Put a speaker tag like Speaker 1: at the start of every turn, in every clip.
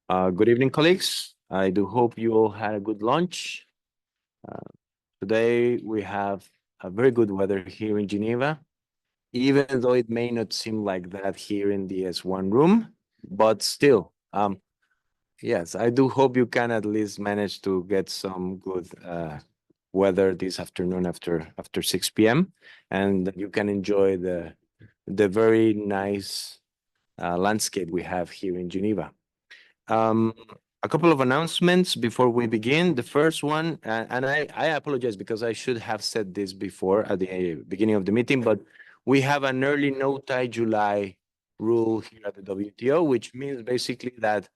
Speaker 1: Good evening, colleagues. I do hope you all had a good lunch. Uh, Today, we have a very good weather here in Geneva, even though it may not seem like that here in the S1 room, but still, yes, I do hope you can at least manage to get some good weather this afternoon after 6 p.m. and that you can enjoy the very nice landscape we have here in Geneva. Um, a couple of announcements before we begin. The first one, and I apologize because I should have said this before at the beginning of the meeting, but we have an early no-tie July rule here at the WTO, which means basically that,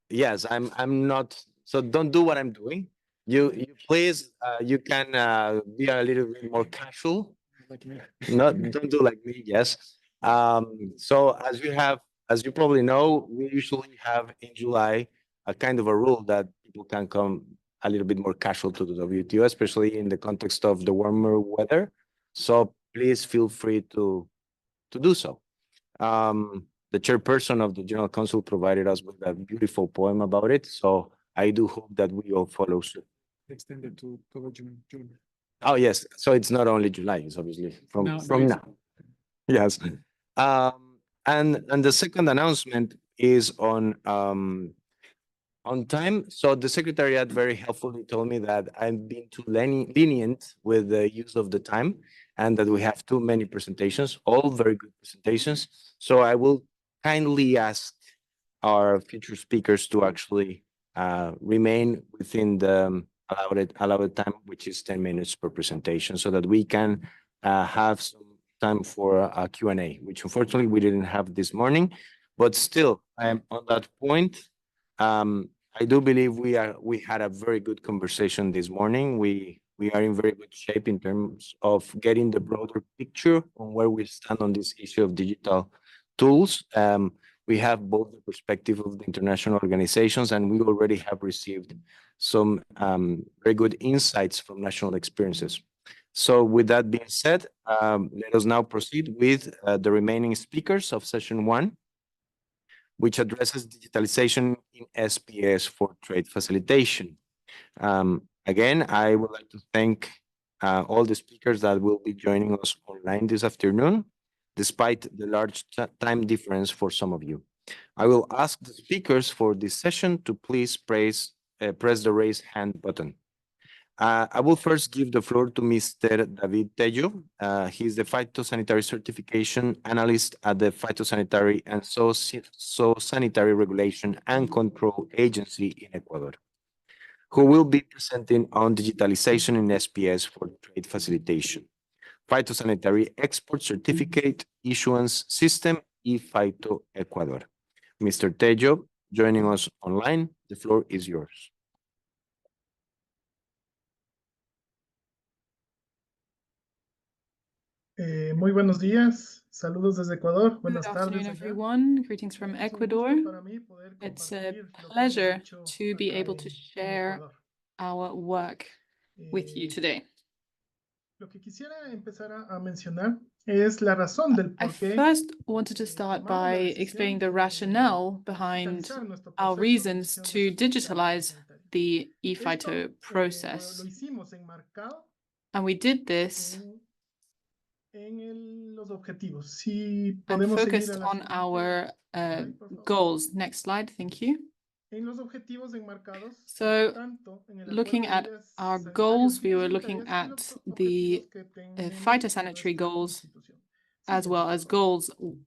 Speaker 1: yes, I'm not, so don't do what I'm doing. You please, you can be a little bit more casual. Not, don't do like me, yes. So as you probably know, we usually have in July a kind of a rule that people can come a little bit more casual to the WTO, especially in the context of the warmer weather. So please feel free to do so. The chairperson of the General Council provided us with a beautiful poem about it. So I do hope that we all follow suit.
Speaker 2: Extended to June.
Speaker 1: Oh, yes. So it's not only July, it's obviously from now. Yes. And the second announcement is on time. So the secretariat very helpfully told me that I'm being too lenient with the use of the time and that we have too many presentations, all very good presentations. So I will kindly ask our future speakers to actually remain within the allowed time, which is 10 minutes per presentation, so that we can have some time for a Q&A, which unfortunately we didn't have this morning. But still, I'm on that point. I do believe we had a very good conversation this morning. We are in very good shape in terms of getting the broader picture on where we stand on this issue of digital tools. We have both the perspective of the international organizations, and we already have received some very good insights from national experiences. So with that being said, let us now proceed with the remaining speakers of session one, which addresses digitalization in SPS for trade facilitation. Again, I would like to thank all the speakers that will be joining us online this afternoon, despite the large time difference for some of you. I will ask the speakers for this session to please press the raise hand button. I will first give the floor to Mr. David Tello. He's the phytosanitary certification analyst at the Phytosanitary and Sanitary Regulation and Control Agency in Ecuador, who will be presenting on digitalization in SPS for trade facilitation, phytosanitary export certificate issuance system, ePhyto Ecuador. Mr. Tello, joining us online, the floor is yours.
Speaker 2: Muy buenos días, saludos desde Ecuador.
Speaker 3: Good
Speaker 2: Buenas
Speaker 3: afternoon,
Speaker 2: tardes.
Speaker 3: everyone. Greetings from Ecuador. It's a pleasure to be able to share our work with you today.
Speaker 2: Lo que quisiera empezar a mencionar es la razón del
Speaker 3: I
Speaker 2: por qué
Speaker 3: first wanted to start by explaining the rationale behind our reasons to digitalize the ePhyto process. And we did this
Speaker 2: en los objetivos. Si
Speaker 3: and
Speaker 2: podemos seguir
Speaker 3: focused
Speaker 2: a la
Speaker 3: on
Speaker 2: siguiente
Speaker 3: our
Speaker 2: slide, por favor.
Speaker 3: goals. Next slide, thank you.
Speaker 2: En los objetivos enmarcados,
Speaker 3: So,
Speaker 2: tanto en el
Speaker 3: looking
Speaker 2: acuerdo
Speaker 3: at
Speaker 2: de líderes
Speaker 3: our
Speaker 2: sanitarios
Speaker 3: goals,
Speaker 2: y
Speaker 3: we were looking
Speaker 2: sanitarias y
Speaker 3: at
Speaker 2: los
Speaker 3: the
Speaker 2: objetivos que tenemos
Speaker 3: phytosanitary
Speaker 2: en nuestra
Speaker 3: goals
Speaker 2: institución.
Speaker 3: as well
Speaker 2: Siguiente,
Speaker 3: as
Speaker 2: por favor.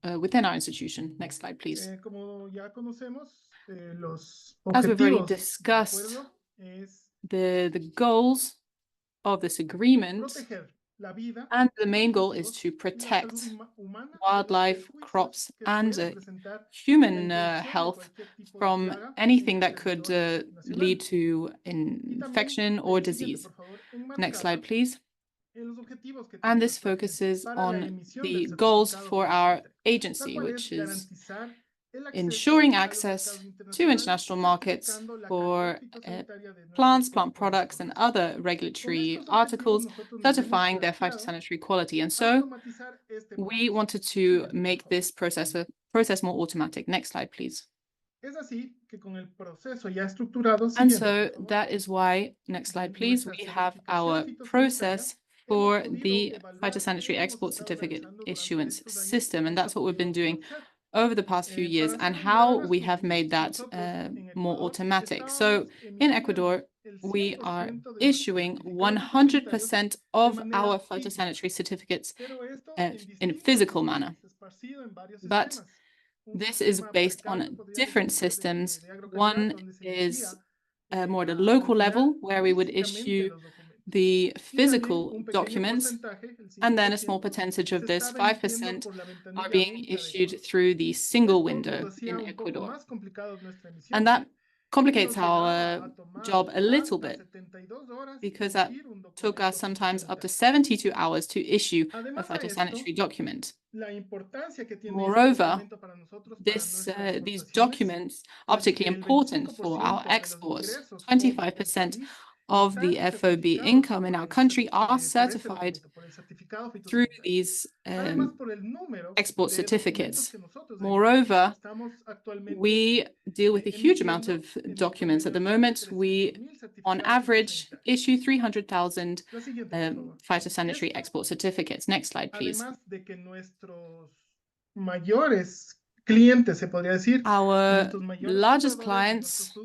Speaker 3: goals within our institution. Next slide, please.
Speaker 2: Como ya conocemos, los
Speaker 3: As we've already
Speaker 2: objetivos del
Speaker 3: discussed,
Speaker 2: acuerdo es
Speaker 3: the goals of this agreement
Speaker 2: proteger la vida
Speaker 3: and the
Speaker 2: y
Speaker 3: main
Speaker 2: los
Speaker 3: goal is
Speaker 2: cultivos
Speaker 3: to
Speaker 2: y la
Speaker 3: protect
Speaker 2: salud humana de los
Speaker 3: wildlife,
Speaker 2: perjuicios
Speaker 3: crops,
Speaker 2: que
Speaker 3: and
Speaker 2: pueda presentar
Speaker 3: human
Speaker 2: la introducción de
Speaker 3: health
Speaker 2: cualquier tipo de
Speaker 3: from
Speaker 2: plaga
Speaker 3: anything
Speaker 2: en
Speaker 3: that could
Speaker 2: territorio nacional.
Speaker 3: lead to
Speaker 2: Y también,
Speaker 3: infection or
Speaker 2: siguiente,
Speaker 3: disease.
Speaker 2: por favor,
Speaker 3: Next
Speaker 2: enmarcada
Speaker 3: slide, please.
Speaker 2: en los objetivos que
Speaker 3: And
Speaker 2: tiene
Speaker 3: this
Speaker 2: nuestra agencia
Speaker 3: focuses
Speaker 2: para la
Speaker 3: on
Speaker 2: emisión
Speaker 3: the
Speaker 2: del
Speaker 3: goals
Speaker 2: certificado
Speaker 3: for our
Speaker 2: fitosanitario, la
Speaker 3: agency,
Speaker 2: cual es
Speaker 3: which is
Speaker 2: garantizar el acceso
Speaker 3: ensuring
Speaker 2: a los
Speaker 3: access
Speaker 2: mercados
Speaker 3: to international markets
Speaker 2: certificando la
Speaker 3: for
Speaker 2: calidad fitosanitaria de
Speaker 3: plants,
Speaker 2: nuestros
Speaker 3: plant products, and other
Speaker 2: Con
Speaker 3: regulatory
Speaker 2: estos objetivos
Speaker 3: articles,
Speaker 2: nosotros nos hemos
Speaker 3: certifying their
Speaker 2: planteado
Speaker 3: phytosanitary quality. And so
Speaker 2: automatizar este
Speaker 3: we
Speaker 2: proceso.
Speaker 3: wanted to
Speaker 2: Siguiente, por
Speaker 3: make
Speaker 2: favor.
Speaker 3: this process more automatic. Next slide, please. And so that is why, next slide please, we have our process for the phytosanitary export certificate issuance system. And that's what we've been doing over the past few years and how we have made that more automatic. So in Ecuador, we are issuing 100% of our phytosanitary certificates in a physical manner. But this is based on different systems. One is more at a local level, where we would issue the physical documents, and then a small percentage of this, 5%, are being issued through the single window in Ecuador. And that complicates our job a little bit, because that took us sometimes up to 72 hours to issue a phytosanitary document. Moreover, these documents are particularly important for our exports. 25% of the FOB income in our country are certified through these export certificates. Moreover, we deal with a huge amount of documents. At the moment, we, on average, issue 300,000 phytosanitary export certificates. Next slide, please. Our largest clients,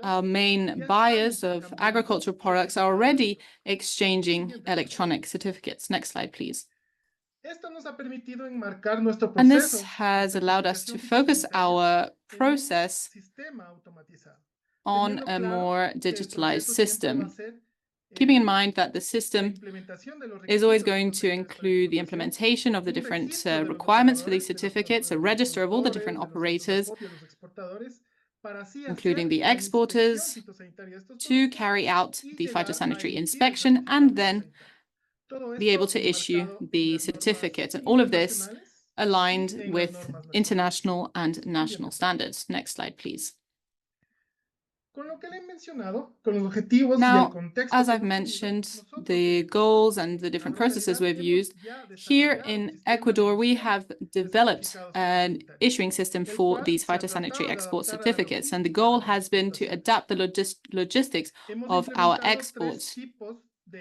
Speaker 3: our main buyers of agricultural products, are already exchanging electronic certificates. Next slide, please. And this has allowed us to focus our process on a more digitalized system, keeping in mind that the system is always going to include the implementation of the different requirements for these certificates, a register of all the different operators, including the exporters, to carry out the phytosanitary inspection and then be able to issue the certificate. And all of this aligned with international and national standards. Next slide, please. Now, as I've mentioned, the goals and the different processes we've used, here in Ecuador, we have developed an issuing system for these phytosanitary export certificates. And the goal has been to adapt the logistics of our exports.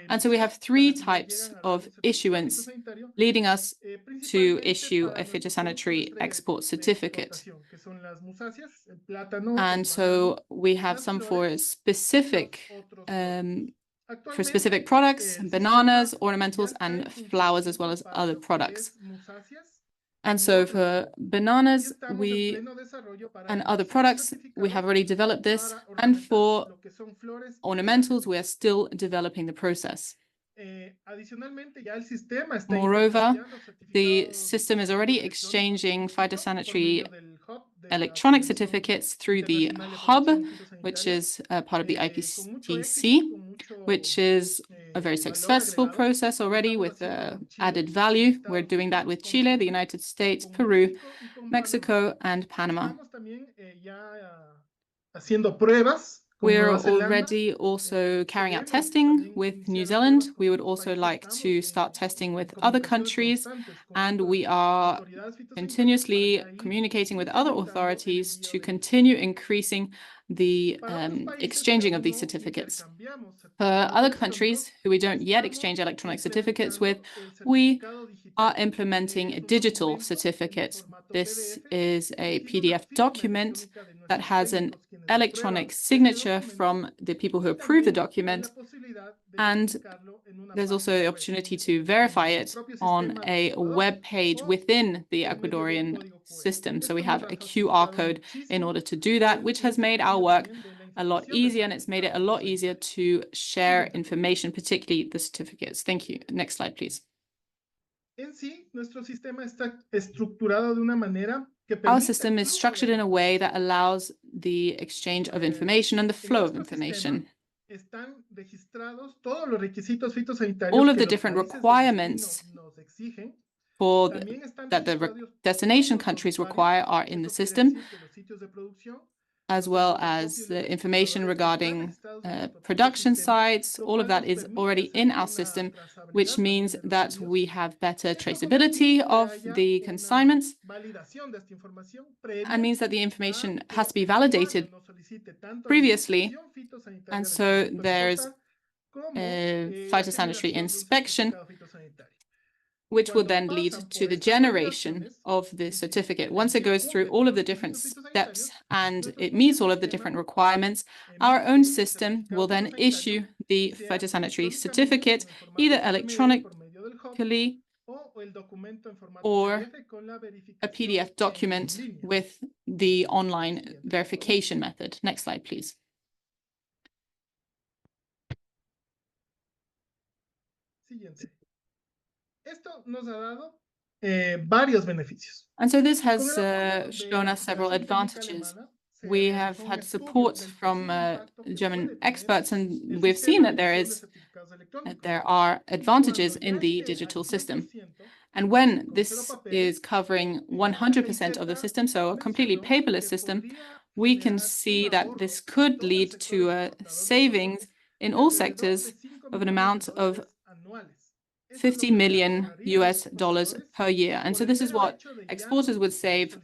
Speaker 3: And so we have 3 types of issuance, leading us to issue a phytosanitary export certificate. And so we have some for specific products, bananas, ornamentals, and flowers, as well as other products. And so for bananas, and other products, we have already developed this. And for ornamentals, we are still developing the process. Moreover, the system is already exchanging phytosanitary electronic certificates through the hub, which is part of the IPTC, which is a very successful process already with added value. We're doing that with Chile, the United States, Peru, Mexico, and Panama. We're already also carrying out testing with New Zealand. We would also like to start testing with other countries, and we are continuously communicating with other authorities to continue increasing the exchanging of these certificates. For other countries who we don't yet exchange electronic certificates with, we are implementing a digital certificate. This is a PDF document that has an electronic signature from the people who approve the document, and there's also the opportunity to verify it on a web page within the Ecuadorian system. So we have a QR code in order to do that, which has made our work a lot easier, and it's made it a lot easier to share information, particularly the certificates. Thank you. Next slide, please. Our system is structured in a way that allows the exchange of information and the flow of information. All of the different requirements that the destination countries require are in the system. as well as the information regarding production sites. All of that is already in our system, which means that we have better traceability of the consignments and means that the information has to be validated previously. And so there's a phytosanitary inspection, which will then lead to the generation of the certificate. Once it goes through all of the different steps and it meets all of the different requirements, our own system will then issue the phytosanitary certificate, either electronically or a PDF document with the online verification method. Next slide, please.
Speaker 2: Esto nos ha dado varios beneficios.
Speaker 3: And so this has shown us several advantages. We have had support from German experts, and we've seen that there are advantages in the digital system. And when this is covering 100% of the system, so a completely paperless system, we can see that this could lead to a savings in all sectors of an amount of $50 million per year. And so this is what exporters would save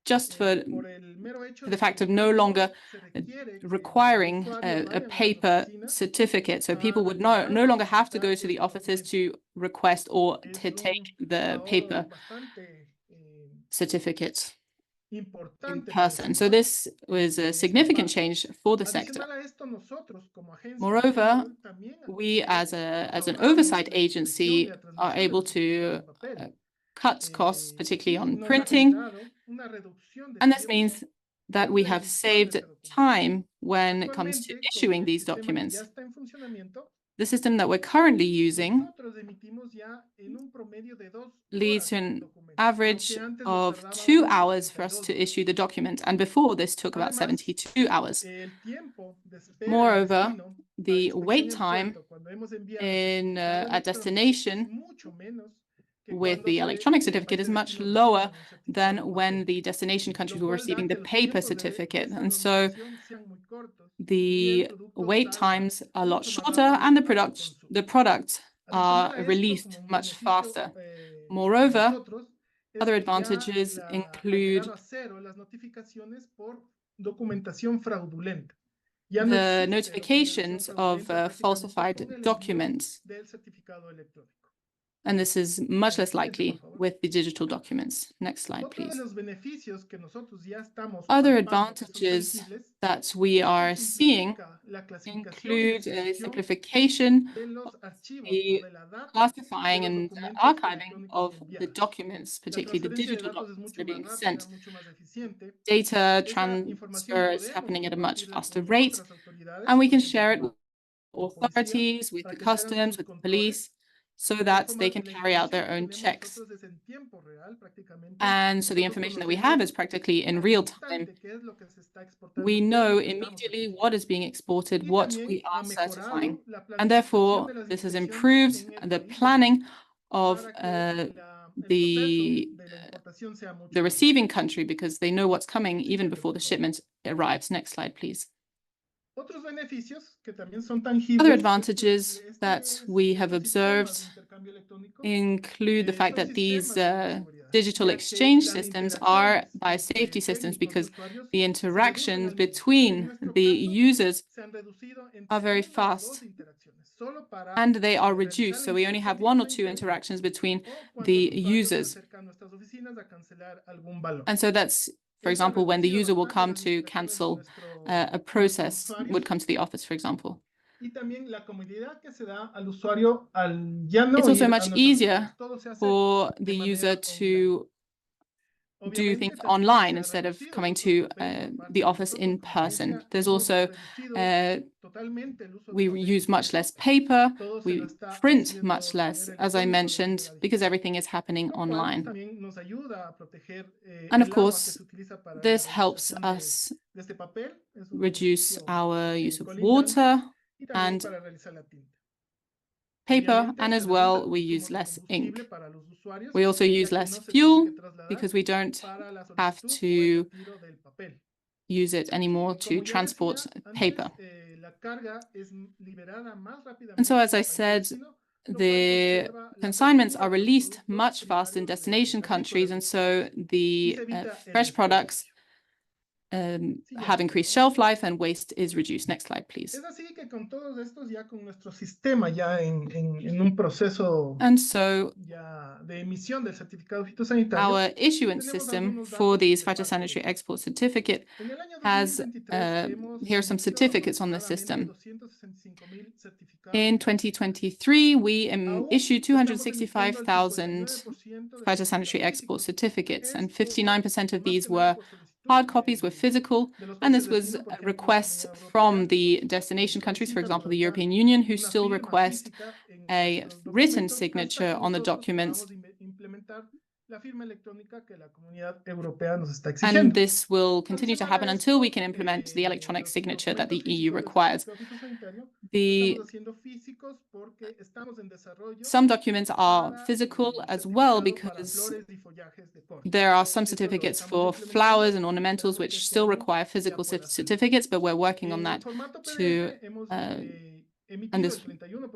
Speaker 3: just for the fact of no longer requiring a paper certificate. So people would no longer have to go to the offices to request or to take the paper certificate in person. So this was a significant change for the sector. Moreover, we as an oversight agency are able to cut costs, particularly on printing. And this means that we have saved time when it comes to issuing these documents. The system that we're currently using leads to an average of 2 hours for us to issue the document, and before this took about 72 hours. Moreover, the wait time at destination with the electronic certificate is much lower than when the destination countries were receiving the paper certificate. And so the wait times are a lot shorter and the products are released much faster. Moreover, other advantages include the notifications of falsified documents. And this is much less likely with the digital documents. Next slide, please. Other advantages that we are seeing include a simplification of the classifying and archiving of the documents, particularly the digital documents that are being sent. Data transfer is happening at a much faster rate, and we can share it with authorities, with the customs, with the police, so that they can carry out their own checks. And so the information that we have is practically in real time. We know immediately what is being exported, what we are certifying. And therefore, this has improved the planning of the receiving country, because they know what's coming even before the shipment arrives. Next slide, please. Other advantages that we have observed include the fact that these digital exchange systems are biosafety systems, because the interactions between the users are very fast and they are reduced. So we only have 1 or 2 interactions between the users. And so that's, for example, when the user will come to cancel a process, would come to the office, for example. It's also much easier for the user to do things online instead of coming to the office in person. There's also, we use much less paper, we print much less, as I mentioned, because everything is happening online. And of course, this helps us reduce our use of water and paper, and as well, we use less ink. We also use less fuel because we don't have to use it anymore to transport paper. And so, as I said, the consignments are released much faster in destination countries, and so the fresh products have increased shelf life and waste is reduced. Next slide, please. And so our issuance system for these phytosanitary export certificate has, here are some certificates on the system. In 2023, we issued 265,000 phytosanitary export certificates, and 59% of these were hard copies, were physical, and this was requests from the destination countries, for example, the European Union, who still request a written signature on the documents. And this will continue to happen until we can implement the electronic signature that the EU requires. Some documents are physical as well because there are some certificates for flowers and ornamentals which still require physical certificates, but we're working on that too. And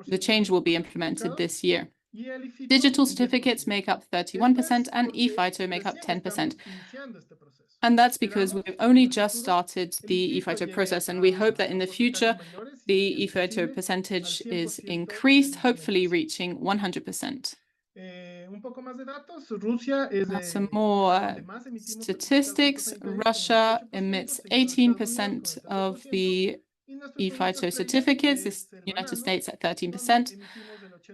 Speaker 3: the change will be implemented this year. Digital certificates make up 31% and ePhyto make up 10%. And that's because we've only just started the ePhyto process, and we hope that in the future, the ePhyto percentage is increased, hopefully reaching 100%. Some more statistics. Russia emits 18% of the ePhyto certificates, the United States at 13%,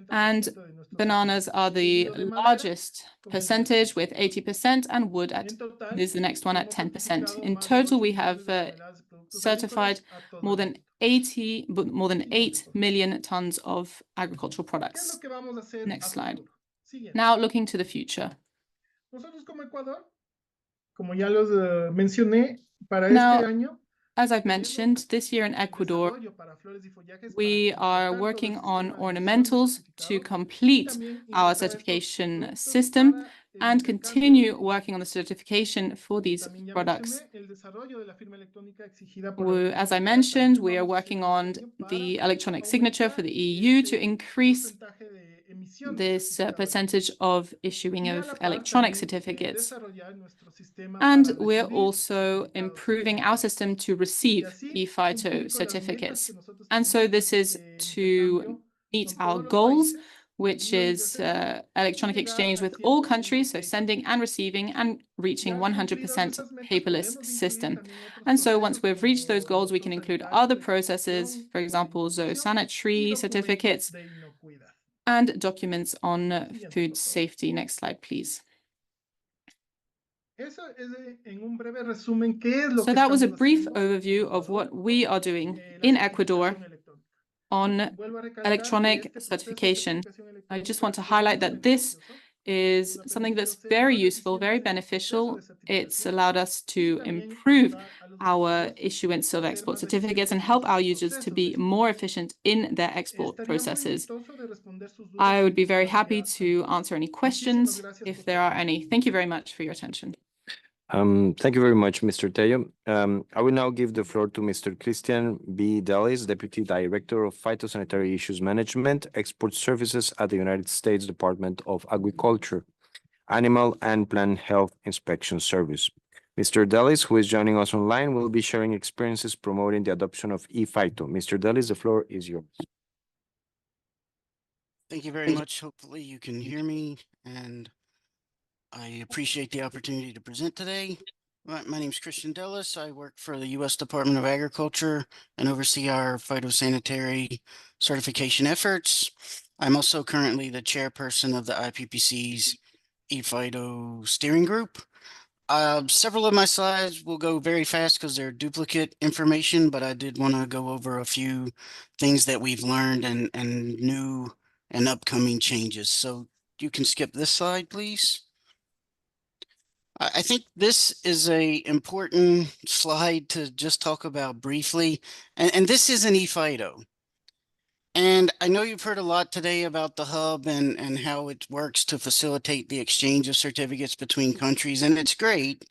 Speaker 3: and bananas are the largest percentage with 80%, and wood is the next one at 10%. In total, we have certified more than 8 million tons of agricultural products. Next slide. Now looking to the future. Now, as I've mentioned, this year in Ecuador, we are working on ornamentals to complete our certification system and continue working on the certification for these products. As I mentioned, we are working on the electronic signature for the EU to increase this percentage of issuing of electronic certificates. And we're also improving our system to receive ePhyto certificates. And so this is to meet our goals, which is electronic exchange with all countries, so sending and receiving and reaching 100% paperless system. And so once we've reached those goals, we can include other processes, for example, zoosanitary certificates and documents on food safety. Next slide, please. So that was a brief overview of what we are doing in Ecuador on electronic certification. I just want to highlight that this is something that's very useful, very beneficial. It's allowed us to improve our issuance of export certificates and help our users to be more efficient in their export processes. I would be very happy to answer any questions if there are any. Thank you very much for your attention.
Speaker 1: Thank you very much, Mr. Tello. I will now give the floor to Mr. Christian B. Dallis, Deputy Director of Phytosanitary Issues Management, Export Services at the United States Department of Agriculture, Animal and Plant Health Inspection Service. Mr. Dallis, who is joining us online, will be sharing experiences promoting the adoption of ePhyto. Mr. Dallis, the floor is yours.
Speaker 4: Thank you very much. Hopefully you can hear me, and I appreciate the opportunity to present today. My name is Christian Dallis. I work for the U.S. Department of Agriculture and oversee our phytosanitary certification efforts. I'm also currently the chairperson of the IPPC's ePhyto steering group. Several of my slides will go very fast because they're duplicate information, but I did want to go over a few things that we've learned and new and upcoming changes. So you can skip this slide, please. I think this is an important slide to just talk about briefly, and this is an ePhyto. And I know you've heard a lot today about the hub and how it works to facilitate the exchange of certificates between countries, and it's great.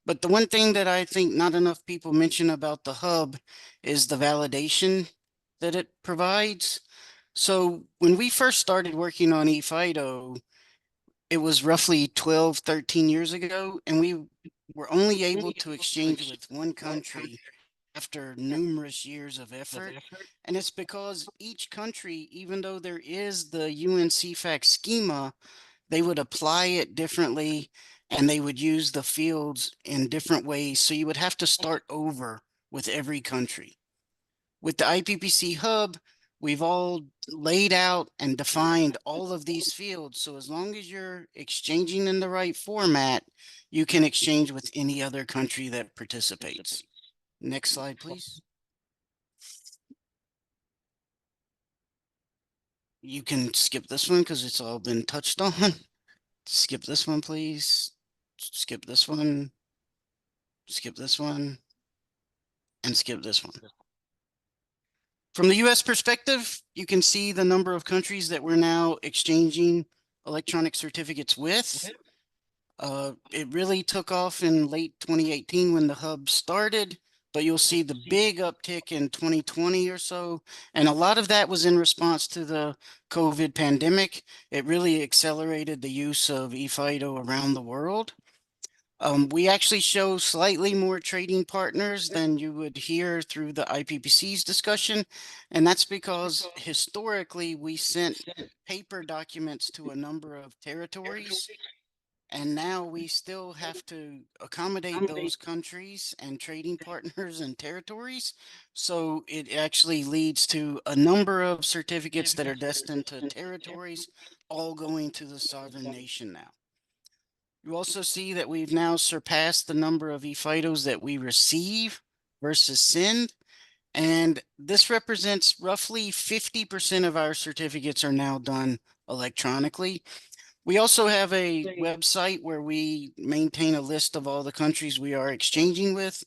Speaker 4: But the one thing that I think not enough people mention about the hub is the validation that it provides. So when we first started working on eFIDO, it was roughly 12, 13 years ago, and we were only able to exchange with one country after numerous years of effort. And it's because each country, even though there is the UNCFAC schema, they would apply it differently and they would use the fields in different ways. So you would have to start over with every country. With the IPPC hub, we've all laid out and defined all of these fields. So as long as you're exchanging in the right format, you can exchange with any other country that participates. Next slide, please. You can skip this one because it's all been touched on. Skip this one, please. Skip this one. Skip this one. And skip this one. From the US perspective, you can see the number of countries that we're now exchanging electronic certificates with. It really took off in late 2018 when the hub started, but you'll see the big uptick in 2020 or so. And a lot of that was in response to the COVID pandemic. It really accelerated the use of eFIDO around the world. We actually show slightly more trading partners than you would hear through the IPPC's discussion. And that's because historically we sent paper documents to a number of territories. And now we still have to accommodate those countries and trading partners and territories. So it actually leads to a number of certificates that are destined to territories, all going to the sovereign nation now. You also see that we've now surpassed the number of eFIDOs that we receive versus send. And this represents roughly 50% of our certificates are now done electronically. We also have a website where we maintain a list of all the countries we are exchanging with,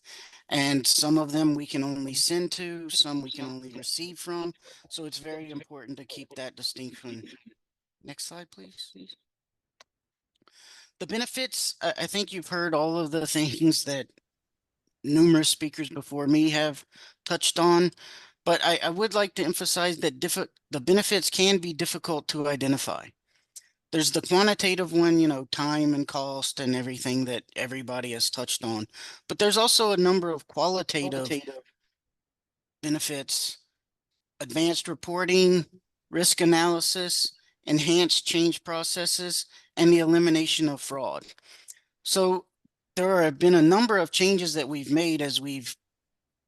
Speaker 4: and some of them we can only send to, some we can only receive from. So it's very important to keep that distinction. Next slide, please. The benefits, I think you've heard all of the things that numerous speakers before me have touched on, but I would like to emphasize that the benefits can be difficult to identify. There's the quantitative one, you know, time and cost and everything that everybody has touched on. But there's also a number of qualitative benefits: advanced reporting, risk analysis, enhanced change processes, and the elimination of fraud. So there have been a number of changes that we've made as we've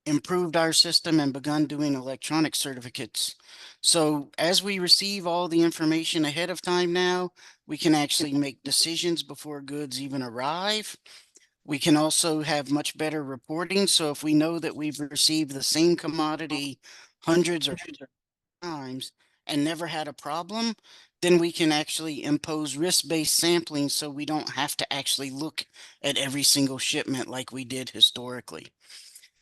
Speaker 4: improved our system and begun doing electronic certificates. So as we receive all the information ahead of time now, we can actually make decisions before goods even arrive. We can also have much better reporting. So if we know that we've received the same commodity hundreds of times and never had a problem, then we can actually impose risk-based sampling so we don't have to actually look at every single shipment like we did historically.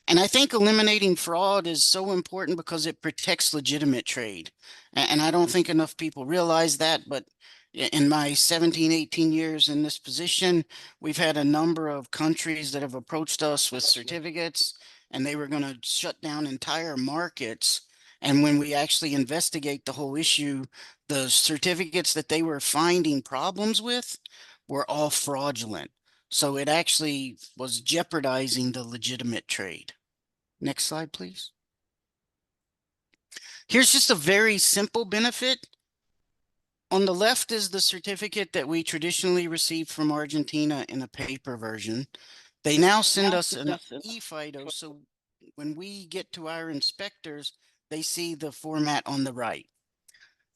Speaker 4: And I think eliminating fraud is so important because it protects legitimate trade. And I don't think enough people realize that, but in my 17, 18 years in this position, we've had a number of countries that have approached us with certificates, and they were going to shut down entire markets. And when we actually investigate the whole issue, the certificates that they were finding problems with were all fraudulent. So it actually was jeopardizing the legitimate trade. Next slide, please. Here's just a very simple benefit. On the left is the certificate that we traditionally received from Argentina in a paper version. They now send us an eFIDO, so when we get to our inspectors, they see the format on the right.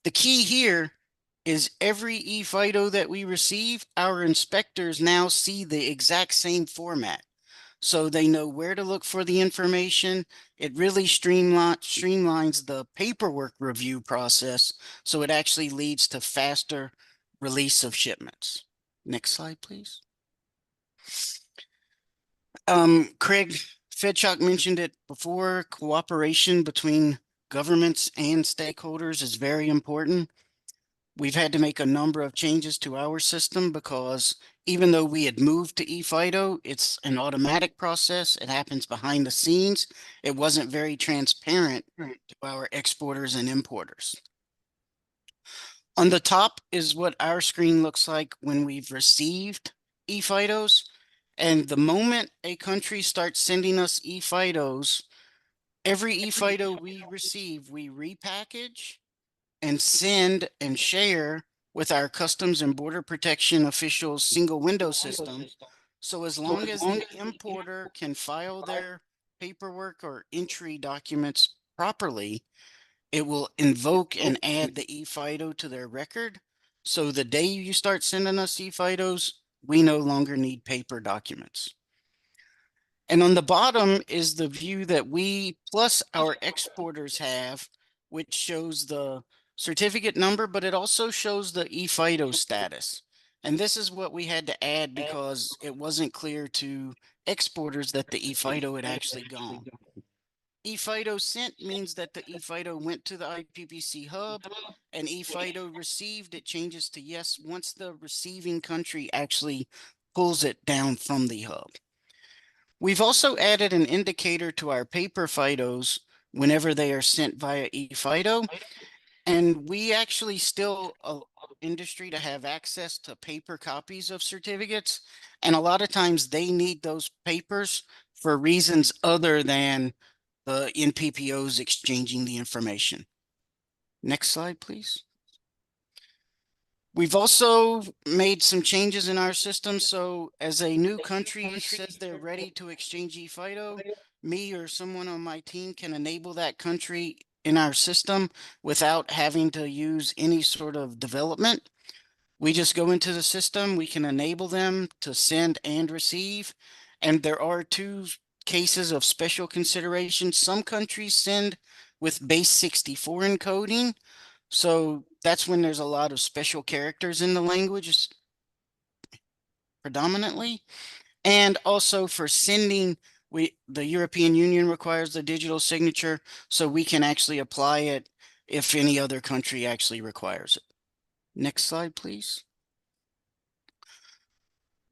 Speaker 4: The key here is every eFIDO that we receive, our inspectors now see the exact same format. So they know where to look for the information. It really streamlines the paperwork review process, so it actually leads to faster release of shipments. Next slide, please. Craig Fedchock mentioned it before. Cooperation between governments and stakeholders is very important. We've had to make a number of changes to our system because even though we had moved to eFIDO, it's an automatic process. It happens behind the scenes. It wasn't very transparent to our exporters and importers. On the top is what our screen looks like when we've received eFIDOs. And the moment a country starts sending us eFIDOs, every eFIDO we receive, we repackage and send and share with our Customs and Border Protection officials single window system. So as long as the importer can file their paperwork or entry documents properly, it will invoke and add the eFIDO to their record. So the day you start sending us eFIDOs, we no longer need paper documents. And on the bottom is the view that we plus our exporters have, which shows the certificate number, but it also shows the eFIDO status. And this is what we had to add because it wasn't clear to exporters that the eFIDO had actually gone. eFIDO sent means that the eFIDO went to the IPPC hub, and eFIDO received, it changes to yes once the receiving country actually pulls it down from the hub. We've also added an indicator to our paper FIDOs whenever they are sent via eFIDO, and we actually still industry to have access to paper copies of certificates, and a lot of times they need those papers for reasons other than the NPPOs exchanging the information. Next slide, please. We've also made some changes in our system. So as a new country says they're ready to exchange eFIDO, me or someone on my team can enable that country in our system without having to use any sort of development. We just go into the system, we can enable them to send and receive. And there are two cases of special consideration. Some countries send with base 64 encoding. So that's when there's a lot of special characters in the language predominantly. And also for sending, the European Union requires the digital signature, so we can actually apply it if any other country actually requires it. Next slide, please.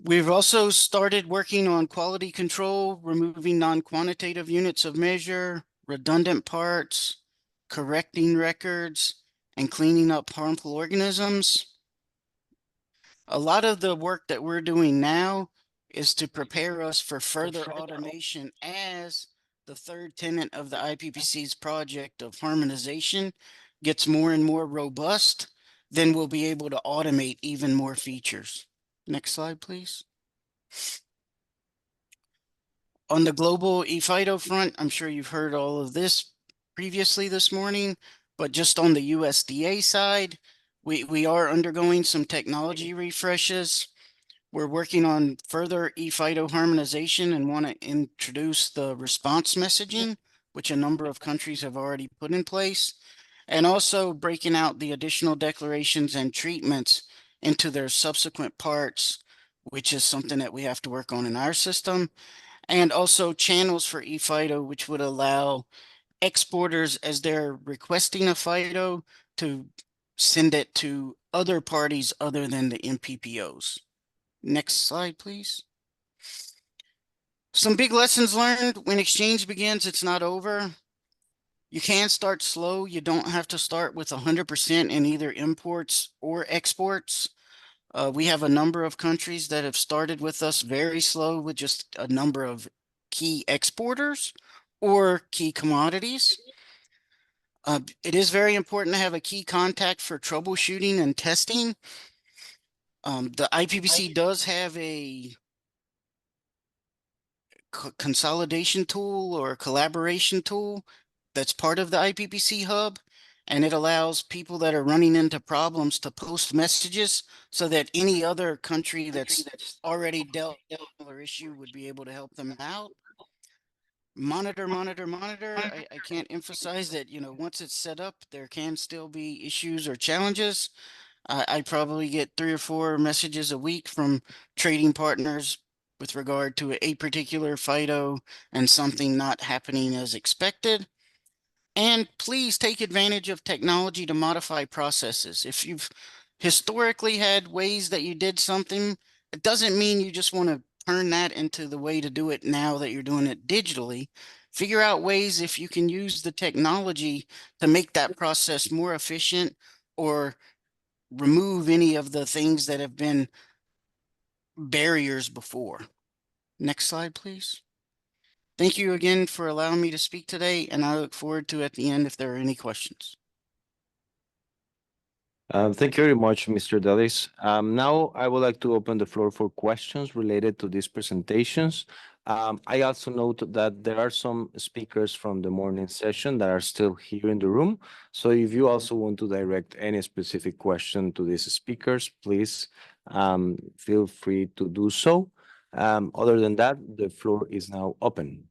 Speaker 4: We've also started working on quality control, removing non-quantitative units of measure, redundant parts, correcting records, and cleaning up harmful organisms. A lot of the work that we're doing now is to prepare us for further automation as the third tenet of the IPPC's project of harmonization gets more and more robust. Then we'll be able to automate even more features. Next slide, please. On the global eFIDO front, I'm sure you've heard all of this previously this morning, but just on the USDA side, we are undergoing some technology refreshes. We're working on further eFIDO harmonization and want to introduce the response messaging, which a number of countries have already put in place, and also breaking out the additional declarations and treatments into their subsequent parts, which is something that we have to work on in our system, and also channels for eFIDO, which would allow exporters, as they're requesting a FIDO, to send it to other parties other than the NPPOs. Next slide, please. Some big lessons learned. When exchange begins, it's not over. You can start slow. You don't have to start with 100% in either imports or exports. We have a number of countries that have started with us very slow with just a number of key exporters or key commodities. It is very important to have a key contact for troubleshooting and testing. The IPPC does have a consolidation tool or collaboration tool that's part of the IPPC hub, and it allows people that are running into problems to post messages so that any other country that's already dealt with a similar issue would be able to help them out. Monitor. I can't emphasize that, once it's set up, there can still be issues or challenges. I probably get 3 or 4 messages a week from trading partners with regard to a particular FIDO and something not happening as expected. And please take advantage of technology to modify processes. If you've historically had ways that you did something, it doesn't mean you just want to turn that into the way to do it now that you're doing it digitally. Figure out ways if you can use the technology to make that process more efficient or remove any of the things that have been barriers before. Next slide, please. Thank you again for allowing me to speak today, and I look forward to at the end if there are any questions.
Speaker 1: Thank you very much, Mr. Dalis. Now I would like to open the floor for questions related to these presentations. I also note that there are some speakers from the morning session that are still here in the room. So if you also want to direct any specific question to these speakers, please feel free to do so. Other than that, the floor is now open.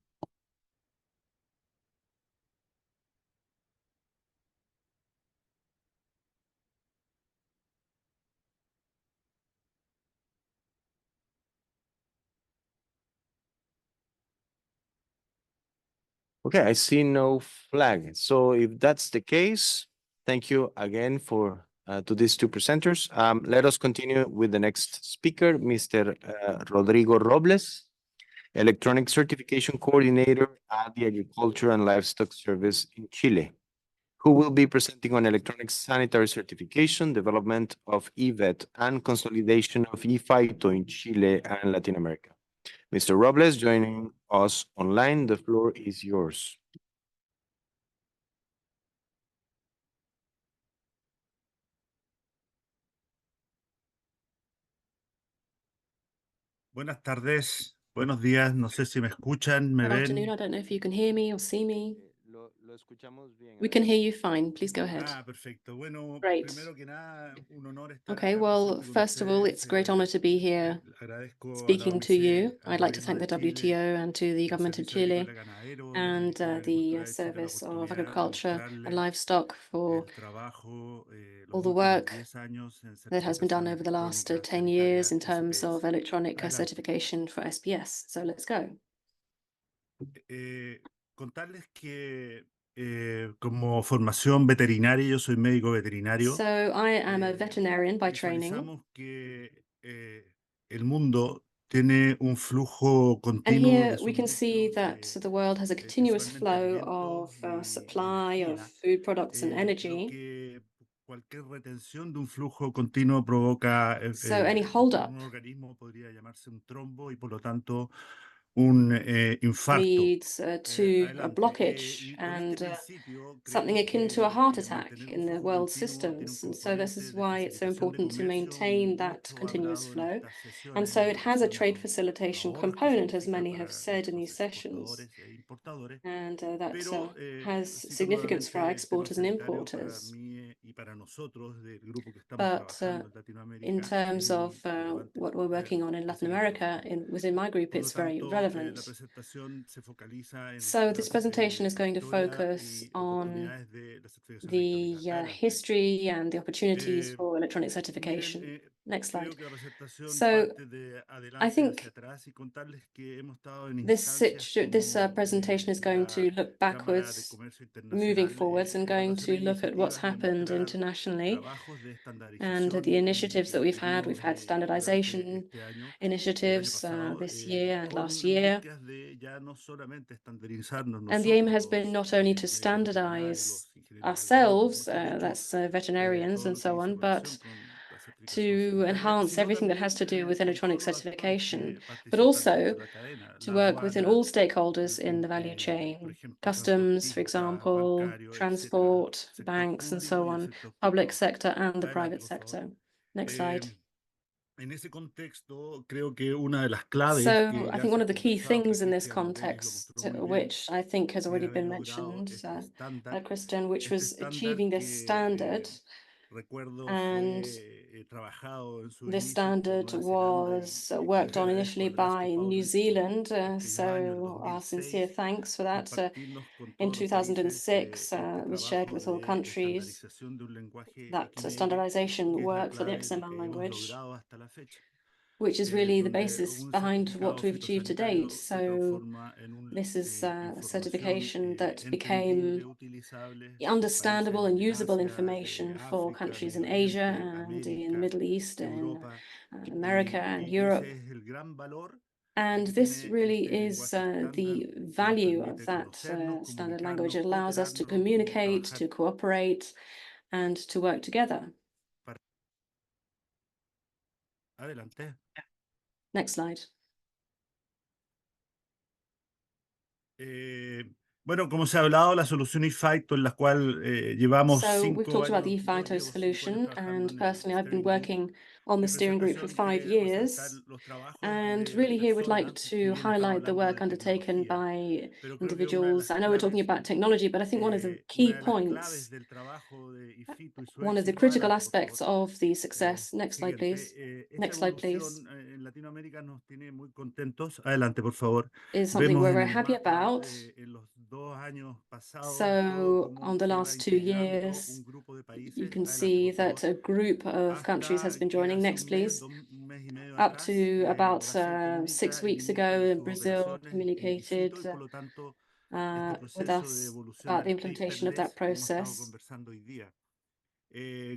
Speaker 1: Okay, I see no flag. So if that's the case, thank you again for to these two presenters. Let us continue with the next speaker, Mr. Rodrigo Robles, Electronic Certification Coordinator at the Agriculture and Livestock Service in Chile, who will be presenting on electronic sanitary certification, development of EVET, and consolidation of eFITO in Chile and Latin America. Mr. Robles, joining us online, the floor is yours.
Speaker 5: Buenas tardes, buenos días, no sé si me escuchan, me
Speaker 6: Good afternoon.
Speaker 5: ven.
Speaker 6: I don't know if you can hear me or see me.
Speaker 1: Lo escuchamos bien.
Speaker 6: We can hear you fine. Please go ahead.
Speaker 5: Perfecto. Bueno,
Speaker 6: Great.
Speaker 5: primero que nada, un honor estar
Speaker 6: Okay,
Speaker 5: acá
Speaker 6: well,
Speaker 5: presente con
Speaker 6: first of all,
Speaker 5: ustedes.
Speaker 6: it's a great honor to be here
Speaker 5: Agradezco a la
Speaker 6: speaking to you.
Speaker 5: OMC, al
Speaker 6: I'd like to
Speaker 5: gobierno
Speaker 6: thank the
Speaker 5: de Chile,
Speaker 6: WTO and to the
Speaker 5: el
Speaker 6: government of
Speaker 5: Servicio
Speaker 6: Chile
Speaker 5: Agrícola Ganadero
Speaker 6: and
Speaker 5: y
Speaker 6: the
Speaker 5: Agricultura de Chile la
Speaker 6: Service of
Speaker 5: oportunidad de
Speaker 6: Agriculture and
Speaker 5: mostrarles
Speaker 6: Livestock for
Speaker 5: el trabajo, los
Speaker 6: all the
Speaker 5: últimos
Speaker 6: work
Speaker 5: 10 años en
Speaker 6: that has been done
Speaker 5: certificación
Speaker 6: over the last
Speaker 5: electrónica
Speaker 6: 10 years
Speaker 5: sanitaria
Speaker 6: in terms
Speaker 5: SPS.
Speaker 6: of electronic
Speaker 5: Adelante.
Speaker 6: certification for SPS. So let's go.
Speaker 5: Contarles que como formación veterinaria, yo soy médico veterinario.
Speaker 6: So I am a veterinarian by training.
Speaker 5: Visualizamos que el mundo tiene un flujo
Speaker 6: And
Speaker 5: continuo
Speaker 6: here
Speaker 5: de
Speaker 6: we can see
Speaker 5: suministros,
Speaker 6: that the world has a continuous
Speaker 5: principalmente
Speaker 6: flow
Speaker 5: alimentos
Speaker 6: of
Speaker 5: y
Speaker 6: supply of
Speaker 5: energía.
Speaker 6: food products and
Speaker 5: Lo
Speaker 6: energy.
Speaker 5: que cualquier retención de un flujo continuo provoca
Speaker 6: So any
Speaker 5: por
Speaker 6: hold up
Speaker 5: un organismo podría llamarse un trombo y por lo tanto un infarto.
Speaker 6: leads to a
Speaker 5: Adelante.
Speaker 6: blockage
Speaker 5: Y con
Speaker 6: and
Speaker 5: principio
Speaker 6: something
Speaker 5: creemos
Speaker 6: akin to a heart
Speaker 5: que
Speaker 6: attack
Speaker 5: mantener un
Speaker 6: in the
Speaker 5: flujo
Speaker 6: world
Speaker 5: continuo tiene un
Speaker 6: systems. And so this
Speaker 5: componente
Speaker 6: is
Speaker 5: de
Speaker 6: why it's so
Speaker 5: facilitación de
Speaker 6: important to
Speaker 5: comercio
Speaker 6: maintain that
Speaker 5: mucho
Speaker 6: continuous
Speaker 5: hablado en
Speaker 6: flow.
Speaker 5: estas sesiones,
Speaker 6: And so
Speaker 5: en
Speaker 6: it has a
Speaker 5: relación
Speaker 6: trade
Speaker 5: los
Speaker 6: facilitation
Speaker 5: ahorros que
Speaker 6: component, as
Speaker 5: significa
Speaker 6: many have
Speaker 5: para
Speaker 6: said in
Speaker 5: los
Speaker 6: these sessions.
Speaker 5: exportadores e importadores.
Speaker 6: And that
Speaker 5: Pero
Speaker 6: has
Speaker 5: cito
Speaker 6: significance for our
Speaker 5: nuevamente el tema
Speaker 6: exporters and
Speaker 5: sanitario para
Speaker 6: importers.
Speaker 5: mí y para nosotros del grupo que estamos
Speaker 6: But
Speaker 5: trabajando en
Speaker 6: in
Speaker 5: Latinoamérica es
Speaker 6: terms
Speaker 5: muy
Speaker 6: of
Speaker 5: relevante
Speaker 6: what we're working on in Latin
Speaker 5: ese
Speaker 6: America,
Speaker 5: reconocimiento.
Speaker 6: within my group,
Speaker 5: Por lo
Speaker 6: it's very
Speaker 5: tanto,
Speaker 6: relevant.
Speaker 5: la presentación se focaliza en
Speaker 6: So this
Speaker 5: la
Speaker 6: presentation is going to
Speaker 5: historia
Speaker 6: focus
Speaker 5: y
Speaker 6: on
Speaker 5: oportunidades de la certificación
Speaker 6: the
Speaker 5: electrónica. Adelante.
Speaker 6: history and the opportunities
Speaker 5: Eh,
Speaker 6: for electronic
Speaker 5: Miren,
Speaker 6: certification. Next
Speaker 5: creo
Speaker 6: slide.
Speaker 5: que la presentación
Speaker 6: So
Speaker 5: parte de
Speaker 6: I
Speaker 5: adelante hacia
Speaker 6: think
Speaker 5: atrás y contarles que hemos estado en
Speaker 6: this
Speaker 5: instancias como
Speaker 6: presentation is going to
Speaker 5: la
Speaker 6: look
Speaker 5: Cámara de
Speaker 6: backwards,
Speaker 5: Comercio
Speaker 6: moving
Speaker 5: Internacional,
Speaker 6: forwards, and
Speaker 5: en
Speaker 6: going
Speaker 5: relación a
Speaker 6: to look at what's
Speaker 5: iniciativas de
Speaker 6: happened
Speaker 5: mostrar
Speaker 6: internationally
Speaker 5: trabajos de
Speaker 6: and
Speaker 5: estandarización
Speaker 6: the initiatives
Speaker 5: que
Speaker 6: that we've had.
Speaker 5: tuvimos
Speaker 6: We've had
Speaker 5: durante
Speaker 6: standardization
Speaker 5: este año y el año
Speaker 6: initiatives
Speaker 5: pasado
Speaker 6: this year and last
Speaker 5: en
Speaker 6: year.
Speaker 5: búsqueda de ya no solamente estandarizarnos
Speaker 6: And the aim
Speaker 5: nosotros,
Speaker 6: has been not only to
Speaker 5: los médicos veterinarios,
Speaker 6: standardize
Speaker 5: los ingenieros agrónomos,
Speaker 6: ourselves,
Speaker 5: mejor dicho,
Speaker 6: that's veterinarians
Speaker 5: todo
Speaker 6: and
Speaker 5: lo que
Speaker 6: so
Speaker 5: dice
Speaker 6: on,
Speaker 5: relación
Speaker 6: but
Speaker 5: con la certificación
Speaker 6: to
Speaker 5: sanitaria,
Speaker 6: enhance
Speaker 5: sino
Speaker 6: everything that has
Speaker 5: también
Speaker 6: to do with
Speaker 5: con
Speaker 6: electronic
Speaker 5: todos los actores
Speaker 6: certification,
Speaker 5: que
Speaker 6: but
Speaker 5: participan
Speaker 6: also
Speaker 5: dentro de la cadena,
Speaker 6: to
Speaker 5: la
Speaker 6: work within
Speaker 5: aduana,
Speaker 6: all stakeholders in the value
Speaker 5: por
Speaker 6: chain,
Speaker 5: ejemplo,
Speaker 6: customs, for
Speaker 5: transportistas,
Speaker 6: example,
Speaker 5: bancarios, etcétera,
Speaker 6: transport,
Speaker 5: sector
Speaker 6: banks, and
Speaker 5: público
Speaker 6: so
Speaker 5: y el
Speaker 6: on,
Speaker 5: sector
Speaker 6: public
Speaker 5: privado.
Speaker 6: sector and the
Speaker 5: Adelante,
Speaker 6: private
Speaker 5: por favor.
Speaker 6: sector. Next slide.
Speaker 5: En ese contexto, creo que una de las claves
Speaker 6: So
Speaker 5: que
Speaker 6: I
Speaker 5: ya
Speaker 6: think
Speaker 5: se
Speaker 6: one
Speaker 5: ha
Speaker 6: of the key
Speaker 5: conversado, que
Speaker 6: things in this
Speaker 5: Cristian Delis lo
Speaker 6: context,
Speaker 5: mostró muy bien,
Speaker 6: which I think has
Speaker 5: es
Speaker 6: already
Speaker 5: haber
Speaker 6: been
Speaker 5: logrado
Speaker 6: mentioned
Speaker 5: este estándar.
Speaker 6: Kristen, which
Speaker 5: Este
Speaker 6: was
Speaker 5: estándar
Speaker 6: achieving this
Speaker 5: que
Speaker 6: standard.
Speaker 5: recuerdo
Speaker 6: And
Speaker 5: fue trabajado en sus
Speaker 6: this
Speaker 5: inicios por
Speaker 6: standard
Speaker 5: Nueva Zelanda
Speaker 6: was
Speaker 5: y
Speaker 6: worked on
Speaker 5: agradezco
Speaker 6: initially
Speaker 5: al Velasco
Speaker 6: by
Speaker 5: Powell
Speaker 6: New
Speaker 5: por
Speaker 6: Zealand.
Speaker 5: aquellos años, el
Speaker 6: So our sincere
Speaker 5: 2006,
Speaker 6: thanks for that.
Speaker 5: compartirnos con
Speaker 6: In
Speaker 5: todos los países
Speaker 6: 2006,
Speaker 5: este
Speaker 6: was shared
Speaker 5: trabajo
Speaker 6: with all
Speaker 5: de
Speaker 6: countries,
Speaker 5: estandarización de un lenguaje
Speaker 6: that
Speaker 5: XML
Speaker 6: standardization
Speaker 5: que es la
Speaker 6: work for the
Speaker 5: clave de lo
Speaker 6: XML
Speaker 5: que hemos
Speaker 6: language.
Speaker 5: logrado hasta la fecha.
Speaker 6: which is really the basis
Speaker 5: un
Speaker 6: behind what
Speaker 5: certificado
Speaker 6: we've achieved to date.
Speaker 5: fitosanitario se
Speaker 6: So
Speaker 5: transforma en una
Speaker 6: this is a
Speaker 5: información
Speaker 6: certification that
Speaker 5: entendible,
Speaker 6: became
Speaker 5: utilizable
Speaker 6: understandable
Speaker 5: países
Speaker 6: and
Speaker 5: de
Speaker 6: usable
Speaker 5: Asia,
Speaker 6: information for
Speaker 5: África,
Speaker 6: countries in
Speaker 5: Medio
Speaker 6: Asia
Speaker 5: Oriente,
Speaker 6: and in the
Speaker 5: América,
Speaker 6: Middle East and
Speaker 5: Europa.
Speaker 6: America and
Speaker 5: Y
Speaker 6: Europe.
Speaker 5: ese es el gran valor
Speaker 6: And
Speaker 5: que
Speaker 6: this
Speaker 5: tiene
Speaker 6: really
Speaker 5: este
Speaker 6: is
Speaker 5: lenguaje estándar
Speaker 6: the
Speaker 5: que nos
Speaker 6: value of
Speaker 5: permite
Speaker 6: that
Speaker 5: conocernos,
Speaker 6: standard language.
Speaker 5: comunicarnos,
Speaker 6: It allows us to
Speaker 5: cooperarnos y
Speaker 6: communicate,
Speaker 5: trabajar
Speaker 6: to cooperate, and to work together.
Speaker 5: adelante.
Speaker 6: Next slide.
Speaker 5: Bueno, como se ha hablado, la solución IFAITO en la cual llevamos
Speaker 6: So we've
Speaker 5: 5
Speaker 6: talked about the
Speaker 5: años, yo
Speaker 6: EFITO
Speaker 5: llevo 5 años
Speaker 6: solution,
Speaker 5: trabajando
Speaker 6: and
Speaker 5: en el
Speaker 6: personally I've been
Speaker 5: steering group.
Speaker 6: working on the
Speaker 5: Mi
Speaker 6: steering group for
Speaker 5: presentación
Speaker 6: 5
Speaker 5: quiere resaltar
Speaker 6: years.
Speaker 5: los trabajos
Speaker 6: And
Speaker 5: de
Speaker 6: really here we'd like
Speaker 5: personas, si
Speaker 6: to
Speaker 5: bien estamos
Speaker 6: highlight the
Speaker 5: hablando
Speaker 6: work
Speaker 5: de
Speaker 6: undertaken
Speaker 5: tecnología,
Speaker 6: by
Speaker 5: pero creo que una de
Speaker 6: individuals.
Speaker 5: las
Speaker 6: I know we're talking
Speaker 5: claves,
Speaker 6: about technology, but I think one of the
Speaker 5: una
Speaker 6: key
Speaker 5: de las claves
Speaker 6: points,
Speaker 5: del trabajo de IFITO y su
Speaker 6: one of the
Speaker 5: éxito,
Speaker 6: critical
Speaker 5: adelante, por
Speaker 6: aspects
Speaker 5: favor.
Speaker 6: of the success. Next slide, please.
Speaker 5: Siguiente, esta
Speaker 6: Next slide, please.
Speaker 5: evolución en Latinoamérica nos tiene muy contentos. Adelante, por favor.
Speaker 6: Is something
Speaker 5: Vemos
Speaker 6: we're
Speaker 5: en
Speaker 6: very
Speaker 5: el
Speaker 6: happy
Speaker 5: mapa
Speaker 6: about.
Speaker 5: en los 2 años pasados todo
Speaker 6: So
Speaker 5: cómo
Speaker 6: on the
Speaker 5: se iba
Speaker 6: last 2
Speaker 5: integrando
Speaker 6: years,
Speaker 5: un grupo de países.
Speaker 6: you can
Speaker 5: Adelante,
Speaker 6: see
Speaker 5: por
Speaker 6: that
Speaker 5: favor.
Speaker 6: a group of countries has
Speaker 5: Hasta
Speaker 6: been
Speaker 5: que
Speaker 6: joining.
Speaker 5: hace
Speaker 6: Next,
Speaker 5: un
Speaker 6: please.
Speaker 5: mes y medio
Speaker 6: Up
Speaker 5: atrás,
Speaker 6: to about
Speaker 5: Brasil
Speaker 6: 6
Speaker 5: comunica el
Speaker 6: weeks
Speaker 5: inicio de
Speaker 6: ago,
Speaker 5: sus
Speaker 6: Brazil
Speaker 5: operaciones
Speaker 6: communicated
Speaker 5: IFITO y por lo tanto este
Speaker 6: with
Speaker 5: proceso de
Speaker 6: us
Speaker 5: evolución
Speaker 6: about the
Speaker 5: al
Speaker 6: implementation of that
Speaker 5: paperless que hemos estado
Speaker 6: process.
Speaker 5: conversando hoy día.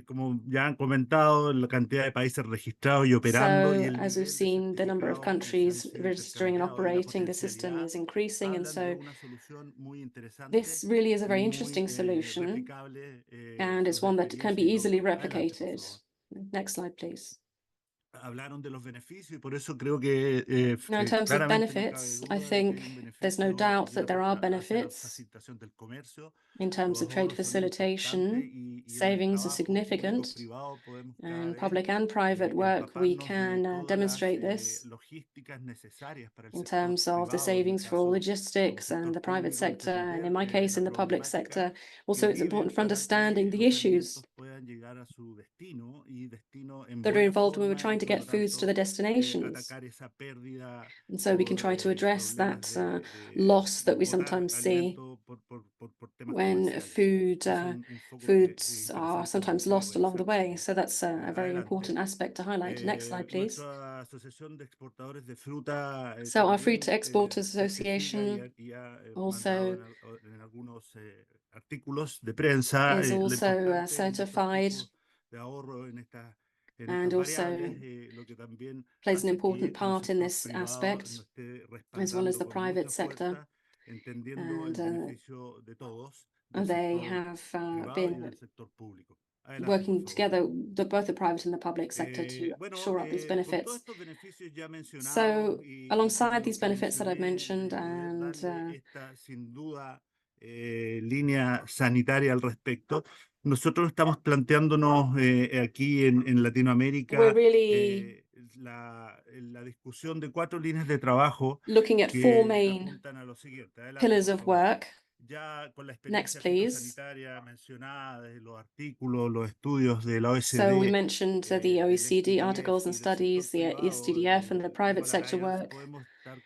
Speaker 5: Como ya han comentado, la cantidad de países registrados y operando y
Speaker 6: So,
Speaker 5: el
Speaker 6: as we've
Speaker 5: nivel de
Speaker 6: seen, the number of
Speaker 5: certificados que se han
Speaker 6: countries
Speaker 5: sido
Speaker 6: registering and
Speaker 5: intercambiados y la
Speaker 6: operating the system
Speaker 5: potencialidad
Speaker 6: is increasing. And
Speaker 5: hablan de
Speaker 6: so,
Speaker 5: una solución muy interesante,
Speaker 6: this really is a very
Speaker 5: muy
Speaker 6: interesting solution,
Speaker 5: replicable.
Speaker 6: and it's
Speaker 5: Sus
Speaker 6: one that can be
Speaker 5: experiencias y
Speaker 6: easily
Speaker 5: logros. Adelante, por
Speaker 6: replicated.
Speaker 5: favor.
Speaker 6: Next slide, please.
Speaker 5: Hablaron de los beneficios y por eso creo que
Speaker 6: Now, in terms of
Speaker 5: claramente no cabe
Speaker 6: benefits, I
Speaker 5: duda de que
Speaker 6: think
Speaker 5: hay un
Speaker 6: there's no
Speaker 5: beneficio
Speaker 6: doubt that there are
Speaker 5: hacia la
Speaker 6: benefits
Speaker 5: facilitación del comercio.
Speaker 6: in terms
Speaker 5: Los
Speaker 6: of trade
Speaker 5: ahorros son importantes
Speaker 6: facilitation.
Speaker 5: y en el
Speaker 6: Savings are
Speaker 5: trabajo
Speaker 6: significant.
Speaker 5: público-privado podemos cada
Speaker 6: In
Speaker 5: vez
Speaker 6: public and private work, we
Speaker 5: empaparnos de
Speaker 6: can
Speaker 5: todas
Speaker 6: demonstrate
Speaker 5: las
Speaker 6: this
Speaker 5: logísticas necesarias para el
Speaker 6: in
Speaker 5: sector
Speaker 6: terms of the
Speaker 5: privado, en mi
Speaker 6: savings for all
Speaker 5: caso como
Speaker 6: logistics and
Speaker 5: sector
Speaker 6: the private
Speaker 5: público,
Speaker 6: sector, and in
Speaker 5: entender
Speaker 6: my case,
Speaker 5: la
Speaker 6: in the public
Speaker 5: problemática
Speaker 6: sector. Also,
Speaker 5: que
Speaker 6: it's important
Speaker 5: viven
Speaker 6: for
Speaker 5: para
Speaker 6: understanding
Speaker 5: que
Speaker 6: the
Speaker 5: los
Speaker 6: issues
Speaker 5: alimentos puedan llegar a su destino y destino en
Speaker 6: that are
Speaker 5: buena
Speaker 6: involved when we're
Speaker 5: forma y
Speaker 6: trying to
Speaker 5: por
Speaker 6: get
Speaker 5: lo
Speaker 6: foods to
Speaker 5: tanto
Speaker 6: the destinations.
Speaker 5: atacar esa pérdida
Speaker 6: And so we can
Speaker 5: por
Speaker 6: try to address
Speaker 5: problemas
Speaker 6: that
Speaker 5: de
Speaker 6: loss that we
Speaker 5: botar
Speaker 6: sometimes see
Speaker 5: alimento por temas
Speaker 6: when
Speaker 5: comerciales.
Speaker 6: food
Speaker 5: Es un foco
Speaker 6: foods are
Speaker 5: interesante
Speaker 6: sometimes
Speaker 5: de
Speaker 6: lost along the
Speaker 5: revisar, por
Speaker 6: way.
Speaker 5: favor.
Speaker 6: So that's a very
Speaker 5: Adelante.
Speaker 6: important aspect to highlight. Next slide, please.
Speaker 5: Nuestra Asociación de Exportadores de Fruta
Speaker 6: So our Fruit
Speaker 5: también
Speaker 6: to Exporters
Speaker 5: certifica
Speaker 6: Association
Speaker 5: y ha mandado
Speaker 6: also
Speaker 5: en algunos artículos de prensa
Speaker 6: is
Speaker 5: lo
Speaker 6: also
Speaker 5: importante de nuestros
Speaker 6: certified
Speaker 5: tipos de ahorro en
Speaker 6: and
Speaker 5: estas
Speaker 6: also
Speaker 5: variables, lo que también
Speaker 6: plays an
Speaker 5: hace
Speaker 6: important
Speaker 5: que el
Speaker 6: part in
Speaker 5: sector
Speaker 6: this
Speaker 5: privado
Speaker 6: aspect,
Speaker 5: nos esté
Speaker 6: as well as
Speaker 5: respaldando
Speaker 6: the
Speaker 5: con
Speaker 6: private
Speaker 5: mucha
Speaker 6: sector.
Speaker 5: fuerza, entendiendo el
Speaker 6: And
Speaker 5: beneficio de todos, del
Speaker 6: they
Speaker 5: sector
Speaker 6: have
Speaker 5: privado y
Speaker 6: been
Speaker 5: del sector público. Adelante, por
Speaker 6: working
Speaker 5: favor.
Speaker 6: together, both the private and the public sector, to
Speaker 5: Bueno,
Speaker 6: shore up these
Speaker 5: con todos
Speaker 6: benefits.
Speaker 5: estos beneficios ya mencionados
Speaker 6: So,
Speaker 5: y
Speaker 6: alongside
Speaker 5: como
Speaker 6: these
Speaker 5: los que
Speaker 6: benefits that I've
Speaker 5: mencioné,
Speaker 6: mentioned,
Speaker 5: de poder
Speaker 6: and
Speaker 5: darle esta sin duda línea sanitaria al respecto, nosotros estamos planteándonos aquí en Latinoamérica
Speaker 6: we're really
Speaker 5: la discusión de 4 líneas de trabajo
Speaker 6: looking at 4
Speaker 5: que
Speaker 6: main
Speaker 5: apuntan a lo siguiente. Adelante,
Speaker 6: pillars
Speaker 5: por
Speaker 6: of
Speaker 5: favor.
Speaker 6: work.
Speaker 5: Ya con la
Speaker 6: Next,
Speaker 5: experiencia
Speaker 6: please.
Speaker 5: fitosanitaria mencionada, de los artículos, los estudios de la
Speaker 6: So we
Speaker 5: OECD,
Speaker 6: mentioned the
Speaker 5: del
Speaker 6: OECD
Speaker 5: SDGF
Speaker 6: articles and
Speaker 5: y del sector
Speaker 6: studies, the
Speaker 5: privado,
Speaker 6: SDDF and the private
Speaker 5: Global
Speaker 6: sector
Speaker 5: Alliance,
Speaker 6: work.
Speaker 5: podemos estar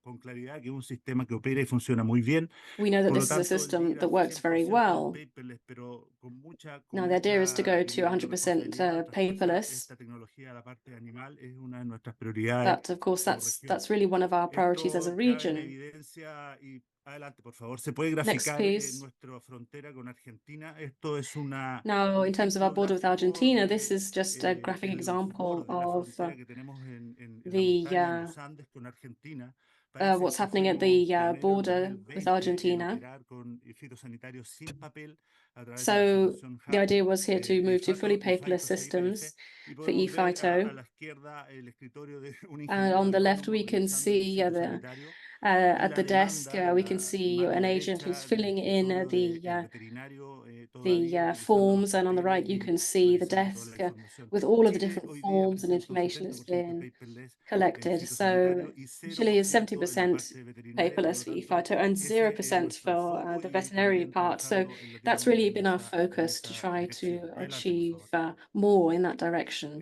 Speaker 5: con claridad que es un sistema que opera y funciona muy bien.
Speaker 6: We know that
Speaker 5: Por lo
Speaker 6: this is a
Speaker 5: tanto, el
Speaker 6: system
Speaker 5: ir
Speaker 6: that
Speaker 5: al
Speaker 6: works very
Speaker 5: 100%
Speaker 6: well.
Speaker 5: paperless, pero con mucha,
Speaker 6: Now, the idea is to go to
Speaker 5: diría yo,
Speaker 6: 100%
Speaker 5: responsabilidad, traspasar
Speaker 6: paperless.
Speaker 5: esta tecnología a la parte animal es una de nuestras prioridades
Speaker 6: But of course,
Speaker 5: como región.
Speaker 6: that's really one of our priorities as a
Speaker 5: Esto cabe en
Speaker 6: region.
Speaker 5: evidencia y adelante, por favor, se puede
Speaker 6: Next,
Speaker 5: graficar
Speaker 6: please.
Speaker 5: nuestra frontera con Argentina. Esto es
Speaker 6: Now,
Speaker 5: un
Speaker 6: in terms of our
Speaker 5: ejemplo
Speaker 6: border with
Speaker 5: gráfico
Speaker 6: Argentina, this
Speaker 5: de
Speaker 6: is just a graphic
Speaker 5: el
Speaker 6: example
Speaker 5: borde, la
Speaker 6: of
Speaker 5: frontera que tenemos en la
Speaker 6: the
Speaker 5: montaña, en los Andes con Argentina. Países
Speaker 6: what's
Speaker 5: que
Speaker 6: happening at
Speaker 5: fuimos
Speaker 6: the
Speaker 5: pioneros en
Speaker 6: border with
Speaker 5: 2020 en
Speaker 6: Argentina.
Speaker 5: operar con fitosanitarios sin papel a través de la
Speaker 6: So
Speaker 5: solución
Speaker 6: the
Speaker 5: HAP,
Speaker 6: idea was here to move to fully paperless
Speaker 5: IFAITO
Speaker 6: systems
Speaker 5: y
Speaker 6: for
Speaker 5: podemos ver a
Speaker 6: eFITO.
Speaker 5: la izquierda el escritorio de un
Speaker 6: And
Speaker 5: ingeniero
Speaker 6: on the left,
Speaker 5: agrónomo
Speaker 6: we can
Speaker 5: revisando el
Speaker 6: see
Speaker 5: fitosanitario. Y
Speaker 6: at
Speaker 5: la
Speaker 6: the desk,
Speaker 5: demanda en
Speaker 6: we can
Speaker 5: la
Speaker 6: see
Speaker 5: mano
Speaker 6: an agent who's
Speaker 5: derecha del
Speaker 6: filling in
Speaker 5: escritorio del veterinario todavía
Speaker 6: the
Speaker 5: utilizando los
Speaker 6: forms, and on the right,
Speaker 5: papeles
Speaker 6: you
Speaker 5: y
Speaker 6: can see the
Speaker 5: revisando toda la
Speaker 6: desk
Speaker 5: información.
Speaker 6: with all of the
Speaker 5: Chile
Speaker 6: different
Speaker 5: hoy día
Speaker 6: forms and
Speaker 5: presenta un
Speaker 6: information that's
Speaker 5: 70%
Speaker 6: been
Speaker 5: paperless en
Speaker 6: collected. So
Speaker 5: fitosanitario y
Speaker 6: Chile is
Speaker 5: 0% en la
Speaker 6: 70%
Speaker 5: parte veterinaria. Por
Speaker 6: paperless
Speaker 5: lo
Speaker 6: for
Speaker 5: tanto,
Speaker 6: eFITO and
Speaker 5: ese es
Speaker 6: 0%
Speaker 5: nuestro
Speaker 6: for
Speaker 5: foco
Speaker 6: the
Speaker 5: y
Speaker 6: veterinary
Speaker 5: también
Speaker 6: part. So
Speaker 5: trabajando en
Speaker 6: that's
Speaker 5: Latinoamérica
Speaker 6: really
Speaker 5: en
Speaker 6: been our
Speaker 5: esa
Speaker 6: focus to try to
Speaker 5: dirección. Adelante, por
Speaker 6: achieve
Speaker 5: favor.
Speaker 6: more in that direction.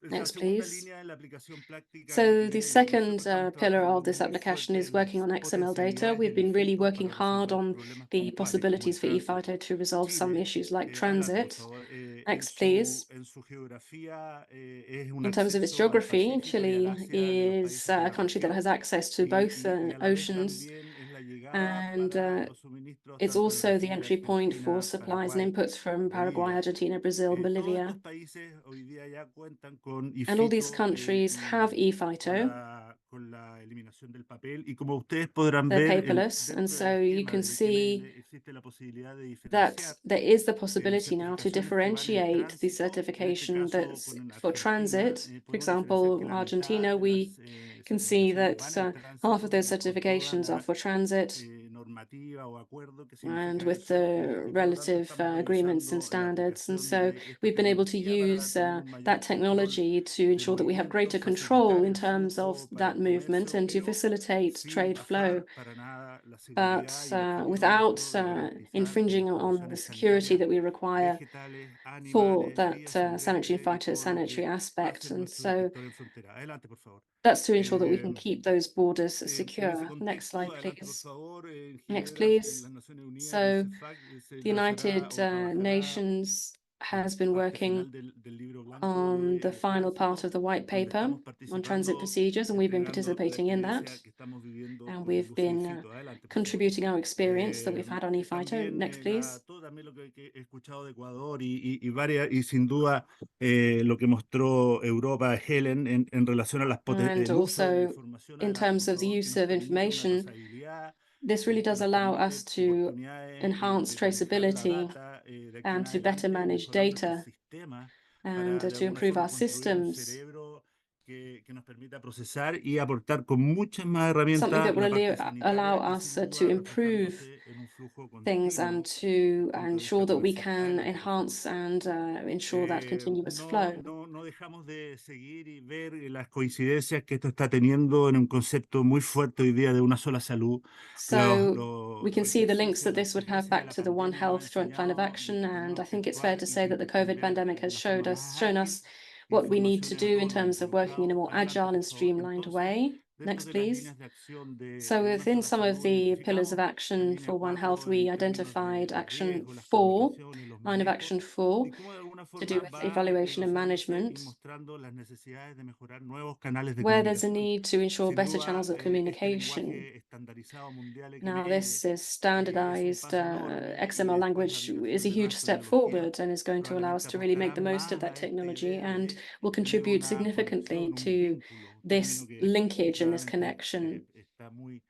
Speaker 5: La
Speaker 6: Next,
Speaker 5: segunda
Speaker 6: please.
Speaker 5: línea en la aplicación práctica
Speaker 6: So the second
Speaker 5: nosotros estamos
Speaker 6: pillar
Speaker 5: trabajando
Speaker 6: of this
Speaker 5: muy
Speaker 6: application is
Speaker 5: fuerte en
Speaker 6: working
Speaker 5: las
Speaker 6: on XML data.
Speaker 5: potencialidades
Speaker 6: We've
Speaker 5: del
Speaker 6: been really
Speaker 5: IFITO
Speaker 6: working
Speaker 5: para
Speaker 6: hard
Speaker 5: resolver
Speaker 6: on
Speaker 5: problemas
Speaker 6: the
Speaker 5: puntuales como el
Speaker 6: possibilities for
Speaker 5: tránsito.
Speaker 6: eFITO to resolve some
Speaker 5: Chile,
Speaker 6: issues like
Speaker 5: adelante, por
Speaker 6: transit.
Speaker 5: favor,
Speaker 6: Next, please.
Speaker 5: En su geografía, es un
Speaker 6: In terms of its
Speaker 5: acceso al
Speaker 6: geography,
Speaker 5: Pacífico y al
Speaker 6: Chile
Speaker 5: Asia de los
Speaker 6: is
Speaker 5: países de
Speaker 6: a
Speaker 5: la
Speaker 6: country that
Speaker 5: región,
Speaker 6: has access to
Speaker 5: y
Speaker 6: both
Speaker 5: a la vez
Speaker 6: oceans,
Speaker 5: también es la llegada
Speaker 6: and
Speaker 5: para los suministros
Speaker 6: it's
Speaker 5: tanto de
Speaker 6: also the
Speaker 5: Brasil,
Speaker 6: entry point for
Speaker 5: Argentina,
Speaker 6: supplies and
Speaker 5: Paraguay,
Speaker 6: inputs from Paraguay,
Speaker 5: Bolivia.
Speaker 6: Argentina, Brazil, and
Speaker 5: Todos
Speaker 6: Bolivia.
Speaker 5: estos países hoy día ya cuentan con
Speaker 6: And all these
Speaker 5: IFITO
Speaker 6: countries have
Speaker 5: y
Speaker 6: ePhyto.
Speaker 5: con la eliminación del papel. Y como ustedes podrán
Speaker 6: They're
Speaker 5: ver,
Speaker 6: paperless, and
Speaker 5: dentro del
Speaker 6: so you
Speaker 5: esquema
Speaker 6: can
Speaker 5: del
Speaker 6: see
Speaker 5: XML existe la posibilidad de
Speaker 6: that
Speaker 5: diferenciar
Speaker 6: there is the
Speaker 5: las
Speaker 6: possibility now to
Speaker 5: certificaciones que van en
Speaker 6: differentiate the
Speaker 5: tránsito, en este
Speaker 6: certification
Speaker 5: caso
Speaker 6: that's
Speaker 5: con
Speaker 6: for
Speaker 5: Argentina,
Speaker 6: transit. For
Speaker 5: podemos diferenciar que
Speaker 6: example,
Speaker 5: la
Speaker 6: Argentina,
Speaker 5: mitad de
Speaker 6: we
Speaker 5: las
Speaker 6: can see
Speaker 5: certificaciones
Speaker 6: that
Speaker 5: van en
Speaker 6: half of
Speaker 5: tránsito
Speaker 6: those
Speaker 5: con toda
Speaker 6: certifications are
Speaker 5: la
Speaker 6: for transit,
Speaker 5: normativa o acuerdo que
Speaker 6: and
Speaker 5: significa
Speaker 6: with
Speaker 5: eso,
Speaker 6: the
Speaker 5: y por lo tanto
Speaker 6: relative
Speaker 5: estamos
Speaker 6: agreements and
Speaker 5: revisando la
Speaker 6: standards. And
Speaker 5: aplicación
Speaker 6: so
Speaker 5: de esta
Speaker 6: we've been able to
Speaker 5: tecnología para
Speaker 6: use
Speaker 5: tener un mayor
Speaker 6: that
Speaker 5: control
Speaker 6: technology to
Speaker 5: de
Speaker 6: ensure that we have
Speaker 5: movimiento,
Speaker 6: greater control
Speaker 5: facilitar
Speaker 6: in
Speaker 5: el
Speaker 6: terms of
Speaker 5: flujo para
Speaker 6: that
Speaker 5: el
Speaker 6: movement
Speaker 5: comercio,
Speaker 6: and to
Speaker 5: pero
Speaker 6: facilitate
Speaker 5: sin
Speaker 6: trade flow,
Speaker 5: bajar para nada la
Speaker 6: but
Speaker 5: seguridad y el objetivo
Speaker 6: without
Speaker 5: nuestro de garantizar
Speaker 6: infringing on the
Speaker 5: condiciones
Speaker 6: security
Speaker 5: sanitarias,
Speaker 6: that we require
Speaker 5: vegetales,
Speaker 6: for
Speaker 5: animales,
Speaker 6: that
Speaker 5: vía
Speaker 6: sanitary and
Speaker 5: silvestre y todo lo
Speaker 6: phytosanitary
Speaker 5: que
Speaker 6: aspect.
Speaker 5: hacen
Speaker 6: And
Speaker 5: nuestros
Speaker 6: so
Speaker 5: inspectores en frontera. Adelante, por favor.
Speaker 6: that's to ensure that we can
Speaker 5: Eh,
Speaker 6: keep those borders
Speaker 5: en ese
Speaker 6: secure. Next
Speaker 5: contexto,
Speaker 6: slide,
Speaker 5: adelante, por
Speaker 6: please.
Speaker 5: favor, en
Speaker 6: Next,
Speaker 5: Ginebra, en
Speaker 6: please.
Speaker 5: las Naciones Unidas, el
Speaker 6: So
Speaker 5: CEFAC se
Speaker 6: the
Speaker 5: lanzará
Speaker 6: United
Speaker 5: o trabajará
Speaker 6: Nations
Speaker 5: en
Speaker 6: has
Speaker 5: esta
Speaker 6: been
Speaker 5: parte
Speaker 6: working
Speaker 5: final del libro blanco
Speaker 6: on the
Speaker 5: de
Speaker 6: final part
Speaker 5: tránsito,
Speaker 6: of the white
Speaker 5: donde
Speaker 6: paper
Speaker 5: estamos
Speaker 6: on transit
Speaker 5: participando,
Speaker 6: procedures, and we've been
Speaker 5: entregando la
Speaker 6: participating in that.
Speaker 5: experiencia que estamos viviendo
Speaker 6: And
Speaker 5: con el
Speaker 6: we've
Speaker 5: uso de
Speaker 6: been
Speaker 5: IFITO. Adelante, por favor.
Speaker 6: contributing our experience that we've had on ePhyto.
Speaker 5: También
Speaker 6: Next, please.
Speaker 5: todo también lo que he escuchado de Ecuador y varias, y sin duda lo que mostró Europa, Helen, en relación a
Speaker 6: And
Speaker 5: el uso de la
Speaker 6: also,
Speaker 5: información.
Speaker 6: in
Speaker 5: Adelante,
Speaker 6: terms
Speaker 5: por
Speaker 6: of the
Speaker 5: favor, que
Speaker 6: use
Speaker 5: nos
Speaker 6: of
Speaker 5: permite una
Speaker 6: information,
Speaker 5: trazabilidad,
Speaker 6: this really
Speaker 5: que
Speaker 6: does
Speaker 5: nos
Speaker 6: allow
Speaker 5: permite
Speaker 6: us to
Speaker 5: oportunidades
Speaker 6: enhance
Speaker 5: de manejar la
Speaker 6: traceability
Speaker 5: data de aquí en
Speaker 6: and to better
Speaker 5: adelante,
Speaker 6: manage
Speaker 5: mejorar nuestros
Speaker 6: data
Speaker 5: sistemas
Speaker 6: and
Speaker 5: para de
Speaker 6: to
Speaker 5: alguna
Speaker 6: improve
Speaker 5: forma
Speaker 6: our
Speaker 5: construir un
Speaker 6: systems.
Speaker 5: cerebro que nos permita procesar y aportar con muchas más
Speaker 6: Something
Speaker 5: herramientas
Speaker 6: that will
Speaker 5: la parte
Speaker 6: allow
Speaker 5: sanitaria y sin
Speaker 6: us to
Speaker 5: duda
Speaker 6: improve
Speaker 5: reflejándose en un flujo
Speaker 6: things and
Speaker 5: continuo
Speaker 6: to
Speaker 5: punto de vista
Speaker 6: ensure that we
Speaker 5: comercial.
Speaker 6: can
Speaker 5: Adelante, por favor.
Speaker 6: enhance and ensure that continuous flow.
Speaker 5: No dejamos de seguir y ver las coincidencias que esto está teniendo en un concepto muy fuerte hoy día de una sola salud.
Speaker 6: So we can see the links
Speaker 5: Ejercicios,
Speaker 6: that
Speaker 5: las
Speaker 6: this would have
Speaker 5: experiencias de
Speaker 6: back
Speaker 5: la
Speaker 6: to the One
Speaker 5: pandemia nos ha
Speaker 6: Health Joint Plan of
Speaker 5: enseñado de
Speaker 6: Action.
Speaker 5: que
Speaker 6: And I
Speaker 5: tenemos que
Speaker 6: think it's fair
Speaker 5: actuar
Speaker 6: to
Speaker 5: y
Speaker 6: say
Speaker 5: que
Speaker 6: that the COVID pandemic
Speaker 5: de
Speaker 6: has
Speaker 5: una forma
Speaker 6: shown
Speaker 5: más
Speaker 6: us
Speaker 5: ágil,
Speaker 6: what we need to
Speaker 5: informaciones a
Speaker 6: do in
Speaker 5: todos los
Speaker 6: terms of working in a
Speaker 5: involucrados.
Speaker 6: more
Speaker 5: Adelante,
Speaker 6: agile
Speaker 5: por
Speaker 6: and
Speaker 5: favor.
Speaker 6: streamlined
Speaker 5: Entonces,
Speaker 6: way.
Speaker 5: dentro
Speaker 6: Next,
Speaker 5: de las
Speaker 6: please.
Speaker 5: líneas de acción
Speaker 6: So
Speaker 5: de una
Speaker 6: within
Speaker 5: sola
Speaker 6: some of
Speaker 5: salud,
Speaker 6: the pillars of
Speaker 5: identificamos la
Speaker 6: action
Speaker 5: línea
Speaker 6: for One Health,
Speaker 5: 4 en
Speaker 6: we
Speaker 5: términos
Speaker 6: identified
Speaker 5: de
Speaker 6: action
Speaker 5: riesgo, las
Speaker 6: 4,
Speaker 5: comunicaciones, los
Speaker 6: line of
Speaker 5: manejos,
Speaker 6: action 4,
Speaker 5: y cómo de alguna
Speaker 6: to do
Speaker 5: forma
Speaker 6: with
Speaker 5: va
Speaker 6: evaluation and
Speaker 5: desglossándose y
Speaker 6: management,
Speaker 5: mostrando las necesidades de mejorar nuevos canales de
Speaker 6: where there's a
Speaker 5: comunicación.
Speaker 6: need to ensure
Speaker 5: Sin
Speaker 6: better
Speaker 5: duda,
Speaker 6: channels of
Speaker 5: este
Speaker 6: communication.
Speaker 5: lenguaje estandarizado mundial
Speaker 6: Now,
Speaker 5: XML
Speaker 6: this is
Speaker 5: es un
Speaker 6: standardized
Speaker 5: paso enorme y
Speaker 6: XML
Speaker 5: después la
Speaker 6: language is
Speaker 5: aplicación
Speaker 6: a
Speaker 5: de
Speaker 6: huge
Speaker 5: nuevas
Speaker 6: step
Speaker 5: tecnologías
Speaker 6: forward and is going to allow us
Speaker 5: probablemente
Speaker 6: to really make the
Speaker 5: aportarán
Speaker 6: most of
Speaker 5: más
Speaker 6: that
Speaker 5: a esta
Speaker 6: technology
Speaker 5: idea
Speaker 6: and
Speaker 5: de
Speaker 6: will
Speaker 5: tener
Speaker 6: contribute
Speaker 5: una
Speaker 6: significantly
Speaker 5: conexión, un
Speaker 6: to
Speaker 5: vínculo, un término
Speaker 6: this
Speaker 5: que
Speaker 6: linkage and this
Speaker 5: claramente
Speaker 6: connection.
Speaker 5: está muy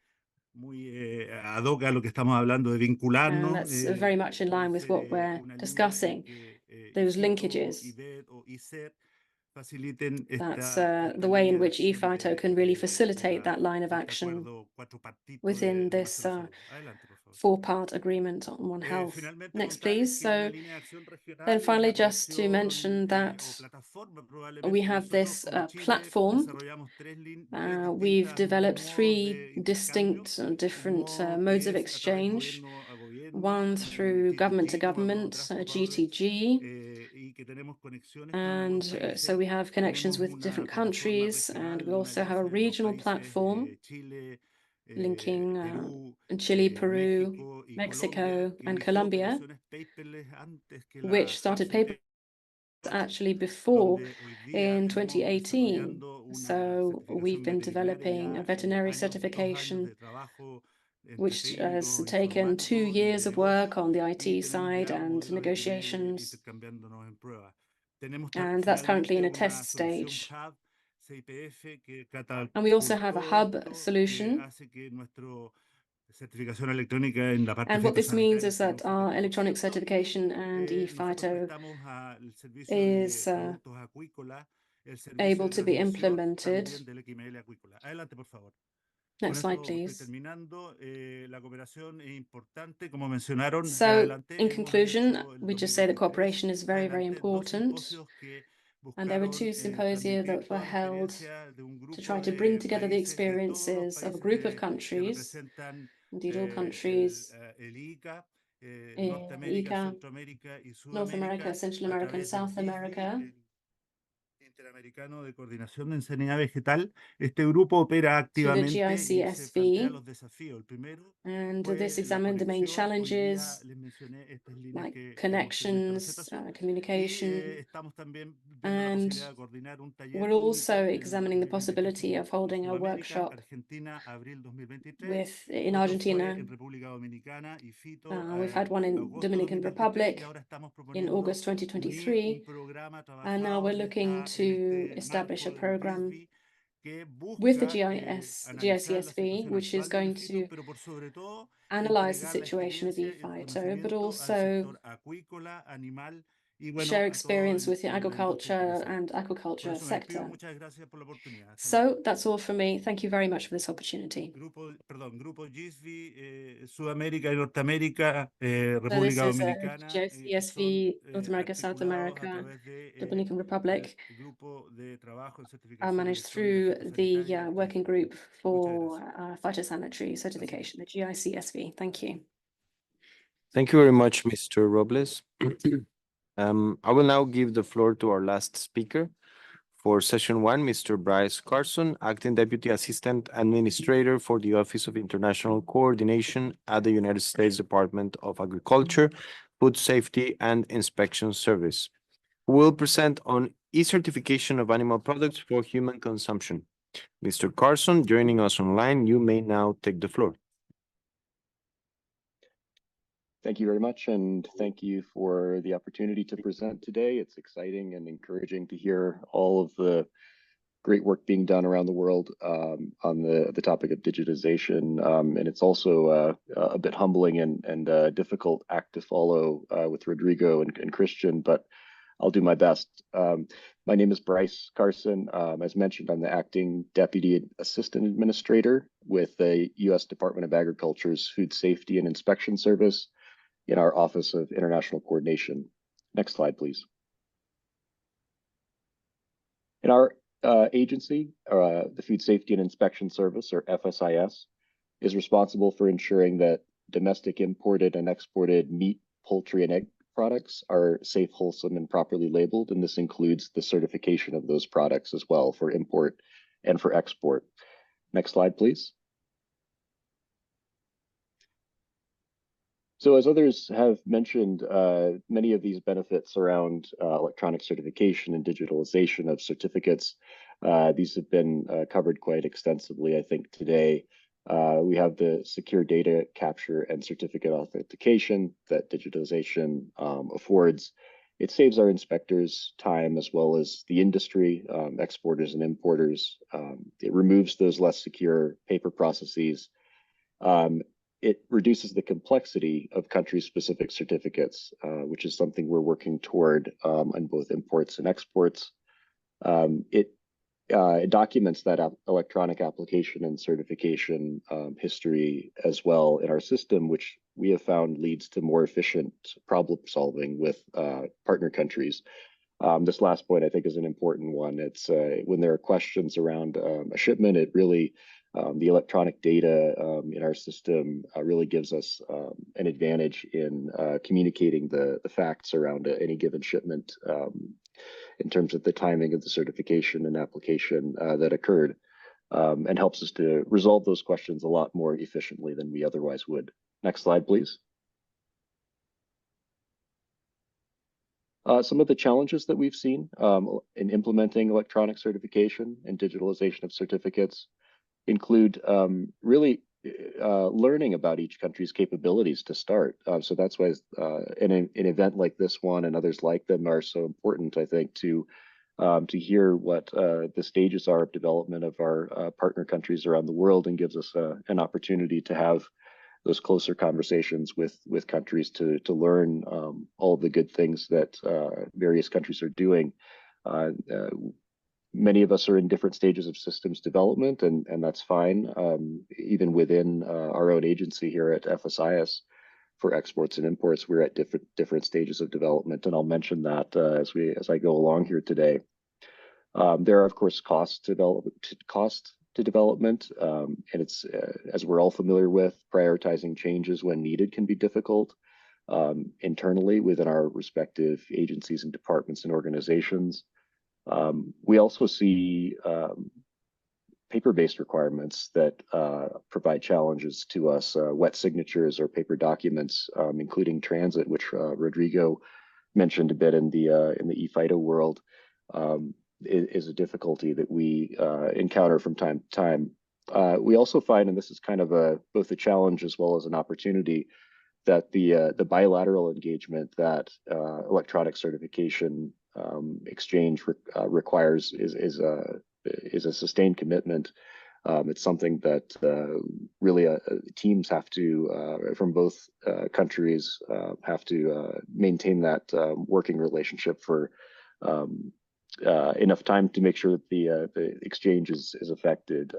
Speaker 5: ad hoc a lo que estamos hablando de
Speaker 6: And
Speaker 5: vincularnos.
Speaker 6: that's very much in
Speaker 5: Puede
Speaker 6: line with
Speaker 5: ser
Speaker 6: what we're
Speaker 5: una línea en
Speaker 6: discussing,
Speaker 5: que
Speaker 6: those
Speaker 5: IFITO,
Speaker 6: linkages.
Speaker 5: IBET o ICER faciliten
Speaker 6: That's
Speaker 5: esta
Speaker 6: the way in
Speaker 5: línea de
Speaker 6: which
Speaker 5: acción
Speaker 6: ePhyto can really facilitate
Speaker 5: de
Speaker 6: that line of
Speaker 5: este
Speaker 6: action
Speaker 5: acuerdo cuatripartito
Speaker 6: within
Speaker 5: de una
Speaker 6: this
Speaker 5: sola salud. Adelante, por favor.
Speaker 6: four-part agreement on One Health.
Speaker 5: Finalmente,
Speaker 6: Next,
Speaker 5: contarles
Speaker 6: please.
Speaker 5: que una
Speaker 6: So
Speaker 5: línea de acción regional
Speaker 6: then
Speaker 5: es
Speaker 6: finally,
Speaker 5: la
Speaker 6: just to mention
Speaker 5: conexión
Speaker 6: that
Speaker 5: o plataforma
Speaker 6: we
Speaker 5: probablemente.
Speaker 6: have
Speaker 5: Nosotros
Speaker 6: this
Speaker 5: como Chile
Speaker 6: platform.
Speaker 5: desarrollamos tres
Speaker 6: We've
Speaker 5: distintas
Speaker 6: developed
Speaker 5: modos
Speaker 6: three
Speaker 5: de intercambio.
Speaker 6: distinct
Speaker 5: Un
Speaker 6: different
Speaker 5: modo
Speaker 6: modes
Speaker 5: que
Speaker 6: of
Speaker 5: es a través
Speaker 6: exchange,
Speaker 5: gobierno a
Speaker 6: one
Speaker 5: gobierno,
Speaker 6: through government to
Speaker 5: GTG, Government
Speaker 6: government,
Speaker 5: Transport Routing,
Speaker 6: GTG,
Speaker 5: y que tenemos conexiones con
Speaker 6: and
Speaker 5: algunos
Speaker 6: so
Speaker 5: países.
Speaker 6: we have connections
Speaker 5: Tenemos
Speaker 6: with
Speaker 5: una
Speaker 6: different
Speaker 5: plataforma
Speaker 6: countries, and we
Speaker 5: regional
Speaker 6: also have a
Speaker 5: marítima en los
Speaker 6: regional
Speaker 5: países
Speaker 6: platform
Speaker 5: Chile,
Speaker 6: linking
Speaker 5: Perú,
Speaker 6: Chile, Peru,
Speaker 5: México y Colombia,
Speaker 6: Mexico,
Speaker 5: que
Speaker 6: and
Speaker 5: inició
Speaker 6: Colombia,
Speaker 5: operaciones paperless antes que la
Speaker 6: which started paper actually before
Speaker 5: donde hoy día
Speaker 6: in
Speaker 5: estamos
Speaker 6: 2018.
Speaker 5: desarrollando una
Speaker 6: So we've
Speaker 5: certificación
Speaker 6: been
Speaker 5: veterinaria
Speaker 6: developing a
Speaker 5: ya
Speaker 6: veterinary
Speaker 5: 2 años
Speaker 6: certification,
Speaker 5: de trabajo entre
Speaker 6: which has
Speaker 5: técnicos,
Speaker 6: taken 2
Speaker 5: informáticos y de
Speaker 6: years of work
Speaker 5: negocio,
Speaker 6: on the
Speaker 5: y
Speaker 6: IT
Speaker 5: tenemos
Speaker 6: side
Speaker 5: ya
Speaker 6: and
Speaker 5: modelos XML
Speaker 6: negotiations.
Speaker 5: intercambiándonos en pruebas. Tenemos
Speaker 6: And that's currently
Speaker 5: finalmente
Speaker 6: in a
Speaker 5: una
Speaker 6: test
Speaker 5: solución
Speaker 6: stage.
Speaker 5: hub CIPF que
Speaker 6: And we also
Speaker 5: catapultó
Speaker 6: have a hub
Speaker 5: que
Speaker 6: solution.
Speaker 5: hace que nuestra certificación electrónica en la parte
Speaker 6: And what this means
Speaker 5: fitosanitaria
Speaker 6: is
Speaker 5: sea un
Speaker 6: that our electronic
Speaker 5: 100% y
Speaker 6: certification and
Speaker 5: nosotros
Speaker 6: ePhyto
Speaker 5: prestamos al servicio de
Speaker 6: is
Speaker 5: productos acuícolas el servicio
Speaker 6: able
Speaker 5: de
Speaker 6: to be
Speaker 5: transmisión
Speaker 6: implemented.
Speaker 5: también del XML acuícola. Adelante, por favor. Con
Speaker 6: Next slide,
Speaker 5: esto estoy
Speaker 6: please.
Speaker 5: terminando. La cooperación es importante, como mencionaron.
Speaker 6: So,
Speaker 5: Adelante,
Speaker 6: in
Speaker 5: hemos
Speaker 6: conclusion,
Speaker 5: hecho en
Speaker 6: we just say that
Speaker 5: 2023
Speaker 6: cooperation is very, very
Speaker 5: adelante 2
Speaker 6: important.
Speaker 5: simposios que
Speaker 6: And there were
Speaker 5: buscaron
Speaker 6: 2 symposia
Speaker 5: transmitir
Speaker 6: that were
Speaker 5: toda la
Speaker 6: held
Speaker 5: experiencia de un
Speaker 6: to
Speaker 5: grupo
Speaker 6: try to bring
Speaker 5: de
Speaker 6: together the
Speaker 5: países, de todos los
Speaker 6: experiences of a
Speaker 5: países
Speaker 6: group of
Speaker 5: que
Speaker 6: countries,
Speaker 5: representan
Speaker 6: indeed all
Speaker 5: el
Speaker 6: countries
Speaker 5: ICA,
Speaker 6: in
Speaker 5: Norteamérica,
Speaker 6: ECA,
Speaker 5: Centroamérica y
Speaker 6: North America,
Speaker 5: Sudamérica
Speaker 6: Central
Speaker 5: a
Speaker 6: America, and
Speaker 5: través del
Speaker 6: South
Speaker 5: GISDI,
Speaker 6: America,
Speaker 5: Interamericano de Coordinación de Enseñanza Vegetal. Este grupo opera activamente y se plantea los desafíos. El primero
Speaker 6: and
Speaker 5: fue
Speaker 6: this
Speaker 5: la
Speaker 6: examined the main
Speaker 5: conexión. Hoy día
Speaker 6: challenges
Speaker 5: les mencioné estas líneas
Speaker 6: like
Speaker 5: que
Speaker 6: connections, communication,
Speaker 5: estamos también viendo la
Speaker 6: and
Speaker 5: posibilidad de coordinar un taller
Speaker 6: we're also
Speaker 5: público
Speaker 6: examining the possibility of holding a
Speaker 5: Sudamérica,
Speaker 6: workshop
Speaker 5: Argentina, abril 2023.
Speaker 6: in
Speaker 5: Otro
Speaker 6: Argentina.
Speaker 5: fue en República Dominicana y Fito,
Speaker 6: We've had one in
Speaker 5: agosto
Speaker 6: Dominican
Speaker 5: 2023,
Speaker 6: Republic
Speaker 5: y ahora estamos
Speaker 6: in
Speaker 5: proponiendo
Speaker 6: August
Speaker 5: un
Speaker 6: 2023,
Speaker 5: programa
Speaker 6: and now we're
Speaker 5: trabajado
Speaker 6: looking to establish a
Speaker 5: marco del
Speaker 6: program
Speaker 5: GISB que
Speaker 6: with the
Speaker 5: busca analizar la
Speaker 6: GICSV,
Speaker 5: situación
Speaker 6: which is
Speaker 5: actual del
Speaker 6: going
Speaker 5: fito,
Speaker 6: to
Speaker 5: pero por sobre todo
Speaker 6: analyze the
Speaker 5: entregar la
Speaker 6: situation of
Speaker 5: experiencia y el
Speaker 6: e-phyto, but
Speaker 5: conocimiento al
Speaker 6: also
Speaker 5: sector acuícola, animal y bueno,
Speaker 6: share
Speaker 5: a todo
Speaker 6: experience with the
Speaker 5: la industria
Speaker 6: agriculture
Speaker 5: interesada.
Speaker 6: and
Speaker 5: Por
Speaker 6: aquaculture
Speaker 5: eso me despido,
Speaker 6: sector.
Speaker 5: muchas gracias por la oportunidad. Hasta luego.
Speaker 6: So that's all from me. Thank you very much for this opportunity.
Speaker 5: Grupo GISV, Sudamérica y Norteamérica,
Speaker 6: So this
Speaker 5: República
Speaker 6: is
Speaker 5: Dominicana,
Speaker 6: GICSV, North America, South
Speaker 5: articulados a
Speaker 6: America,
Speaker 5: través de
Speaker 6: Dominican Republic,
Speaker 5: Grupo de Trabajo en
Speaker 6: are
Speaker 5: Certificación y
Speaker 6: managed
Speaker 5: Gestión
Speaker 6: through the
Speaker 5: Fitosanitaria.
Speaker 6: working group
Speaker 5: Muchas
Speaker 6: for
Speaker 5: gracias.
Speaker 6: phytosanitary certification, the GICSV. Thank you.
Speaker 1: Thank you very much, Mr. Robles. I will now give the floor to our last speaker for session one, Mr. Bryce Carson, Acting Deputy Assistant Administrator for the Office of International Coordination at the United States Department of Agriculture, Food Safety and Inspection Service, who will present on e-certification of animal products for human consumption. Mr. Carson, joining us online, you may now take the floor.
Speaker 7: Thank you very much, and thank you for the opportunity to present today. It's exciting and encouraging to hear all of the great work being done around the world on the topic of digitization. And it's also a bit humbling and a difficult act to follow with Rodrigo and Christian, but I'll do my best. My name is Bryce Carson. As mentioned, I'm the Acting Deputy Assistant Administrator with the U.S. Department of Agriculture's Food Safety and Inspection Service in our Office of International Coordination. Next slide, please. In our agency, the Food Safety and Inspection Service, or FSIS, is responsible for ensuring that domestic imported and exported meat, poultry, and egg products are safe, wholesome, and properly labeled, and this includes the certification of those products as well for import and for export. Next slide, please. So as others have mentioned, many of these benefits around electronic certification and digitalization of certificates, these have been covered quite extensively, I think, today. We have the secure data capture and certificate authentication that digitalization affords. It saves our inspectors time as well as the industry, exporters and importers. It removes those less secure paper processes. It reduces the complexity of country-specific certificates, which is something we're working toward on both imports and exports. It documents that electronic application and certification history as well in our system, which we have found leads to more efficient problem solving with partner countries. This last point, I think, is an important one. It's when there are questions around a shipment, it really the electronic data in our system really gives us an advantage in communicating the facts around any given shipment in terms of the timing of the certification and application that occurred, and helps us to resolve those questions a lot more efficiently than we otherwise would. Next slide, please. Some of the challenges that we've seen in implementing electronic certification and digitalization of certificates include really learning about each country's capabilities to start. So that's why an event like this one and others like them are so important, I think, to hear what the stages are of development of our partner countries around the world, and gives us an opportunity to have those closer conversations with countries to learn all of the good things that various countries are doing. Many of us are in different stages of systems development, and that's fine. Even within our own agency here at FSIS for exports and imports, we're at different stages of development, and I'll mention that as I go along here today. There are, of course, cost to development, and it's as we're all familiar with, prioritizing changes when needed can be difficult internally within our respective agencies and departments and organizations. We also see paper-based requirements that provide challenges to us. Wet signatures or paper documents, including transit, which Rodrigo mentioned a bit in the eFIDO world, is a difficulty that we encounter from time to time. We also find, and this is kind of both a challenge as well as an opportunity, that the bilateral engagement that electronic certification exchange requires is a sustained commitment. It's something that really teams have to, from both countries, have to maintain that working relationship for enough time to make sure that the exchange is affected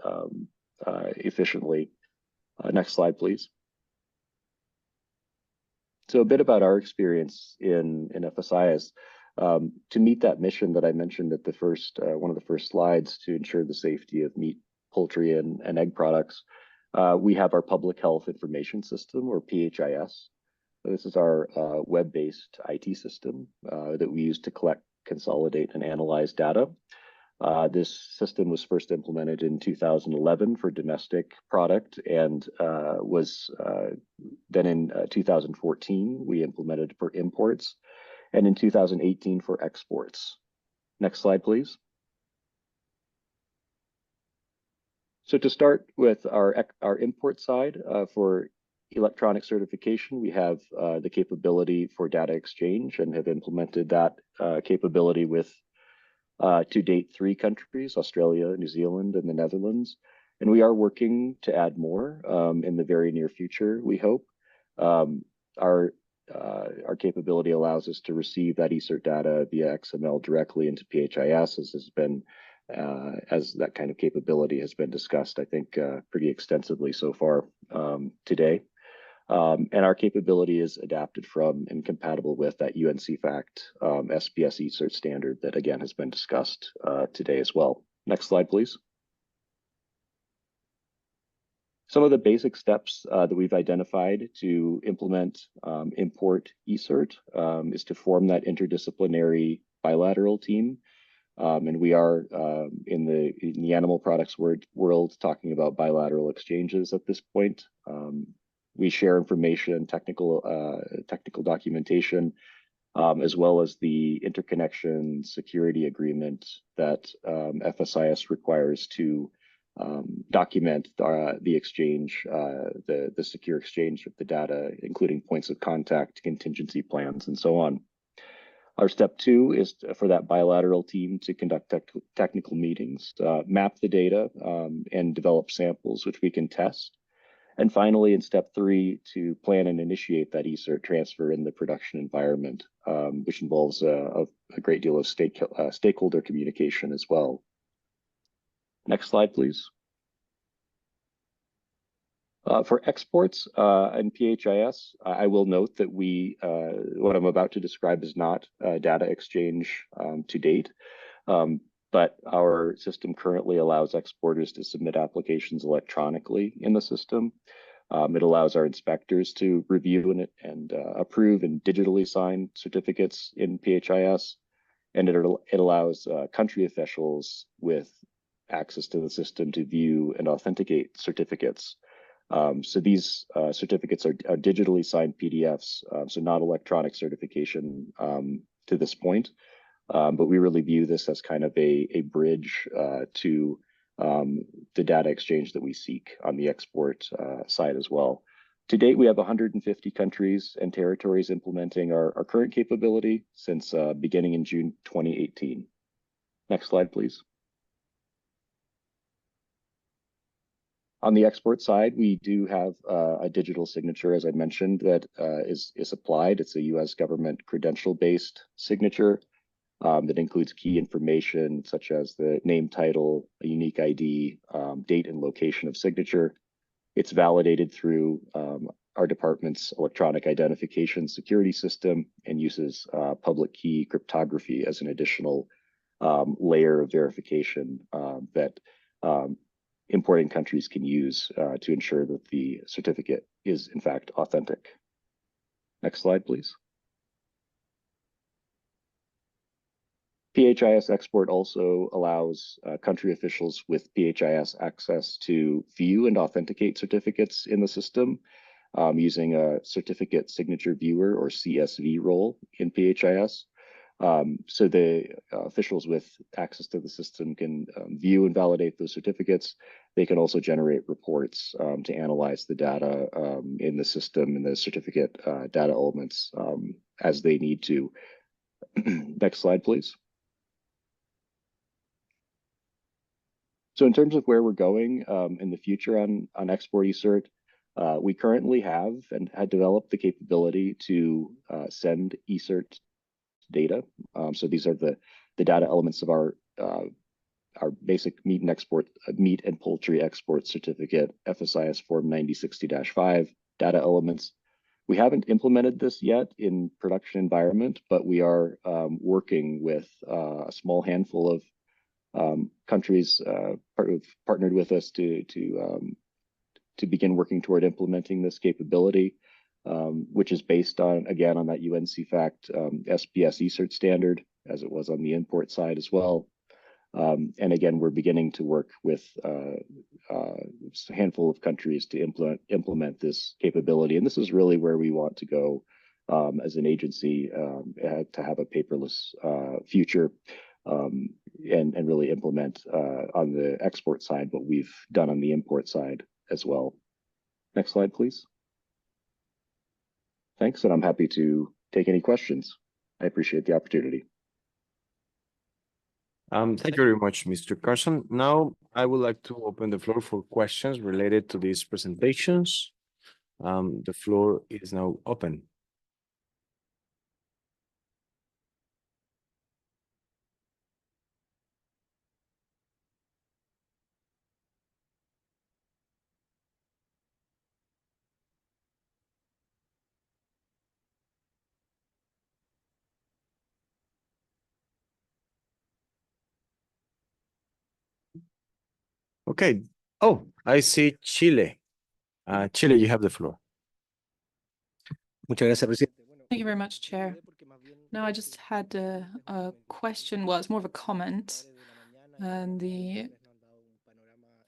Speaker 7: efficiently. Next slide, please. So a bit about our experience in FSIS. To meet that mission that I mentioned at the first, one of the first slides, to ensure the safety of meat, poultry, and egg products, we have our Public Health Information System, or PHIS. This is our web-based IT system that we use to collect, consolidate, and analyze data. This system was first implemented in 2011 for domestic product, and was then in 2014 we implemented for imports, and in 2018 for exports. Next slide, please. So to start with our import side, for electronic certification, we have the capability for data exchange and have implemented that capability with to date 3 countries: Australia, New Zealand, and the Netherlands. And we are working to add more in the very near future, we hope. Our capability allows us to receive that eCert data via XML directly into PHIS, as has been, as that kind of capability has been discussed, I think, pretty extensively so far today. And our capability is adapted from and compatible with that UNCFACT SPS eCert standard that, again, has been discussed today as well. Next slide, please. Some of the basic steps that we've identified to implement import eCert is to form that interdisciplinary bilateral team. And we are in the animal products world talking about bilateral exchanges at this point. We share information, technical documentation, as well as the interconnection security agreement that FSIS requires to document the exchange, the secure exchange of the data, including points of contact, contingency plans, and so on. Our step 2 is for that bilateral team to conduct technical meetings, map the data, and develop samples which we can test. And finally, in step 3, to plan and initiate that eCert transfer in the production environment, which involves a great deal of stakeholder communication as well. Next slide, please. For exports and PHIS, I will note that what I'm about to describe is not data exchange to date, but our system currently allows exporters to submit applications electronically in the system. It allows our inspectors to review and approve and digitally sign certificates in PHIS, and it allows country officials with access to the system to view and authenticate certificates. So these certificates are digitally signed PDFs, so not electronic certification to this point. But we really view this as kind of a bridge to the data exchange that we seek on the export side as well. To date, we have 150 countries and territories implementing our current capability since beginning in June 2018. Next slide, please. On the export side, we do have a digital signature, as I mentioned, that is applied. It's a US government credential-based signature that includes key information such as the name, title, a unique ID, date and location of signature. It's validated through our department's electronic identification security system and uses public key cryptography as an additional layer of verification that importing countries can use to ensure that the certificate is in fact authentic. Next slide, please. PHIS export also allows country officials with PHIS access to view and authenticate certificates in the system using a certificate signature viewer or CSV role in PHIS. So the officials with access to the system can view and validate those certificates. They can also generate reports to analyze the data in the system and the certificate data elements as they need to. Next slide, please. So in terms of where we're going in the future on export eCert, we currently have and had developed the capability to send eCert data. So these are the data elements of our basic meat and poultry export certificate, FSIS form 9060-5 data elements. We haven't implemented this yet in production environment, but we are working with a small handful of countries partnered with us to begin working toward implementing this capability, which is based on, again, on that UNCFACT SPS eCert standard, as it was on the import side as well. And again, we're beginning to work with a handful of countries to implement this capability. And this is really where we want to go as an agency to have a paperless future. And really implement on the export side what we've done on the import side as well. Next slide, please. Thanks, and I'm happy to take any questions. I appreciate the opportunity.
Speaker 1: Thank you very much, Mr. Carson. Now, I would like to open the floor for questions related to these presentations. The floor is now open. Okay. Oh, I see Chile. Chile, you have the floor.
Speaker 3: Thank you very much, Chair. Now, I just had a question. Well, it's more of a comment. And the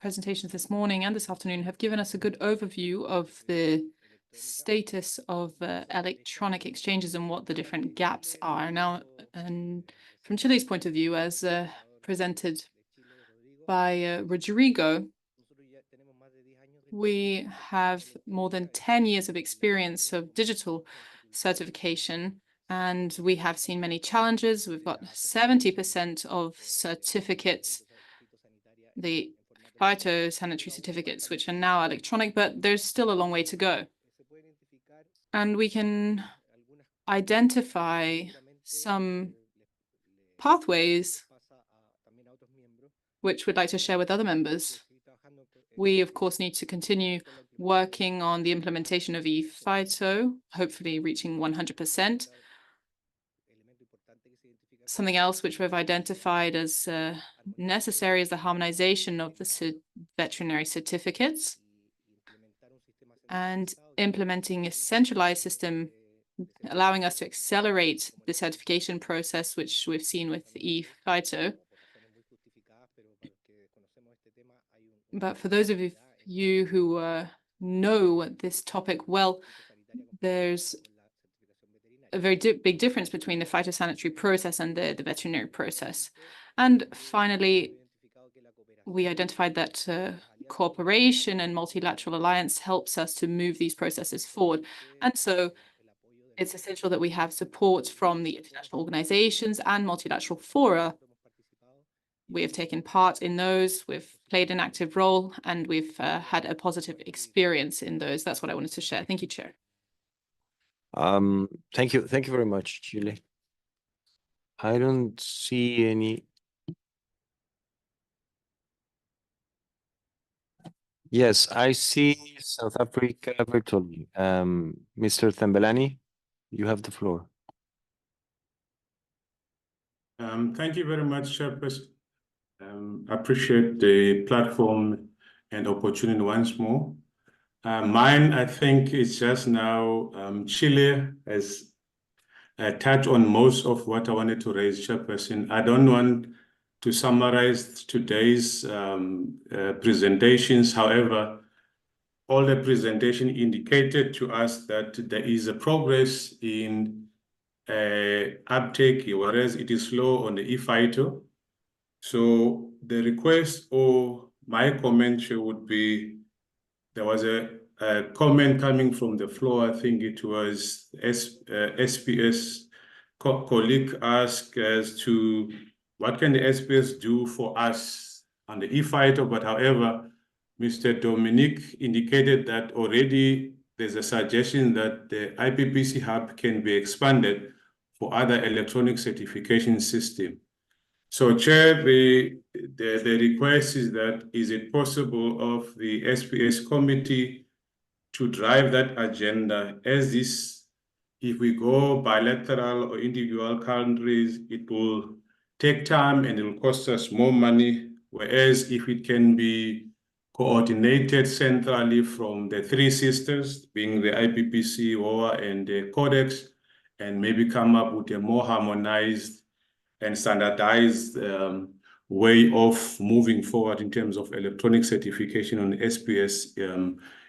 Speaker 3: presentations this morning and this afternoon have given us a good overview of the status of electronic exchanges and what the different gaps are. Now, and from Chile's point of view, as presented by Rodrigo, we have more than 10 years of experience of digital certification, and we have seen many challenges. We've got 70% of certificates, the phytosanitary certificates, which are now electronic, but there's still a long way to go. And we can identify some pathways which we'd like to share with other members. We, of course, need to continue working on the implementation of ePhyto, hopefully reaching 100%. Something else which we've identified as necessary is the harmonization of the veterinary certificates and implementing a centralized system, allowing us to accelerate the certification process, which we've seen with ePhyto. But for those of you who know this topic well, there's a very big difference between the phytosanitary process and the veterinary process. And finally, we identified that cooperation and multilateral alliance helps us to move these processes forward. And so it's essential that we have support from the international organizations and multilateral fora. We have taken part in those, we've played an active role, and we've had a positive experience in those. That's what I wanted to share. Thank you, Chair.
Speaker 1: Thank you very much, Chile. I don't see any. Yes, I see South Africa virtually. Mr. Thembelani, you have the floor.
Speaker 8: Thank you very much, Chairperson. Appreciate the platform and opportunity once more. Mine, I think, is just now Chile has touch on most of what I wanted to raise, Chairperson. I don't want to summarize today's presentations. However, all the presentation indicated to us that there is a progress in uptake, whereas it is slow on the eFITO. So the request or my comment would be, there was a comment coming from the floor. I think it was SPS colleague asked as to what can the SPS do for us on the eFITO, but however, Mr. Dominic indicated that already there's a suggestion that the IPPC hub can be expanded for other electronic certification system. So, Chair, the request is that, is it possible of the SPS committee to drive that agenda as this, if we go bilateral or individual countries, it will take time and it will cost us more money, whereas if it can be coordinated centrally from the three sisters, being the IPPC, OA, and the Codex, and maybe come up with a more harmonized and standardized way of moving forward in terms of electronic certification on SPS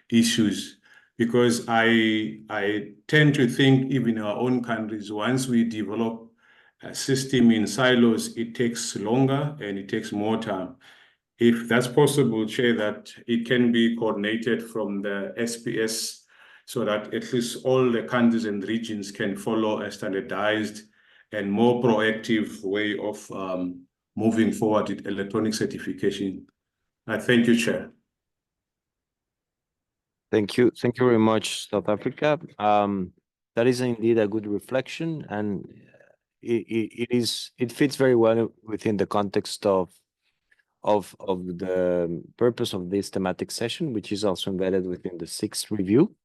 Speaker 8: issues. Because I tend to think even in our own countries, once we develop a system in silos, it takes longer and it takes more time. If that's possible, Chair, that it can be coordinated from the SPS so that at least all the countries and regions can follow a standardized and more proactive way of moving forward with electronic certification. I thank you, Chair.
Speaker 1: Thank you. Thank you very much, South Africa. That is indeed a good reflection, and it fits very well within the context of the purpose of this thematic session, which is also embedded within the 6th review.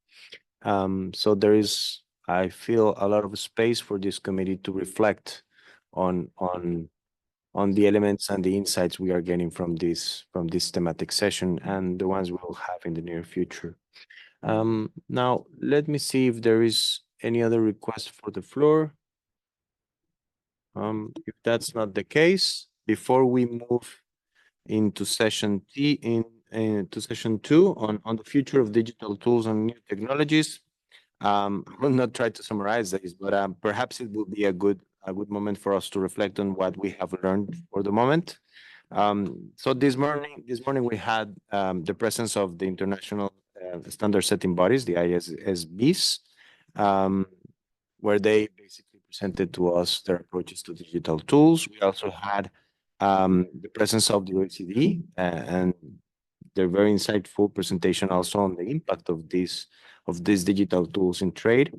Speaker 1: So there is, I feel, a lot of space for this committee to reflect on the elements and the insights we are getting from this thematic session and the ones we will have in the near future. Now, let me see if there is any other request for the floor. If that's not the case, before we move into session into session 2 on the future of digital tools and new technologies, I will not try to summarize this, but perhaps it will be a good moment for us to reflect on what we have learned for the moment. So this morning we had the presence of the international standard setting bodies, the ISSBs, where they basically presented to us their approaches to digital tools. We also had the presence of the OECD and their very insightful presentation also on the impact of these digital tools in trade.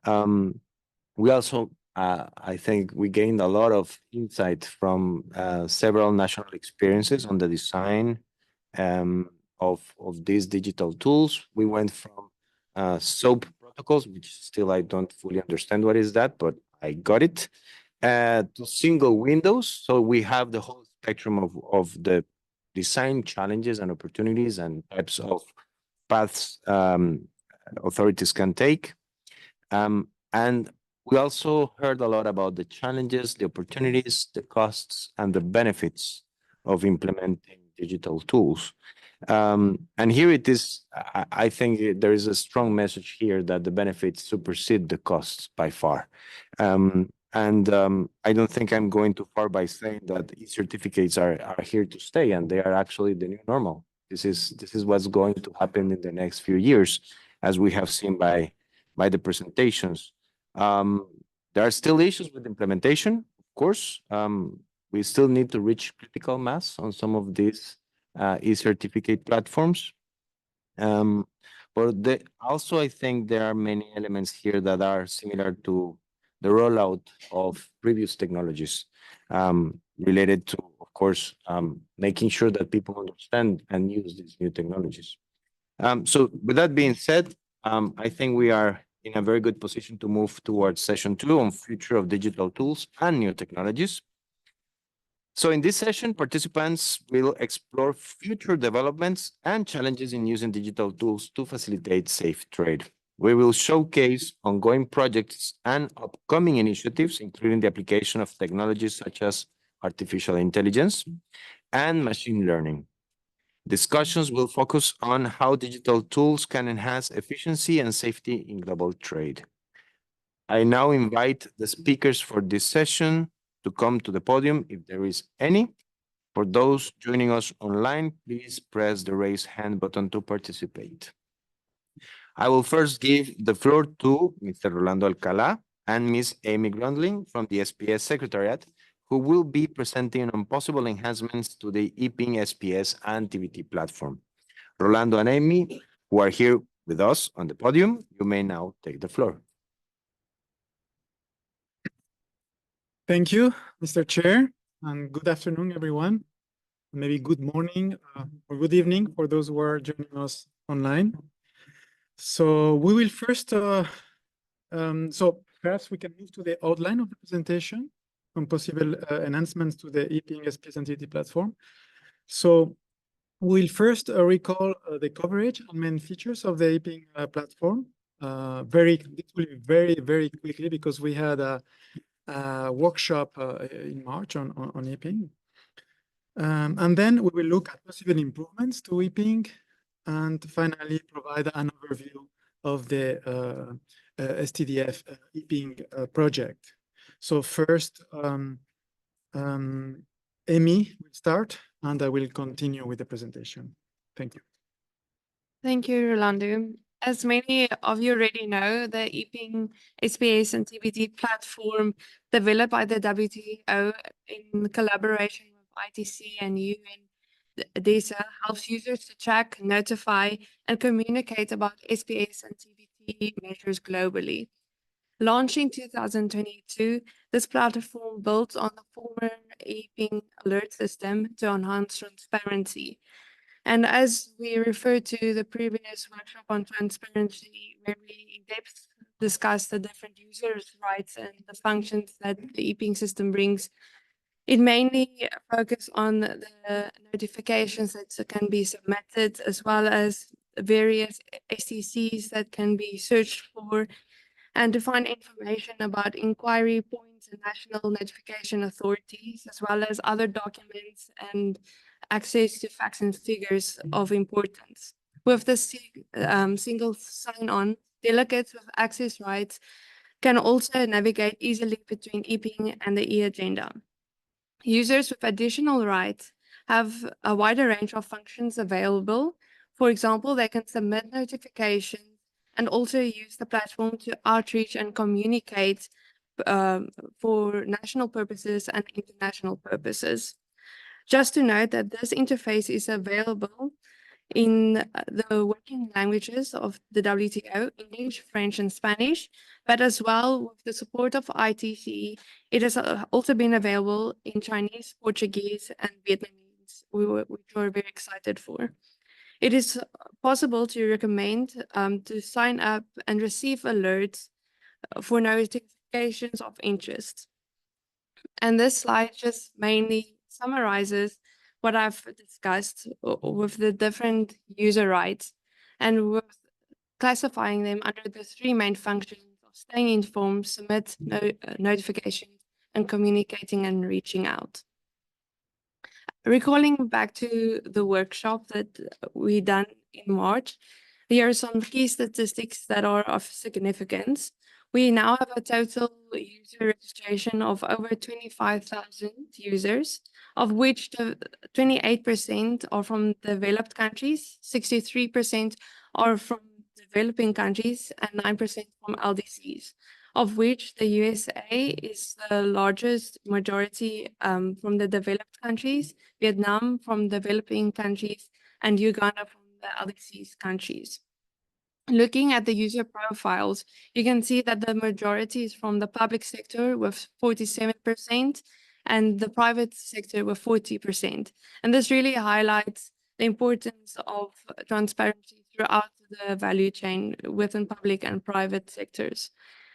Speaker 1: We also, I think, we gained a lot of insight from several national experiences on the design of these digital tools. We went from SOAP protocols, which still I don't fully understand what is that, but I got it, to single windows. So we have the whole spectrum of the design challenges and opportunities and types of paths authorities can take. And we also heard a lot about the challenges, the opportunities, the costs, and the benefits of implementing digital tools. And here it is, I think there is a strong message here that the benefits supersede the costs by far. I don't think I'm going too far by saying that e-certificates are here to stay, and they are actually the new normal. This is what's going to happen in the next few years, as we have seen by the presentations. There are still issues with implementation, of course. We still need to reach critical mass on some of these e-certificate platforms. But also, I think there are many elements here that are similar to the rollout of previous technologies related to, of course, making sure that people understand and use these new technologies. So with that being said, I think we are in a very good position to move towards session 2 on future of digital tools and new technologies. So in this session, participants will explore future developments and challenges in using digital tools to facilitate safe trade. We will showcase ongoing projects and upcoming initiatives, including the application of technologies such as artificial intelligence and machine learning. Discussions will focus on how digital tools can enhance efficiency and safety in global trade. I now invite the speakers for this session to come to the podium if there is any. For those joining us online, please press the raise hand button to participate. I will first give the floor to Mr. Rolando Alcalá and Ms. Amy Grundling from the SPS Secretariat, who will be presenting on possible enhancements to the EPING SPS and TBT platform. Rolando and Amy, who are here with us on the podium, you may now take the floor.
Speaker 9: Thank you, Mr. Chair, and good afternoon, everyone. Maybe good morning or good evening for those who are joining us online. So we will first, so perhaps we can move to the outline of the presentation on possible enhancements to the EPING SPS and TBT platform. So we'll first recall the coverage and main features of the EPING platform. This will be very quickly because we had a workshop in March on EPING. And then we will look at possible improvements to EPING and finally provide an overview of the STDF EPING project. So first, Amy will start and I will continue with the presentation. Thank you.
Speaker 10: Thank you, Rolando. As many of you already know, the EPING SPS and TBT platform developed by the WTO in collaboration with ITC and UNDESA helps users to track, notify, and communicate about SPS and TBT measures globally. Launched in 2022, this platform built on the former EPING alert system to enhance transparency. And as we referred to the previous workshop on transparency, where we in depth discussed the different users' rights and the functions that the EPING system brings, it mainly focuses on the notifications that can be submitted, as well as various STCs that can be searched for, and to find information about inquiry points and national notification authorities, as well as other documents and access to facts and figures of importance. With this single sign-on, delegates with access rights can also navigate easily between EPING and the e-agenda. Users with additional rights have a wider range of functions available. For example, they can submit notifications and also use the platform to outreach and communicate for national purposes and international purposes. Just to note that this interface is available in the working languages of the WTO, English, French, and Spanish, but as well with the support of ITC, it has also been available in Chinese, Portuguese, and Vietnamese, which we're very excited for. It is possible to recommend to sign up and receive alerts for notifications of interest. And this slide just mainly summarizes what I've discussed with the different user rights and with classifying them under the three main functions of staying informed, submit notifications, and communicating and reaching out. Recalling back to the workshop that we done in March, there are some key statistics that are of significance. We now have a total user registration of over 25,000 users, of which 28% are from developed countries, 63% are from developing countries, and 9% from LDCs, of which the USA is the largest majority from the developed countries, Vietnam from developing countries, and Uganda from the LDCs countries. Looking at the user profiles, you can see that the majority is from the public sector with 47% and the private sector with 40%. And this really highlights the importance of transparency throughout the value chain within public and private sectors.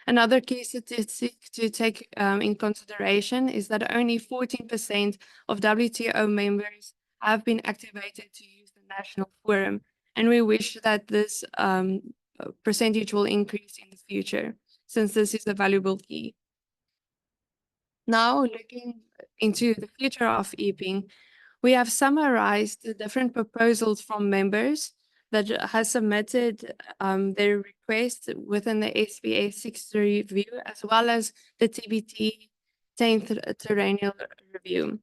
Speaker 10: Another key statistic to take in consideration is that only 14% of WTO members have been activated to use the national forum. And we wish that this percentage will increase in the future, since this is a valuable key. Now, looking into the future of EPing, we have summarized the different proposals from members that has submitted their request within the SPS 6th review, as well as the TBT 10th triennial review.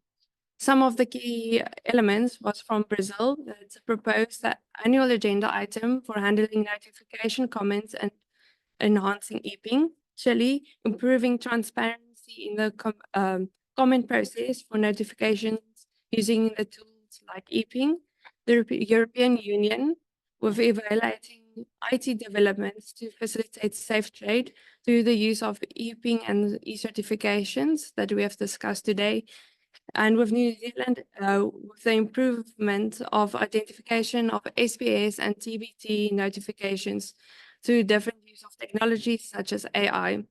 Speaker 10: Some of the key elements was from Brazil that proposed that annual agenda item for handling notification comments and enhancing EPing. Chile, improving transparency in the comment process for notifications using the tools like EPing. The European Union, with evaluating IT developments to facilitate safe trade through the use of EPing and e-certifications that we have discussed today. And with New Zealand, with the improvement of identification of SPS and TBT notifications through different use of technologies such as AI.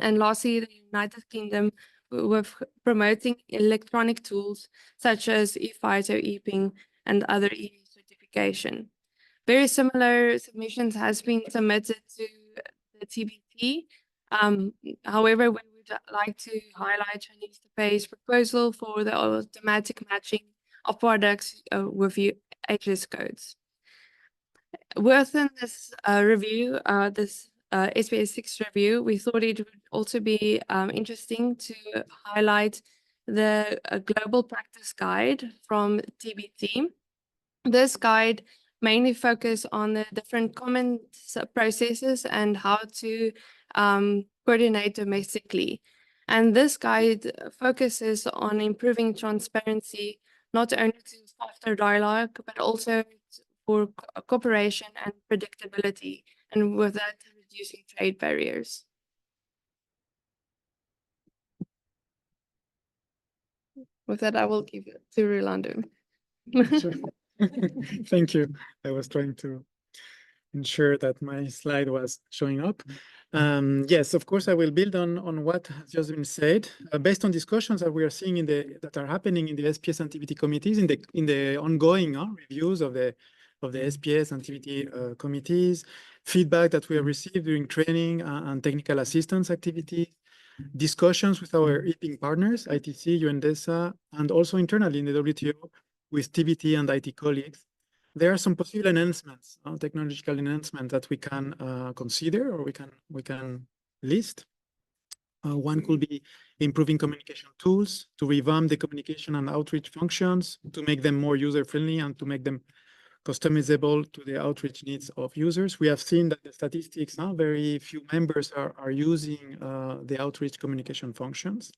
Speaker 10: And lastly, the United Kingdom with promoting electronic tools such as eFITO, EPing, and other e-certification. Very similar submissions has been submitted to the TBT. However, we would like to highlight Chinese Taipei's proposal for the automatic matching of products with HS codes. Within this review, this SPS 6 review, we thought it would also be interesting to highlight the global practice guide from TBT. This guide mainly focus on the different common processes and how to coordinate domestically. And this guide focuses on improving transparency, not only to foster dialogue, but also for cooperation and predictability, and with that, reducing trade barriers. With that, I will give it to Rolando.
Speaker 9: Sure. Thank you. I was trying to ensure that my slide was showing up. Yes, of course, I will build on what has just been said. Based on discussions that we are seeing that are happening in the SPS and TBT committees, in the ongoing reviews of the SPS and TBT committees, feedback that we have received during training and technical assistance activities, discussions with our EPing partners, ITC, UNDESA, and also internally in the WTO with TBT and IT colleagues. There are some possible enhancements, technological enhancements that we can consider or we can list. One could be improving communication tools to revamp the communication and outreach functions, to make them more user-friendly and to make them customizable to the outreach needs of users. We have seen that the statistics now, very few members are using the outreach communication functions.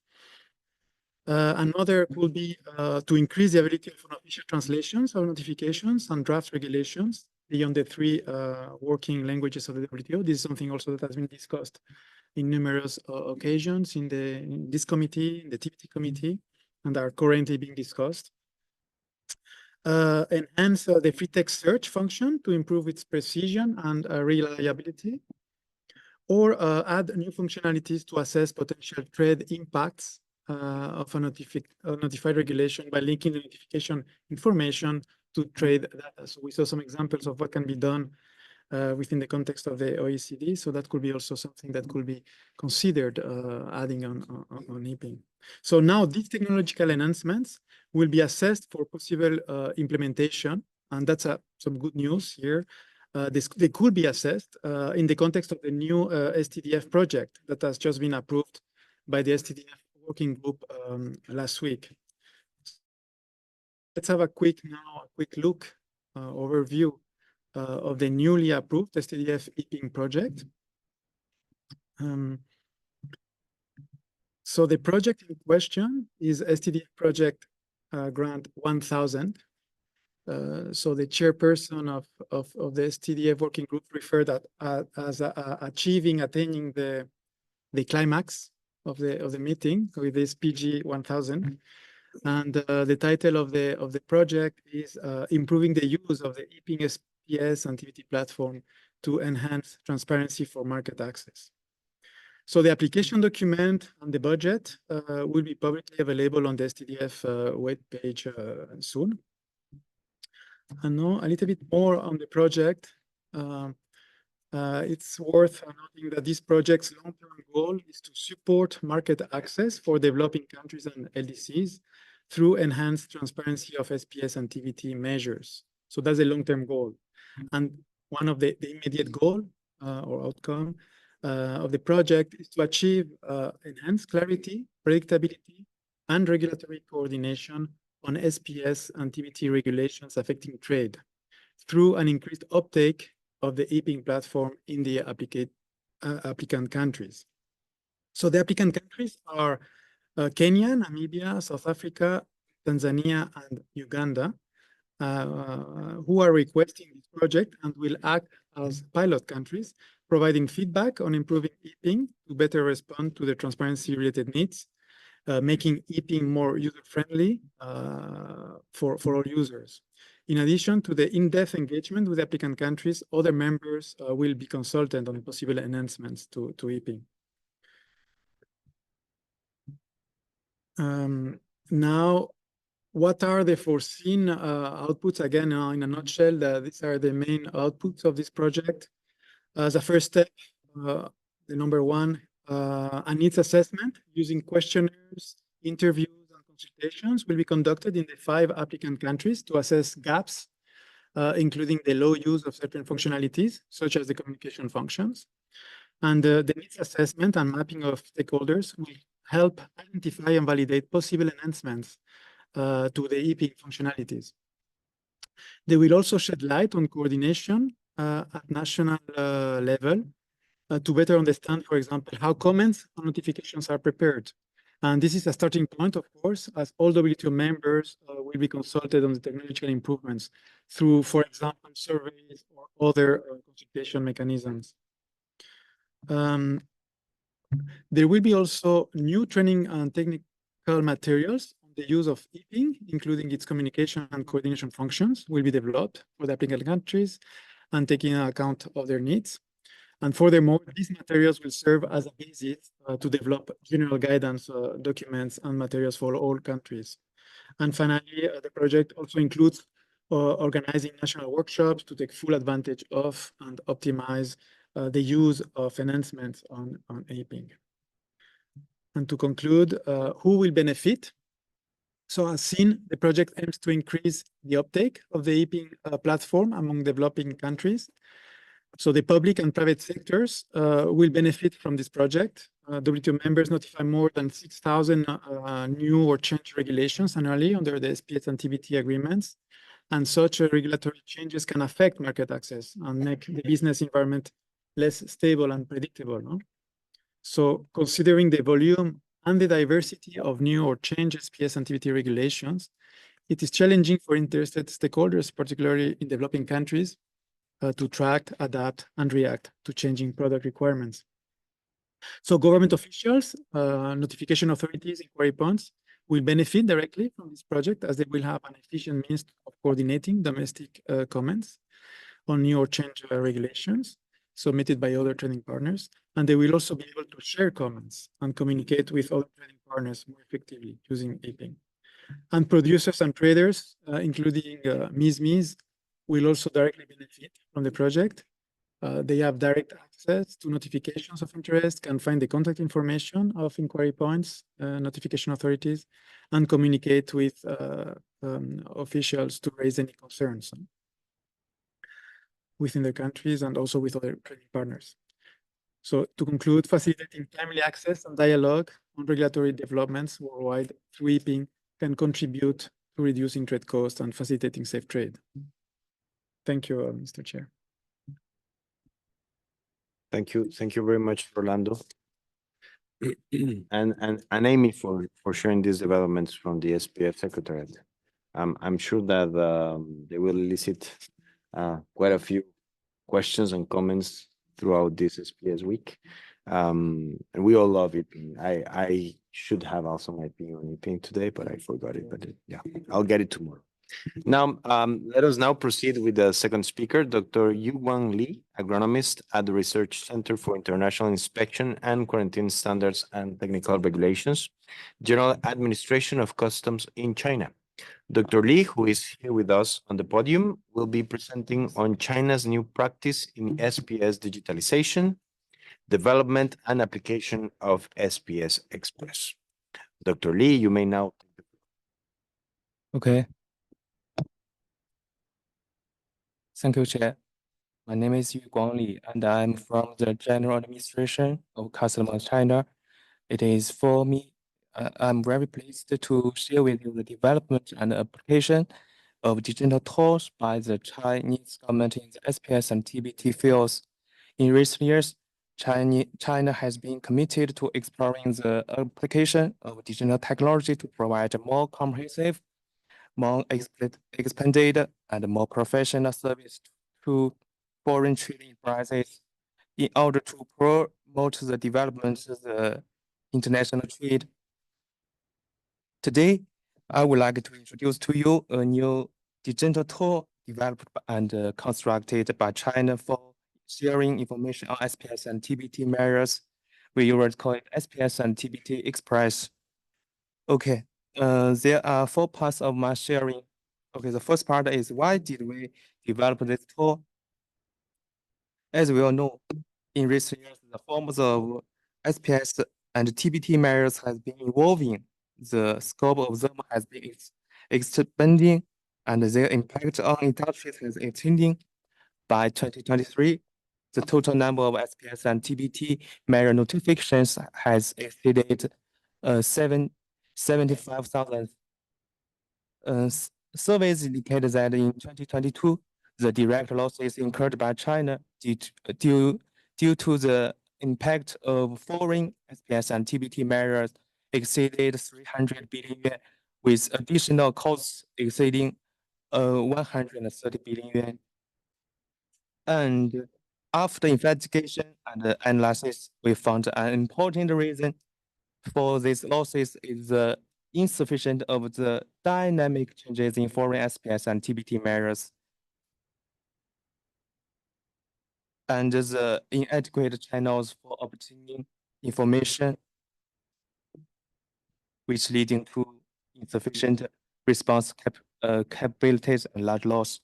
Speaker 9: Another could be to increase the ability of official translations of notifications and draft regulations beyond the 3 working languages of the WTO. This is something also that has been discussed in numerous occasions in this committee, in the TBT committee, and are currently being discussed. Enhance the free text search function to improve its precision and reliability, or add new functionalities to assess potential trade impacts of a notified regulation by linking the notification information to trade data. So we saw some examples of what can be done within the context of the OECD. So that could be also something that could be considered adding on EPing. So now these technological enhancements will be assessed for possible implementation, and that's some good news here. They could be assessed in the context of the new STDF project that has just been approved by the STDF working group last week. Let's have a quick look overview of the newly approved STDF EPing project. So the project in question is STDF project grant 1000. So the chairperson of the STDF working group referred that as attaining the climax of the meeting with this PG 1000. And the title of the project is improving the use of the EPing SPS and TBT platform to enhance transparency for market access. So the application document and the budget will be publicly available on the STDF webpage soon. And now a little bit more on the project. It's worth noting that this project's long-term goal is to support market access for developing countries and LDCs through enhanced transparency of SPS and TBT measures. So that's a long-term goal. And one of the immediate goal or outcome of the project is to achieve enhanced clarity, predictability, and regulatory coordination on SPS and TBT regulations affecting trade through an increased uptake of the EPING platform in the applicant countries. So the applicant countries are Kenya, Namibia, South Africa, Tanzania, and Uganda, who are requesting this project and will act as pilot countries, providing feedback on improving EPING to better respond to the transparency-related needs, making EPING more user-friendly for all users. In addition to the in-depth engagement with applicant countries, other members will be consulted on possible enhancements to EPING. Now, what are the foreseen outputs? Again, in a nutshell, these are the main outputs of this project. As a first step, the number one, a needs assessment using questionnaires, interviews, and consultations will be conducted in the 5 applicant countries to assess gaps, including the low use of certain functionalities, such as the communication functions. And the needs assessment and mapping of stakeholders will help identify and validate possible enhancements to the EPING functionalities. They will also shed light on coordination at national level to better understand, for example, how comments and notifications are prepared. And this is a starting point, of course, as all WTO members will be consulted on the technological improvements through, for example, surveys or other consultation mechanisms. There will be also new training and technical materials on the use of EPING, including its communication and coordination functions, will be developed for the applicant countries and taking account of their needs. And furthermore, these materials will serve as a basis to develop general guidance documents and materials for all countries. And finally, the project also includes organizing national workshops to take full advantage of and optimize the use of enhancements on EPING. And to conclude, who will benefit? So as seen, the project aims to increase the uptake of the EPING platform among developing countries. So the public and private sectors will benefit from this project. WTO members notify more than 6,000 new or changed regulations annually under the SPS and TBT agreements. And such regulatory changes can affect market access and make the business environment less stable and predictable. No? So considering the volume and the diversity of new or changed SPS and TBT regulations, it is challenging for interested stakeholders, particularly in developing countries, to track, adapt, and react to changing product requirements. So government officials, notification authorities, inquiry points will benefit directly from this project as they will have an efficient means of coordinating domestic comments on new or changed regulations submitted by other trading partners. And they will also be able to share comments and communicate with other trading partners more effectively using EPING. And producers and traders, including MISMEs, will also directly benefit from the project. They have direct access to notifications of interest, can find the contact information of inquiry points, notification authorities, and communicate with officials to raise any concerns within their countries and also with other trading partners. So to conclude, facilitating timely access and dialogue on regulatory developments worldwide through EPING can contribute to reducing trade costs and facilitating safe trade. Thank you, Mr. Chair.
Speaker 1: Thank you very much, Rolando, and Amy for sharing these developments from the SPF Secretariat. I'm sure that they will elicit quite a few questions and comments throughout this SPS week, and we all love EPING. I should have also my opinion on EPING today, but I forgot it. But yeah, I'll get it tomorrow. Now, let us now proceed with the second speaker, Dr. Yu-Wang Li, agronomist at the Research Center for International Inspection and Quarantine Standards and Technical Regulations, General Administration of Customs in China. Dr. Li, who is here with us on the podium, will be presenting on China's new practice in SPS digitalization, development and application of SPS Express. Dr. Li, you may now.
Speaker 11: Okay. Thank you, Chair. My name is Yu Guangli, and I'm from the General Administration of Customs China. It is for me, I'm very pleased to share with you the development and application of digital tools by the Chinese government in the SPS and TBT fields. In recent years, China has been committed to exploring the application of digital technology to provide a more comprehensive, more expanded, and more professional service to foreign trading enterprises in order to promote the development of the international trade. Today, I would like to introduce to you a new digital tool developed and constructed by China for sharing information on SPS and TBT measures. We usually call it SPS and TBT Express. Okay, there are 4 parts of my sharing. Okay, the first part is why did we develop this tool? As we all know, in recent years, the forms of SPS and TBT measures has been evolving. The scope of them has been expanding, and their impact on industries has extending. By 2023, the total number of SPS and TBT measure notifications has exceeded 75,000. Surveys indicated that in 2022, the direct losses incurred by China due to the impact of foreign SPS and TBT measures exceeded 300 billion yuan, with additional costs exceeding 130 billion yuan. And after investigation and analysis, we found an important reason for these losses is the insufficient of the dynamic changes in foreign SPS and TBT measures, and the inadequate channels for obtaining information, which leading to insufficient response capabilities and large loss.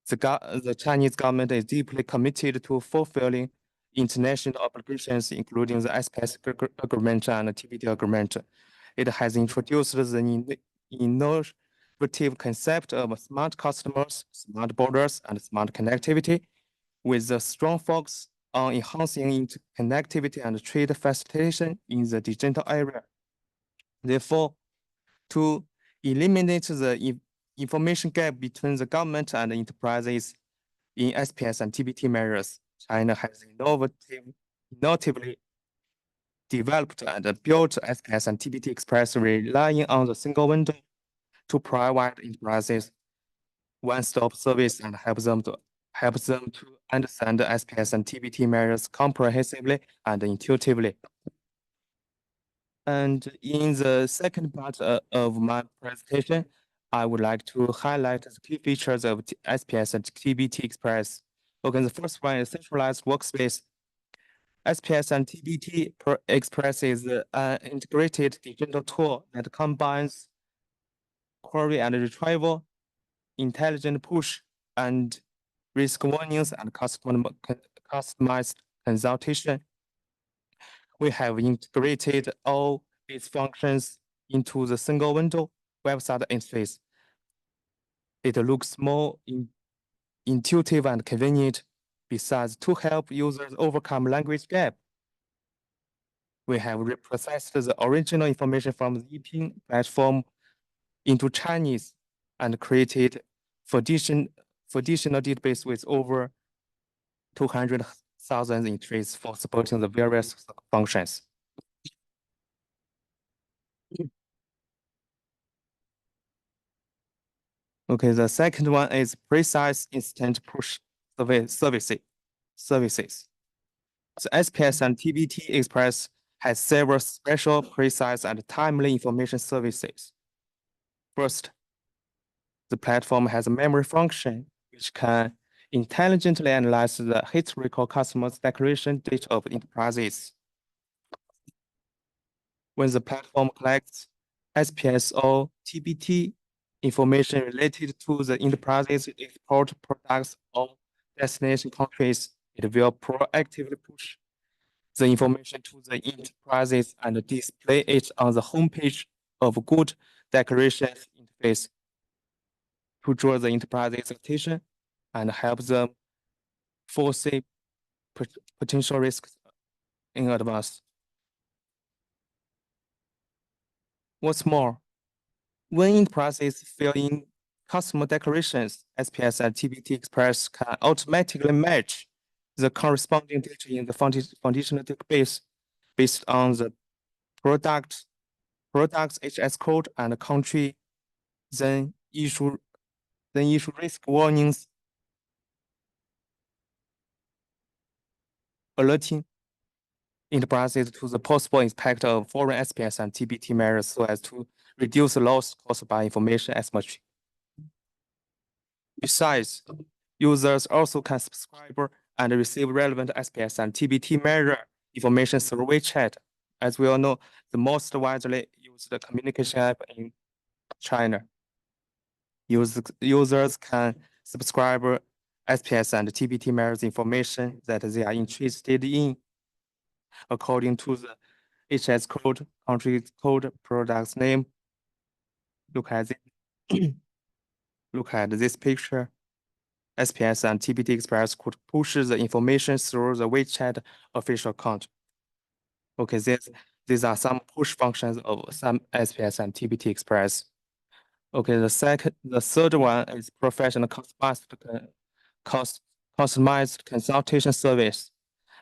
Speaker 11: The Chinese government is deeply committed to fulfilling international obligations, including the SPS agreement and the TBT agreement. It has introduced the innovative concept of smart customers, smart borders, and smart connectivity, with a strong focus on enhancing connectivity and trade facilitation in the digital area. Therefore, to eliminate the information gap between the government and enterprises in SPS and TBT measures, China has innovatively developed and built SPS and TBT Express, relying on the single window to provide enterprises one-stop service and help them to understand the SPS and TBT measures comprehensively and intuitively. And in the second part of my presentation, I would like to highlight the key features of SPS and TBT Express. Okay, the first one is centralized workspace. SPS and TBT Express is an integrated digital tool that combines query and retrieval, intelligent push, and risk warnings and customized consultation. We have integrated all these functions into the single window website interface. It looks more intuitive and convenient. Besides, to help users overcome language gap, we have reprocessed the original information from the Yiping platform into Chinese and created additional database with over 200,000 entries for supporting the various functions. Okay, the second one is precise instant push services. The SPS and TBT Express has several special, precise, and timely information services. First, the platform has a memory function which can intelligently analyze the historical customers' declaration data of enterprises. When the platform collects SPS or TBT information related to the enterprises export products or destination countries. It will proactively push the information to the enterprises and display it on the homepage of Good Declarations interface to draw the enterprise's attention and help them foresee potential risks in advance. What's more, when enterprises fill in customer declarations, SPS and TBT Express can automatically match the corresponding data in the foundational database based on the product's HS code and country, then issue risk warnings, alerting enterprises to the possible impact of foreign SPS and TBT measures so as to reduce the loss caused by information asymmetry. Besides, users also can subscribe and receive relevant SPS and TBT measure information through WeChat. As we all know, the most widely used communication app in China. Users can subscribe SPS and TBT measures information that they are interested in according to the HS code, country code, product's name. Look at it. Look at this picture. SPS and TBT Express could push the information through the WeChat official account. Okay, these are some push functions of some SPS and TBT Express. Okay, the third one is professional customized consultation service.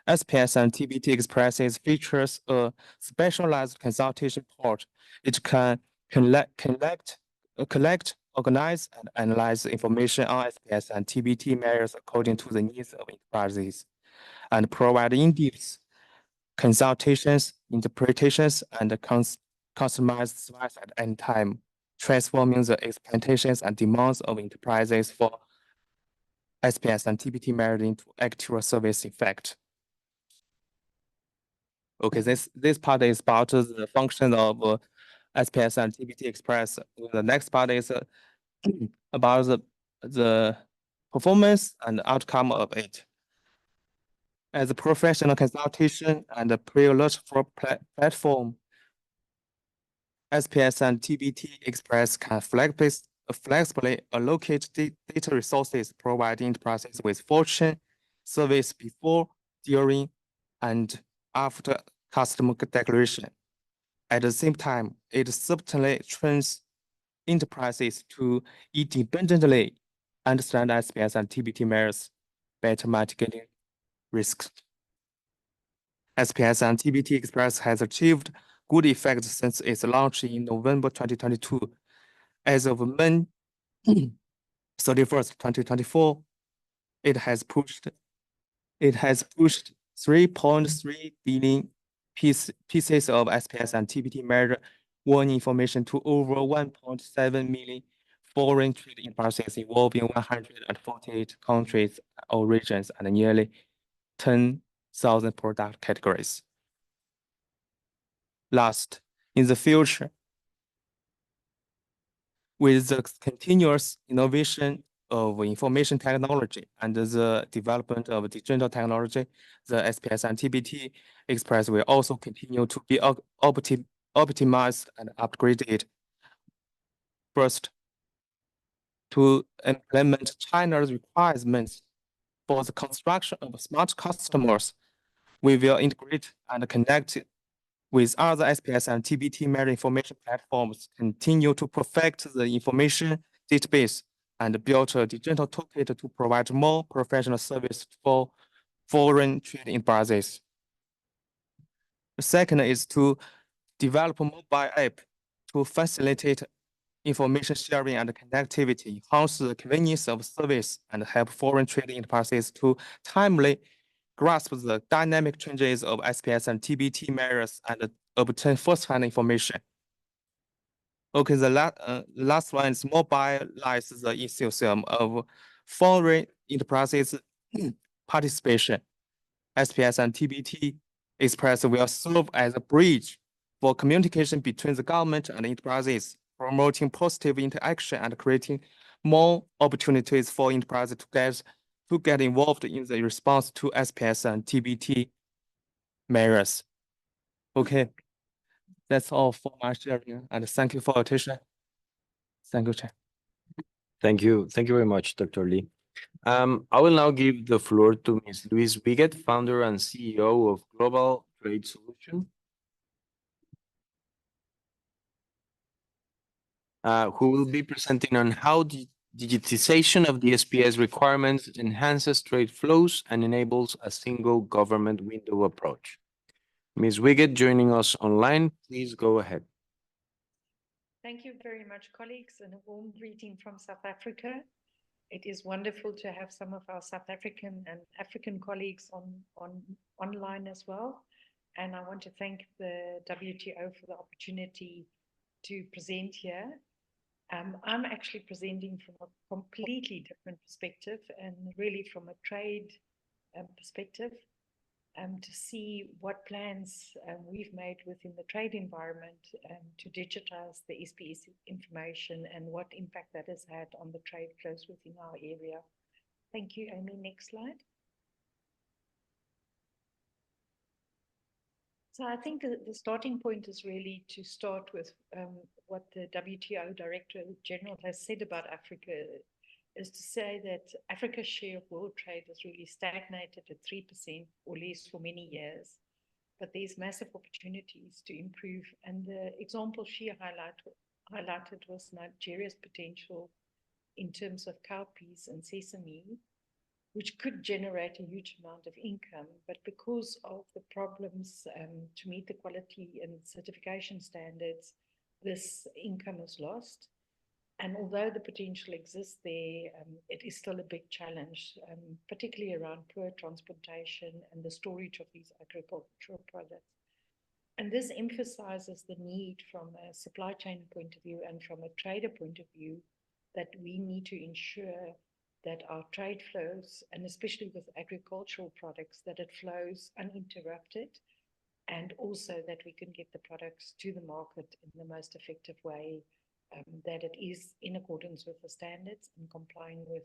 Speaker 11: SPS and TBT Expresses features a specialized consultation port. It can collect, organize, and analyze information on SPS and TBT measures according to the needs of enterprises, and provide in-depth consultations, interpretations, and customized advice at any time, transforming the expectations and demands of enterprises for SPS and TBT measures into actual service effect. Okay, this part is about the function of SPS and TBT Express. The next part is about the performance and outcome of it. As a professional consultation and a pre-alert platform, SPS and TBT Express can flexibly allocate data resources, providing enterprises with function service before, during, and after customer declaration. At the same time, it subtly trains enterprises to independently understand SPS and TBT measures, better mitigating risks. SPS and TBT Express has achieved good effects since its launch in November 2022. As of May 31st, 2024, it has pushed 3.3 billion pieces of SPS and TBT measure warning information to over 1.7 million foreign trade enterprises involving 148 countries or regions and nearly 10,000 product categories. Last, in the future, with the continuous innovation of information technology and the development of digital technology, the SPS and TBT Express will also continue to be optimized and upgraded. First, to implement China's requirements for the construction of smart customers, we will integrate and connect with other SPS and TBT measure information platforms, continue to perfect the information database, and build a digital toolkit to provide more professional service for foreign trade enterprises. The second is to develop a mobile app to facilitate information sharing and connectivity, enhance the convenience of service, and help foreign trade enterprises to timely grasp the dynamic changes of SPS and TBT measures and obtain first-hand information. Okay, the last one is mobilize the ecosystem of foreign enterprises participation. SPS and TBT Express will serve as a bridge for communication between the government and enterprises, promoting positive interaction and creating more opportunities for enterprises to get involved in the response to SPS and TBT measures. Okay, that's all for my sharing, and thank you for your attention. Thank you, Chair.
Speaker 1: Thank you. Thank you very much, Dr. Lee. I will now give the floor to Ms. Louise Wiegert, founder and CEO of Global Trade Solution, who will be presenting on how the digitization of the SPS requirements enhances trade flows and enables a single government window approach. Ms. Wiegert, joining us online, please go ahead.
Speaker 12: Thank you very much, colleagues, and a warm greeting from South Africa. It is wonderful to have some of our South African and African colleagues online as well. And I want to thank the WTO for the opportunity to present here. I'm actually presenting from a completely different perspective, and really from a trade perspective, to see what plans we've made within the trade environment to digitize the SPS information and what impact that has had on the trade flows within our area. Thank you, Amy. Next slide. So I think the starting point is really to start with what the WTO Director General has said about Africa, is to say that Africa's share of world trade has really stagnated at 3% or less for many years, but there's massive opportunities to improve. And the example she highlighted was Nigeria's potential in terms of cowpeas and sesame, which could generate a huge amount of income, but because of the problems to meet the quality and certification standards, this income is lost. And although the potential exists there, it is still a big challenge, particularly around poor transportation and the storage of these agricultural products. And this emphasizes the need from a supply chain point of view and from a trader point of view that we need to ensure that our trade flows, and especially with agricultural products, that it flows uninterrupted, and also that we can get the products to the market in the most effective way, that it is in accordance with the standards and complying with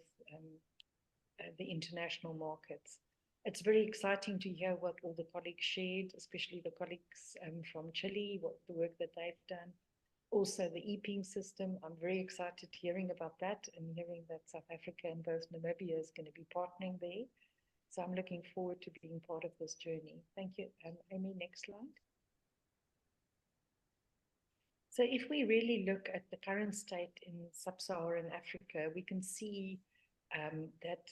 Speaker 12: the international markets. It's very exciting to hear what all the colleagues shared, especially the colleagues from Chile, what the work that they've done. Also the e-ping system, I'm very excited hearing about that and hearing that South Africa and both Namibia is going to be partnering there. So I'm looking forward to being part of this journey. Thank you. Amy, next slide. So if we really look at the current state in sub-Saharan Africa, we can see that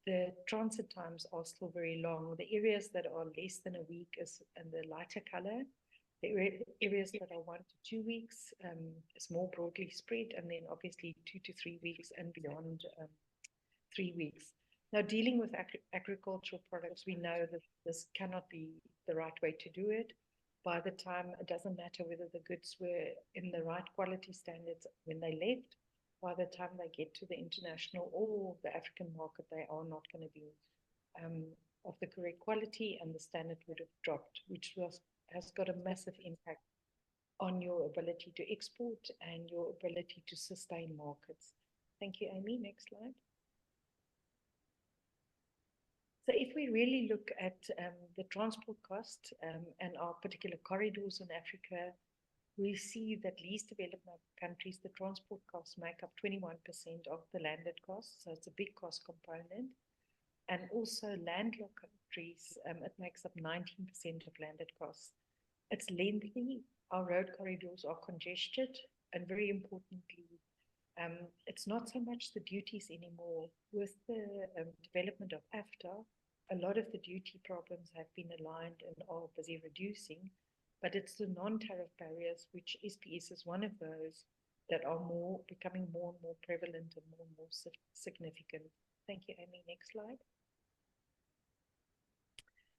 Speaker 12: the transit times are still very long. The areas that are less than a week is in the lighter color. The areas that are 1 to 2 weeks is more broadly spread, and then obviously 2 to 3 weeks and beyond 3 weeks. Now, dealing with agricultural products, we know that this cannot be the right way to do it. By the time, it doesn't matter whether the goods were in the right quality standards when they left, by the time they get to the international or the African market, they are not going to be of the correct quality, and the standard would have dropped, which has got a massive impact on your ability to export and your ability to sustain markets. Thank you, Amy. Next slide. So if we really look at the transport cost and our particular corridors in Africa, we see that least developed countries, the transport costs make up 21% of the landed costs. So it's a big cost component. And also landlocked countries, it makes up 19% of landed costs. It's lengthy. Our road corridors are congested. And very importantly, it's not so much the duties anymore. With the development of AFTA, a lot of the duty problems have been aligned and are busy reducing, but it's the non-tariff barriers, which SPS is one of those, that are becoming more and more prevalent and more significant. Thank you, Amy. Next slide.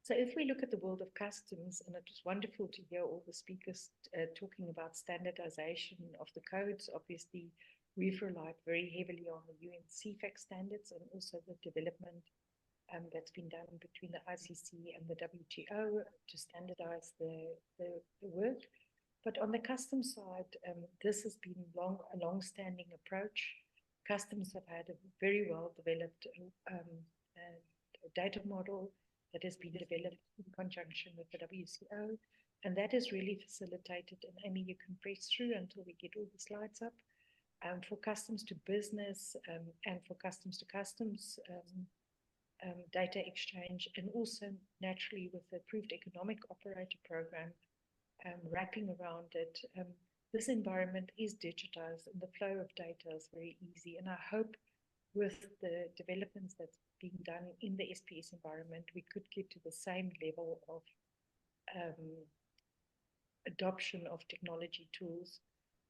Speaker 12: So if we look at the world of customs, and it was wonderful to hear all the speakers talking about standardization of the codes. Obviously, we've relied very heavily on the UN CFAC standards and also the development that's been done between the ICC and the WTO to standardize the work. But on the customs side, this has been a long-standing approach. Customs have had a very well-developed data model that has been developed in conjunction with the WCO, and that is really facilitated. And Amy, you can press through until we get all the slides up. For customs to business and for customs to customs data exchange, and also naturally with the approved economic operator program wrapping around it. This environment is digitized and the flow of data is very easy. And I hope with the developments that's being done in the SPS environment, we could get to the same level of adoption of technology tools.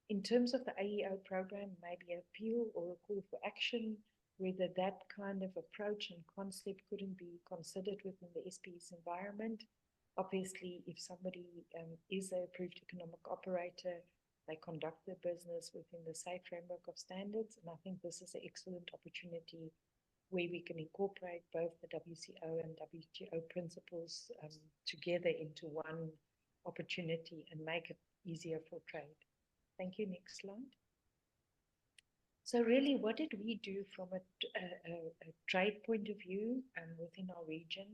Speaker 12: In terms of the AEO program, maybe an appeal or a call for action, whether that kind of approach and concept couldn't be considered within the SPS environment. Obviously, if somebody is an approved economic operator, they conduct their business within the safe framework of standards. And I think this is an excellent opportunity where we can incorporate both the WCO and WTO principles together into one opportunity and make it easier for trade. Thank you. Next slide. So really, what did we do from a trade point of view within our region?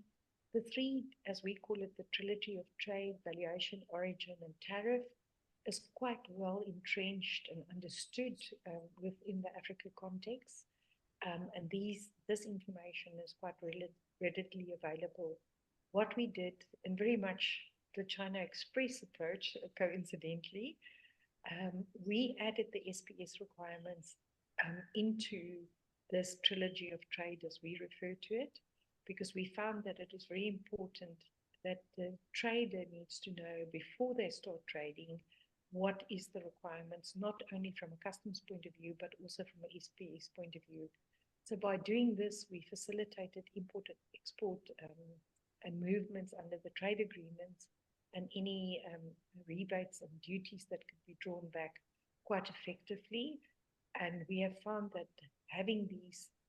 Speaker 12: The three, as we call it, the trilogy of trade, valuation, origin, and tariff, is quite well entrenched and understood within the Africa context. And this information is quite readily available. What we did, and very much the China Express approach, coincidentally, we added the SPS requirements into this trilogy of trade, as we refer to it, because we found that it is very important that the trader needs to know before they start trading what is the requirements, not only from a customs point of view, but also from an SPS point of view. So by doing this, we facilitated import and export and movements under the trade agreements, and any rebates and duties that could be drawn back quite effectively. And we have found that having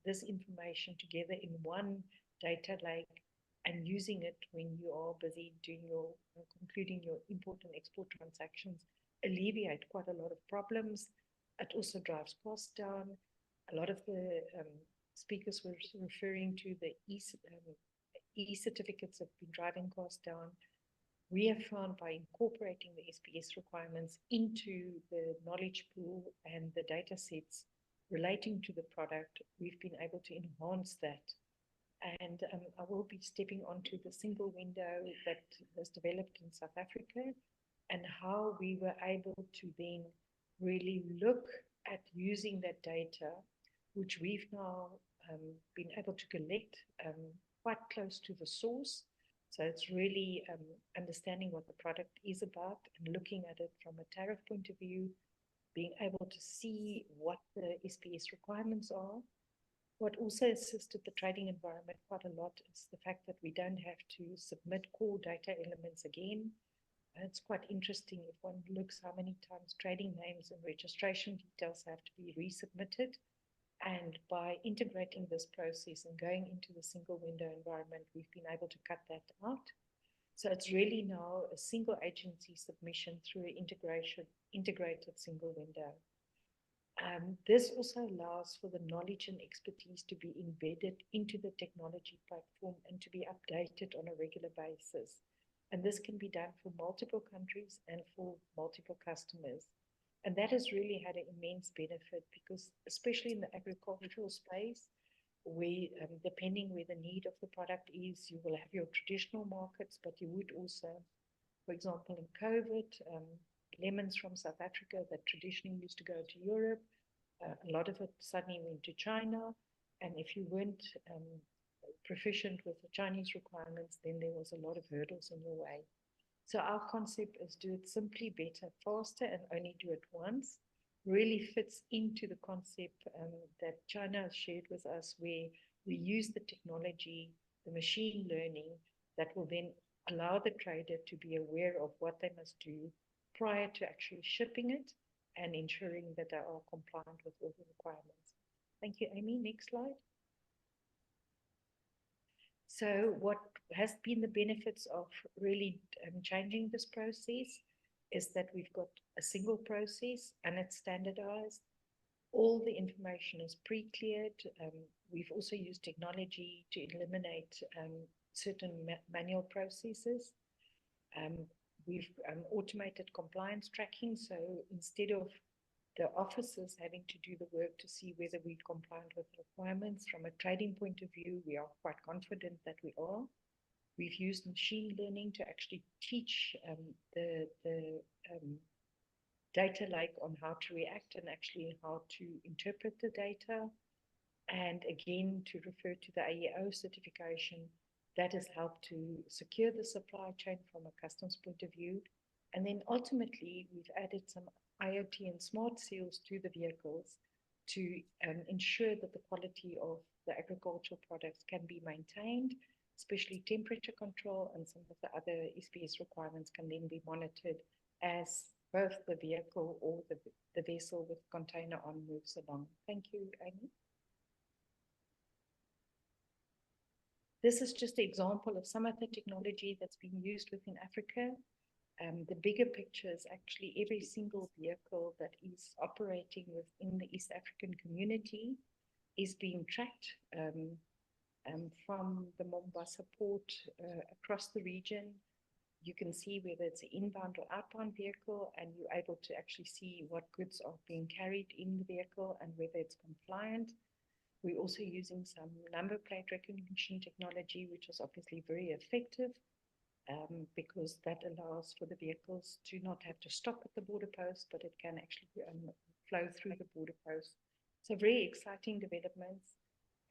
Speaker 12: this information together in one data lake and using it when you are busy doing your concluding your import and export transactions alleviate quite a lot of problems. It also drives costs down. A lot of the speakers were referring to the e-certificates have been driving costs down. We have found by incorporating the SPS requirements into the knowledge pool and the data sets relating to the product, we've been able to enhance that. And I will be stepping onto the single window that was developed in South Africa and how we were able to then really look at using that data, which we've now been able to collect quite close to the source. So it's really understanding what the product is about and looking at it from a tariff point of view, being able to see what the SPS requirements are. What also assisted the trading environment quite a lot is the fact that we don't have to submit core data elements again. It's quite interesting if one looks how many times trading names and registration details have to be resubmitted. And by integrating this process and going into the single window environment, we've been able to cut that out. So it's really now a single agency submission through an integrated single window. This also allows for the knowledge and expertise to be embedded into the technology platform and to be updated on a regular basis. And this can be done for multiple countries and for multiple customers. And that has really had an immense benefit because, especially in the agricultural space, we, depending where the need of the product is, you will have your traditional markets, but you would also, for example, in COVID, lemons from South Africa that traditionally used to go to Europe, a lot of it suddenly went to China. And if you weren't proficient with the Chinese requirements, then there was a lot of hurdles in your way. So our concept is do it simply, better, faster, and only do it once. Really fits into the concept that China has shared with us, where we use the technology, the machine learning, that will then allow the trader to be aware of what they must do prior to actually shipping it and ensuring that they are compliant with all the requirements. Thank you, Amy. Next slide. So what has been the benefits of really changing this process? is that we've got a single process and it's standardized. All the information is pre-cleared. We've also used technology to eliminate certain manual processes. We've automated compliance tracking. So instead of the officers having to do the work to see whether we're compliant with requirements, from a trading point of view, we are quite confident that we are. We've used machine learning to actually teach the data lake on how to react and actually how to interpret the data. And again, to refer to the AEO certification, that has helped to secure the supply chain from a customs point of view. And then ultimately, we've added some IoT and smart seals to the vehicles to ensure that the quality of the agricultural products can be maintained, especially temperature control, and some of the other SPS requirements can then be monitored as both the vehicle or the vessel with container on moves along. Thank you, Amy. This is just an example of some of the technology that's being used within Africa. The bigger picture is actually every single vehicle that is operating within the East African community is being tracked from the Mombasa port across the region. You can see whether it's an inbound or outbound vehicle, and you're able to actually see what goods are being carried in the vehicle and whether it's compliant. We're also using some number plate recognition technology, which is obviously very effective because that allows for the vehicles to not have to stop at the border post, but it can actually flow through the border post. So very exciting developments.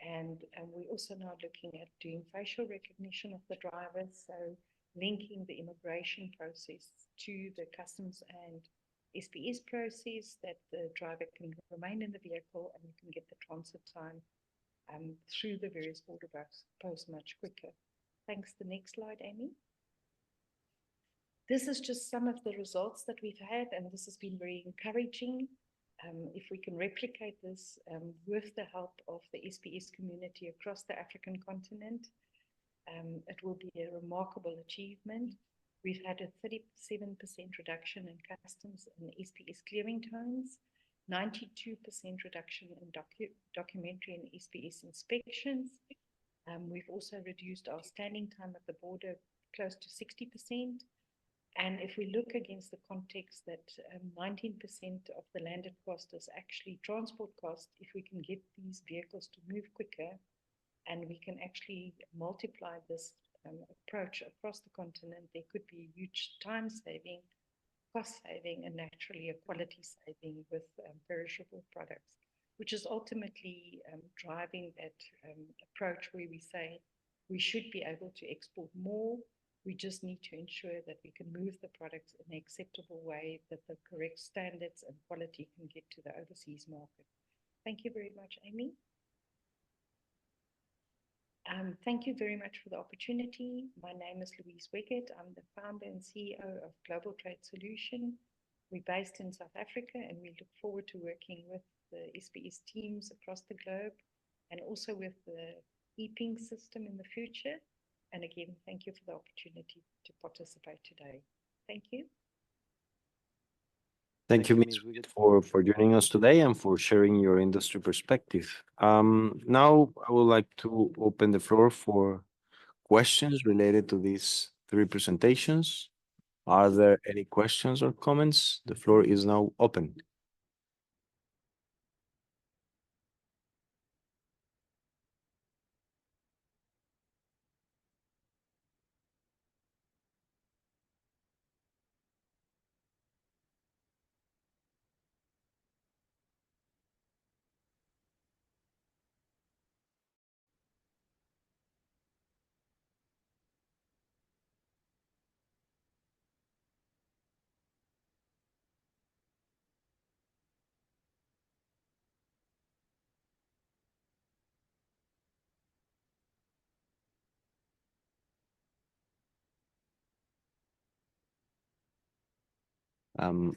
Speaker 12: And we're also now looking at doing facial recognition of the drivers, so linking the immigration process to the customs and SPS process, that the driver can remain in the vehicle and you can get the transit time through the various border posts much quicker. Thanks. The next slide, Amy. This is just some of the results that we've had, and this has been very encouraging. If we can replicate this with the help of the SPS community across the African continent, it will be a remarkable achievement. We've had a 37% reduction in customs and SPS clearing times, 92% reduction in documentary and SPS inspections. We've also reduced our standing time at the border close to 60%. And if we look against the context that 19% of the landed cost is actually transport cost, if we can get these vehicles to move quicker and we can actually multiply this approach across the continent, there could be huge time saving, cost saving, and naturally a quality saving with perishable products, which is ultimately driving that approach where we say we should be able to export more. We just need to ensure that we can move the products in an acceptable way, that the correct standards and quality can get to the overseas market. Thank you very much, Amy. Thank you very much for the opportunity. My name is Louise Wickett. I'm the founder and CEO of Global Trade Solution. We're based in South Africa, and we look forward to working with the SPS teams across the globe and also with the e-ping system in the future. And again, thank you for the opportunity to participate today. Thank you.
Speaker 1: Thank you, Ms. Wiggett, for joining us today and for sharing your industry perspective. Now, I would like to open the floor for questions related to these three presentations. Are there any questions or comments? The floor is now open.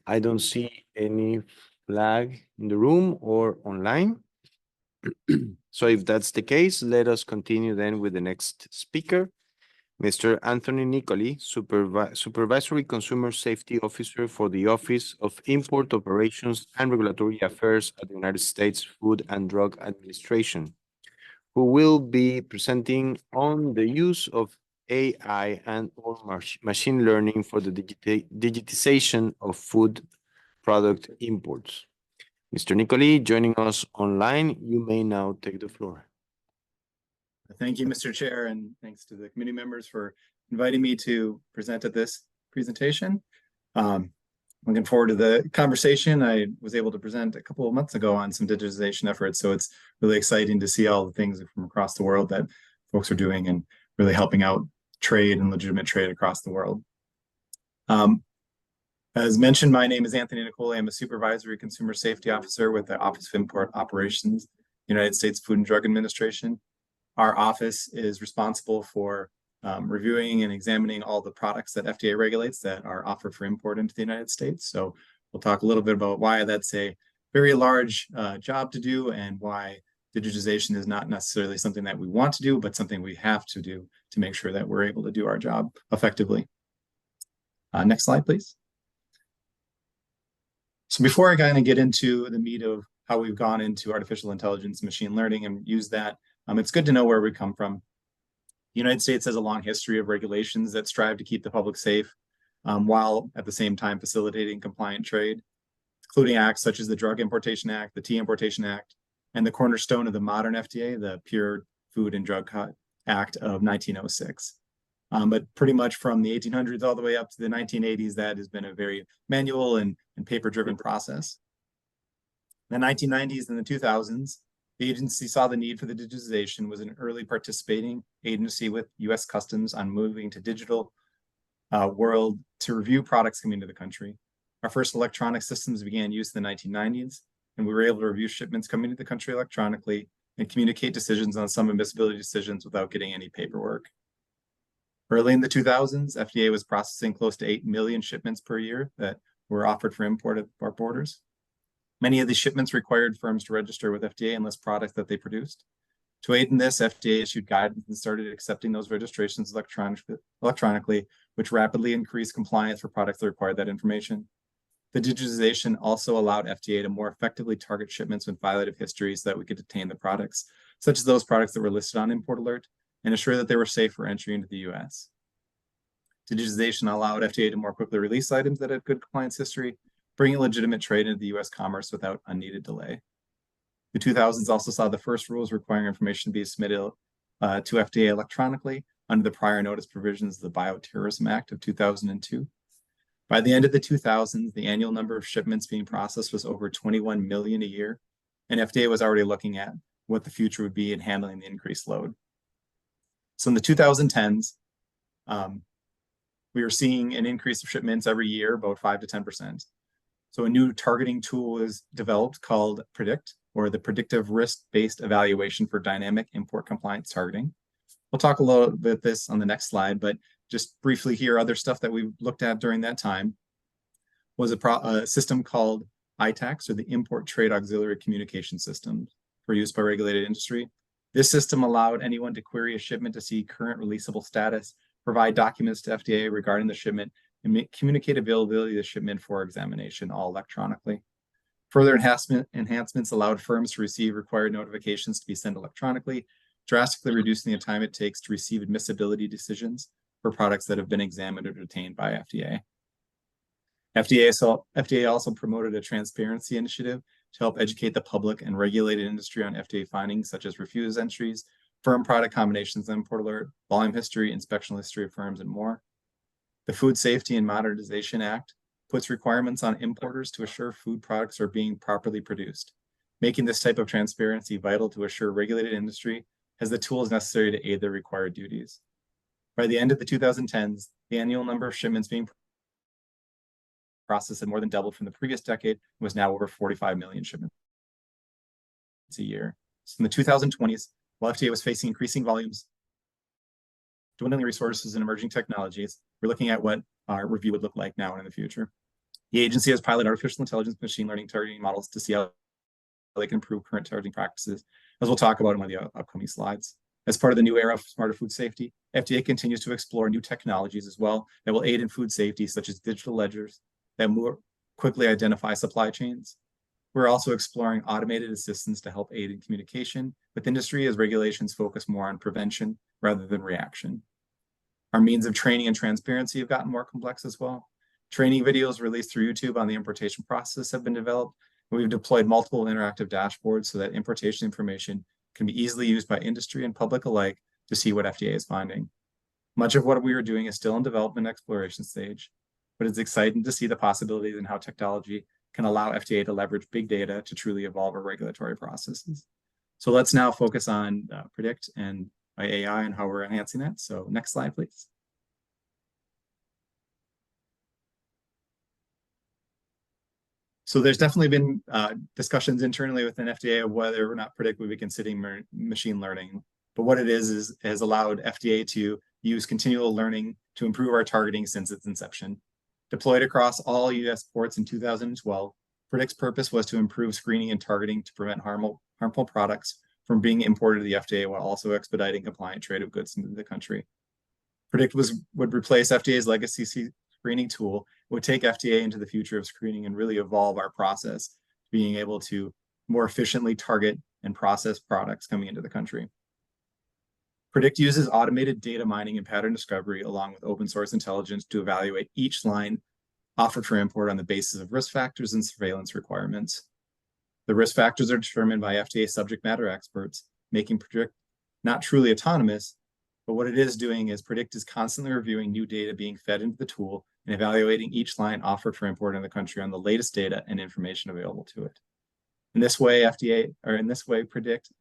Speaker 1: I don't see any flag in the room or online. So if that's the case, let us continue then with the next speaker, Mr. Anthony Nicoli, Supervisory Consumer Safety Officer for the Office of Import Operations and Regulatory Affairs at the United States Food and Drug Administration, who will be presenting on the use of AI and or machine learning for the digitization of food product imports. Mr. Nicoli, joining us online, you may now take the floor.
Speaker 13: Thank you, Mr. Chair, and thanks to the committee members for inviting me to present at this presentation. Looking forward to the conversation. I was able to present a couple of months ago on some digitization efforts, so it's really exciting to see all the things from across the world that folks are doing and really helping out trade and legitimate trade across the world. As mentioned, my name is Anthony Nicoli. I'm a Supervisory Consumer Safety Officer with the Office of Import Operations, United States Food and Drug Administration. Our office is responsible for reviewing and examining all the products that FDA regulates that are offered for import into the United States. So we'll talk a little bit about why that's a very large job to do and why digitization is not necessarily something that we want to do, but something we have to do to make sure that we're able to do our job effectively. Next slide, please. So before I kind of get into the meat of how we've gone into artificial intelligence and machine learning and use that, it's good to know where we come from. The United States has a long history of regulations that strive to keep the public safe, while at the same time facilitating compliant trade, including acts such as the Drug Importation Act, the Tea Importation Act, and the cornerstone of the modern FDA, the Pure Food and Drug Act of 1906. But pretty much from the 1800s all the way up to the 1980s, that has been a very manual and paper-driven process. In the 1990s and the 2000s, the agency saw the need for the digitization, was an early participating agency with U.S. Customs on moving to digital world to review products coming into the country. Our first electronic systems began use in the 1990s, and we were able to review shipments coming into the country electronically and communicate decisions on some admissibility decisions without getting any paperwork. Early in the 2000s, FDA was processing close to 8 million shipments per year that were offered for import at our borders. Many of these shipments required firms to register with FDA and list products that they produced. To aid in this, FDA issued guidance and started accepting those registrations electronically, which rapidly increased compliance for products that required that information. The digitization also allowed FDA to more effectively target shipments with violative histories so that we could detain the products, such as those products that were listed on Import Alert, and assure that they were safe for entry into the US. Digitization allowed FDA to more quickly release items that had good compliance history, bringing legitimate trade into the US commerce without unneeded delay. The 2000s also saw the first rules requiring information to be submitted to FDA electronically under the prior notice provisions of the Bioterrorism Act of 2002. By the end of the 2000s, the annual number of shipments being processed was over 21 million a year, and FDA was already looking at what the future would be in handling the increased load. So in the 2010s, we were seeing an increase of shipments every year, about 5 to 10%. So a new targeting tool was developed called PREDICT, or the Predictive Risk-Based Evaluation for Dynamic Import Compliance Targeting. We'll talk a little bit about this on the next slide, but just briefly here, other stuff that we looked at during that time was a system called ITACS, or the Import Trade Auxiliary Communication System, for use by regulated industry. This system allowed anyone to query a shipment to see current releasable status, provide documents to FDA regarding the shipment, and communicate availability of the shipment for examination, all electronically. Further enhancements allowed firms to receive required notifications to be sent electronically, drastically reducing the time it takes to receive admissibility decisions for products that have been examined or detained by FDA. FDA also promoted a transparency initiative to help educate the public and regulated industry on FDA findings such as refuse entries, firm product combinations, Import Alert, volume history, inspection history of firms, and more. The Food Safety and Modernization Act puts requirements on importers to assure food products are being properly produced, making this type of transparency vital to assure regulated industry has the tools necessary to aid their required duties. By the end of the 2010s, the annual number of shipments being processed had more than doubled from the previous decade and was now over 45 million shipments a year. So in the 2020s, while FDA was facing increasing volumes, dwindling resources, and emerging technologies, we're looking at what our review would look like now and in the future. The agency has piloted artificial intelligence machine learning targeting models to see how they can improve current targeting practices, as we'll talk about in one of the upcoming slides. As part of the new era of smarter food safety, FDA continues to explore new technologies as well that will aid in food safety, such as digital ledgers that more quickly identify supply chains. We're also exploring automated assistance to help aid in communication with industry as regulations focus more on prevention rather than reaction. Our means of training and transparency have gotten more complex as well. Training videos released through YouTube on the importation process have been developed, and we've deployed multiple interactive dashboards so that importation information can be easily used by industry and public alike to see what FDA is finding. Much of what we are doing is still in development exploration stage, but it's exciting to see the possibilities in how technology can allow FDA to leverage big data to truly evolve our regulatory processes. So let's now focus on Predict and AI and how we're enhancing that. So next slide, please. So there's definitely been discussions internally within FDA of whether or not Predict would be considering machine learning. But what it is has allowed FDA to use continual learning to improve our targeting since its inception. Deployed across all US ports in 2012, Predict's purpose was to improve screening and targeting to prevent harmful products from being imported to the FDA while also expediting compliant trade of goods into the country. Predict would replace FDA's legacy screening tool, would take FDA into the future of screening and really evolve our process, being able to more efficiently target and process products coming into the country. Predict uses automated data mining and pattern discovery along with open source intelligence to evaluate each line offered for import on the basis of risk factors and surveillance requirements. The risk factors are determined by FDA subject matter experts, making Predict not truly autonomous, but what it is doing is Predict is constantly reviewing new data being fed into the tool and evaluating each line offered for import in the country on the latest data and information available to it. In this way, Predict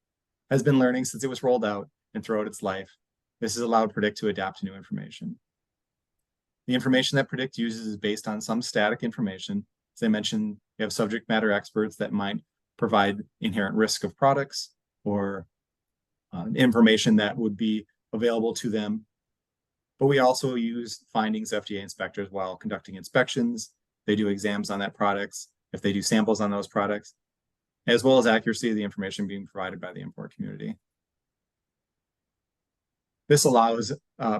Speaker 13: has been learning since it was rolled out and throughout its life. This has allowed Predict to adapt to new information. The information that Predict uses is based on some static information. As I mentioned, we have subject matter experts that might provide inherent risk of products or information that would be available to them. But we also use findings of FDA inspectors while conducting inspections. They do exams on that products, if they do samples on those products, as well as accuracy of the information being provided by the import community. This allows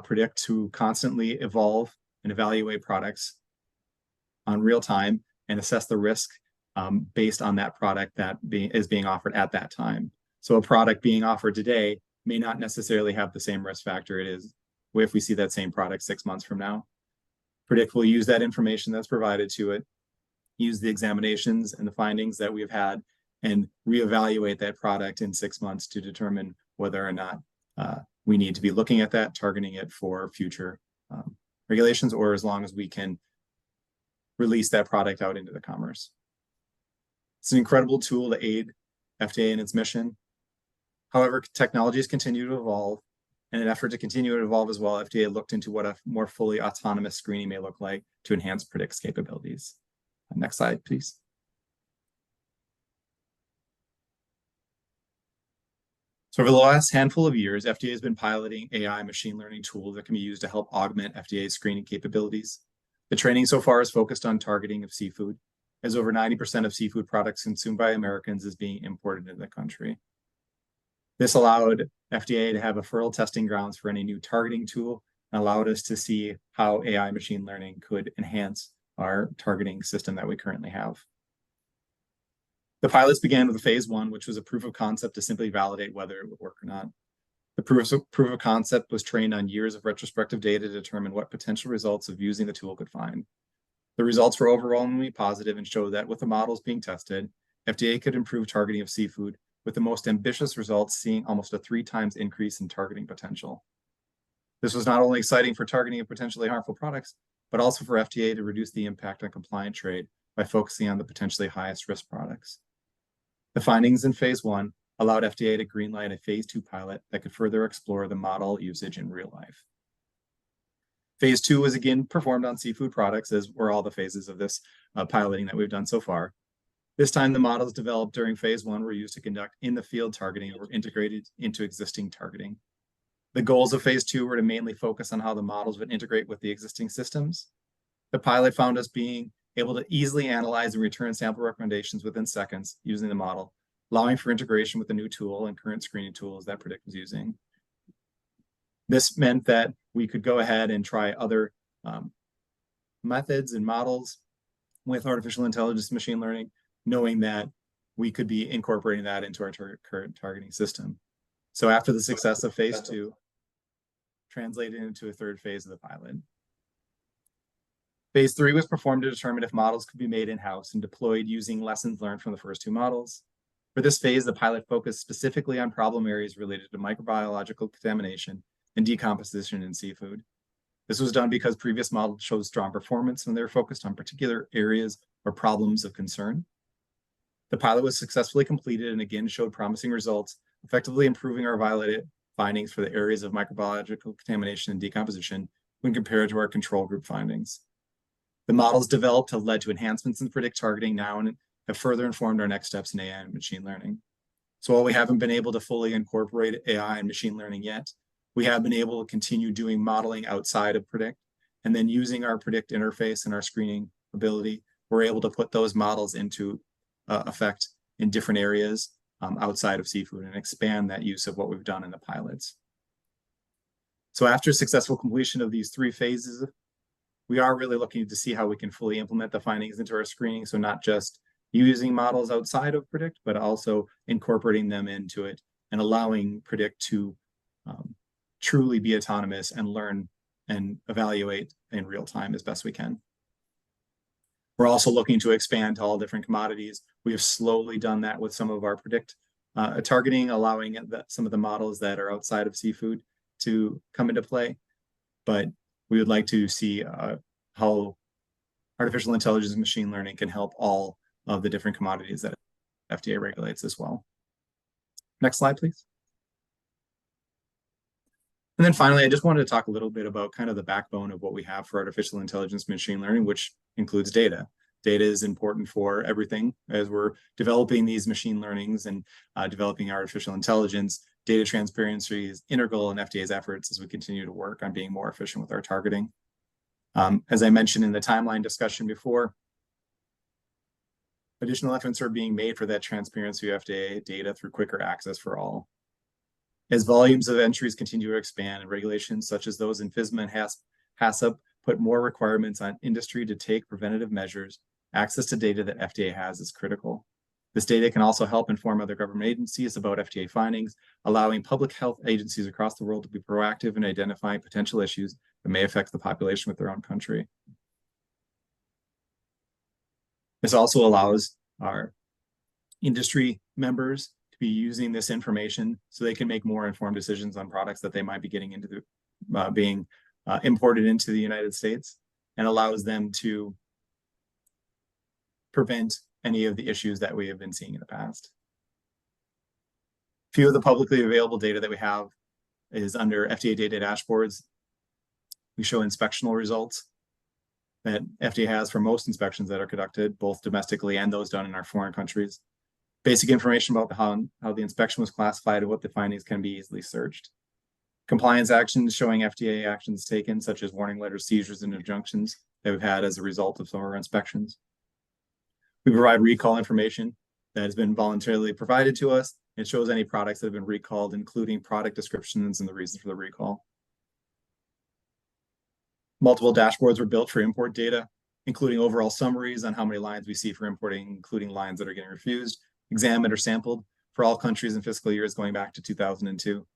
Speaker 13: Predict to constantly evolve and evaluate products on real time and assess the risk based on that product that is being offered at that time. So a product being offered today may not necessarily have the same risk factor it is if we see that same product 6 months from now. Predict will use that information that's provided to it, use the examinations and the findings that we've had, and reevaluate that product in 6 months to determine whether or not we need to be looking at that, targeting it for future regulations, or as long as we can release that product out into the commerce. It's an incredible tool to aid FDA in its mission. However, technologies continue to evolve. In an effort to continue to evolve as well, FDA looked into what a more fully autonomous screening may look like to enhance Predict's capabilities. Next slide, please. So over the last handful of years, FDA has been piloting AI machine learning tools that can be used to help augment FDA's screening capabilities. The training so far is focused on targeting of seafood, as over 90% of seafood products consumed by Americans is being imported into the country. This allowed FDA to have a fertile testing grounds for any new targeting tool and allowed us to see how AI machine learning could enhance our targeting system that we currently have. The pilots began with phase 1, which was a proof of concept to simply validate whether it would work or not. The proof of concept was trained on years of retrospective data to determine what potential results of using the tool could find. The results were overwhelmingly positive and showed that with the models being tested, FDA could improve targeting of seafood, with the most ambitious results seeing almost a 3 times increase in targeting potential. This was not only exciting for targeting of potentially harmful products, but also for FDA to reduce the impact on compliant trade by focusing on the potentially highest risk products. The findings in phase 1 allowed FDA to greenlight a phase 2 pilot that could further explore the model usage in real life. Phase 2 was again performed on seafood products, as were all the phases of this piloting that we've done so far. This time, the models developed during phase 1 were used to conduct in-the-field targeting and were integrated into existing targeting. The goals of phase 2 were to mainly focus on how the models would integrate with the existing systems. The pilot found us being able to easily analyze and return sample recommendations within seconds using the model, allowing for integration with the new tool and current screening tools that Predict was using. This meant that we could go ahead and try other methods and models with artificial intelligence machine learning, knowing that we could be incorporating that into our current targeting system. So after the success of phase 2, translated into a third phase of the pilot. Phase 3 was performed to determine if models could be made in-house and deployed using lessons learned from the first 2 models. For this phase, the pilot focused specifically on problem areas related to microbiological contamination and decomposition in seafood. This was done because previous models showed strong performance when they were focused on particular areas or problems of concern. The pilot was successfully completed and again showed promising results, effectively improving our violated findings for the areas of microbiological contamination and decomposition when compared to our control group findings. The models developed have led to enhancements in predict targeting now and have further informed our next steps in AI and machine learning. So while we haven't been able to fully incorporate AI and machine learning yet, we have been able to continue doing modeling outside of predict, and then using our predict interface and our screening ability, we're able to put those models into effect in different areas outside of seafood and expand that use of what we've done in the pilots. So after successful completion of these 3 phases, we are really looking to see how we can fully implement the findings into our screening. So not just using models outside of predict, but also incorporating them into it and allowing predict to truly be autonomous and learn and evaluate in real time as best we can. We're also looking to expand to all different commodities. We have slowly done that with some of our predict targeting, allowing some of the models that are outside of seafood to come into play. But we would like to see how artificial intelligence and machine learning can help all of the different commodities that FDA regulates as well. Next slide, please. And then finally, I just wanted to talk a little bit about kind of the backbone of what we have for artificial intelligence machine learning, which includes data. Data is important for everything as we're developing these machine learnings and developing artificial intelligence. Data transparency is integral in FDA's efforts as we continue to work on being more efficient with our targeting. As I mentioned in the timeline discussion before, additional efforts are being made for that transparency of FDA data through quicker access for all. As volumes of entries continue to expand and regulations such as those in FSMA and HACCP put more requirements on industry to take preventative measures, access to data that FDA has is critical. This data can also help inform other government agencies about FDA findings, allowing public health agencies across the world to be proactive in identifying potential issues that may affect the population with their own country. This also allows our industry members to be using this information so they can make more informed decisions on products that they might be getting into being imported into the United States, and allows them to prevent any of the issues that we have been seeing in the past. A few of the publicly available data that we have is under FDA data dashboards. We show inspectional results that FDA has for most inspections that are conducted, both domestically and those done in our foreign countries. Basic information about how the inspection was classified and what the findings can be easily searched. Compliance actions showing FDA actions taken, such as warning letters, seizures, and injunctions that we've had as a result of some of our inspections. We provide recall information that has been voluntarily provided to us. It shows any products that have been recalled, including product descriptions and the reason for the recall. Multiple dashboards were built for import data, including overall summaries on how many lines we see for importing, including lines that are getting refused, examined or sampled for all countries and fiscal years going back to 2002.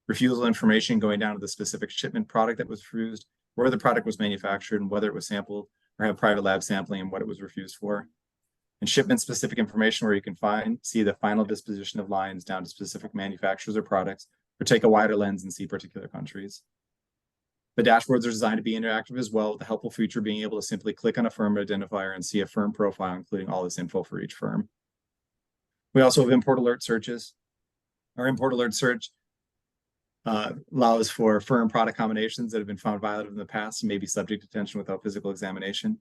Speaker 13: Refusal information going down to the specific shipment product that was refused, where the product was manufactured, and whether it was sampled or have private lab sampling and what it was refused for. And shipment-specific information where you can see the final disposition of lines down to specific manufacturers or products, or take a wider lens and see particular countries. The dashboards are designed to be interactive as well, with the helpful feature being able to simply click on a firm identifier and see a firm profile, including all this info for each firm. We also have import alert searches. Our import alert search allows for firm product combinations that have been found violative in the past and may be subject to detention without physical examination.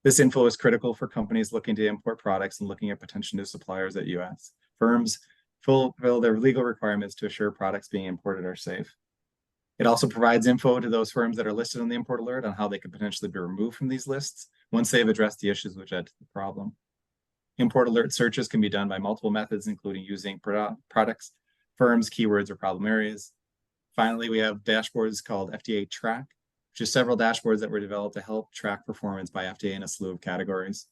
Speaker 13: This info is critical for companies looking to import products and looking at potential new suppliers at U.S. firms fulfill their legal requirements to assure products being imported are safe. It also provides info to those firms that are listed on the import alert on how they could potentially be removed from these lists once they've addressed the issues which led to the problem. Import alert searches can be done by multiple methods, including using products, firms, keywords, or problem areas. Finally, we have dashboards called FDA Track, which is several dashboards that were developed to help track performance by FDA in a slew of categories.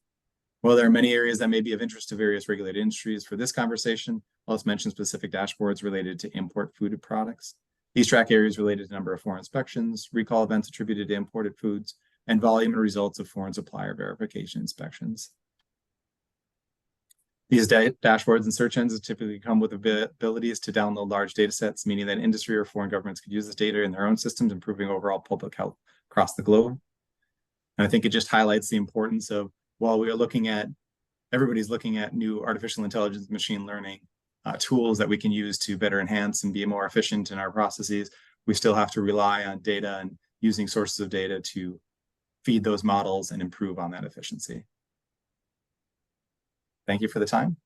Speaker 13: While there are many areas that may be of interest to various regulated industries, for this conversation, let's mention specific dashboards related to import food products. These track areas related to number of foreign inspections, recall events attributed to imported foods, and volume and results of foreign supplier verification inspections. These dashboards and search engines typically come with abilities to download large data sets, meaning that industry or foreign governments could use this data in their own systems, improving overall public health across the globe. And I think it just highlights the importance of, while we are looking at, everybody's looking at new artificial intelligence, machine learning tools that we can use to better enhance and be more efficient in our processes, we still have to rely on data and using sources of data to feed those models and improve on that efficiency. Thank you for the time.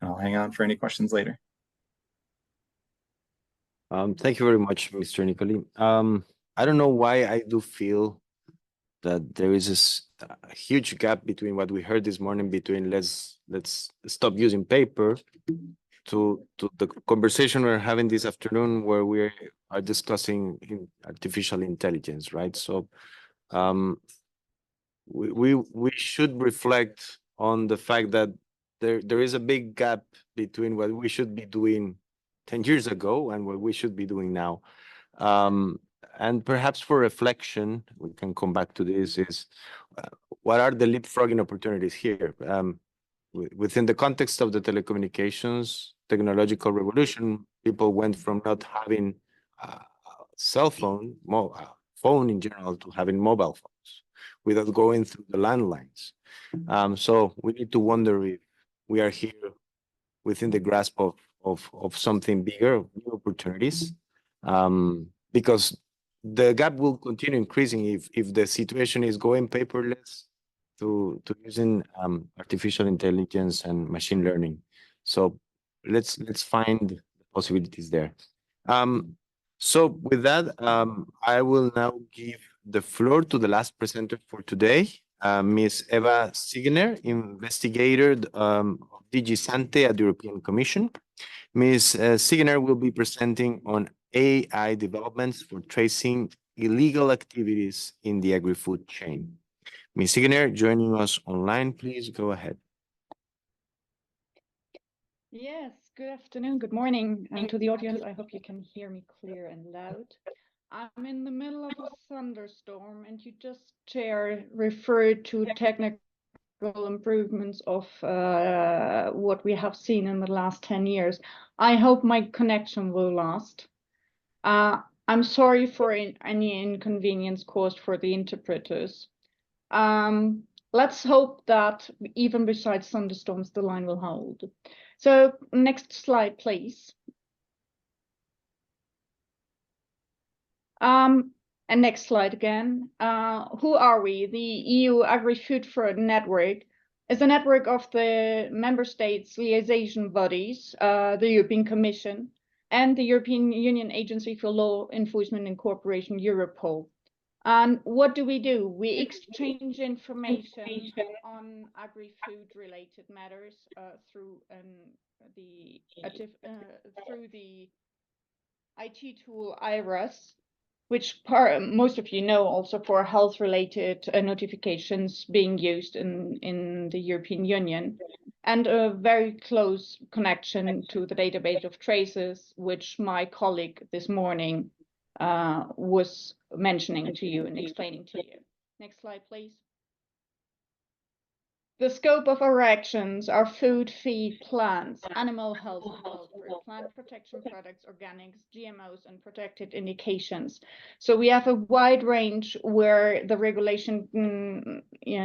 Speaker 13: And I'll hang on for any questions later.
Speaker 1: Thank you very much, Mr. Nicoli. I don't know why I do feel that there is this huge gap between what we heard this morning between let's stop using paper to the conversation we're having this afternoon where we are discussing artificial intelligence, right? So we should reflect on the fact that there is a big gap between what we should be doing 10 years ago and what we should be doing now. And perhaps for reflection, we can come back to this, is what are the leapfrogging opportunities here? Within the context of the telecommunications technological revolution, people went from not having a cell phone, phone in general, to having mobile phones without going through the landlines. So we need to wonder if we are here within the grasp of something bigger, of new opportunities, because the gap will continue increasing if the situation is going paperless to using artificial intelligence and machine learning. So let's find the possibilities there. So with that, I will now give the floor to the last presenter for today, Ms. Eva Signer, investigator of DG Sante at the European Commission. Ms. Signer will be presenting on AI developments for tracing illegal activities in the agri-food chain. Ms. Signer, joining us online, please go ahead.
Speaker 14: Yes, good afternoon, good morning to the audience. I hope you can hear me clear and loud. I'm in the middle of a thunderstorm, and you just, Chair, referred to technical improvements of what we have seen in the last 10 years. I hope my connection will last. I'm sorry for any inconvenience caused for the interpreters. Let's hope that even besides thunderstorms, the line will hold. So next slide, please. And next slide again. Who are we? The EU Agri-Food Fraud Network is a network of the member states' liaison bodies, the European Commission, and the European Union Agency for Law Enforcement and Cooperation, Europol. And what do? We exchange information on agri-food related matters through the IT tool IRAS, which most of you know also for health related notifications being used in the European Union, and a very close connection to the database of traces, which my colleague this morning was mentioning to you and explaining to you. Next slide, please. The scope of our actions are food, feed, plants, animal health and welfare, plant protection products, organics, GMOs, and protected indications. So we have a wide range where the regulation in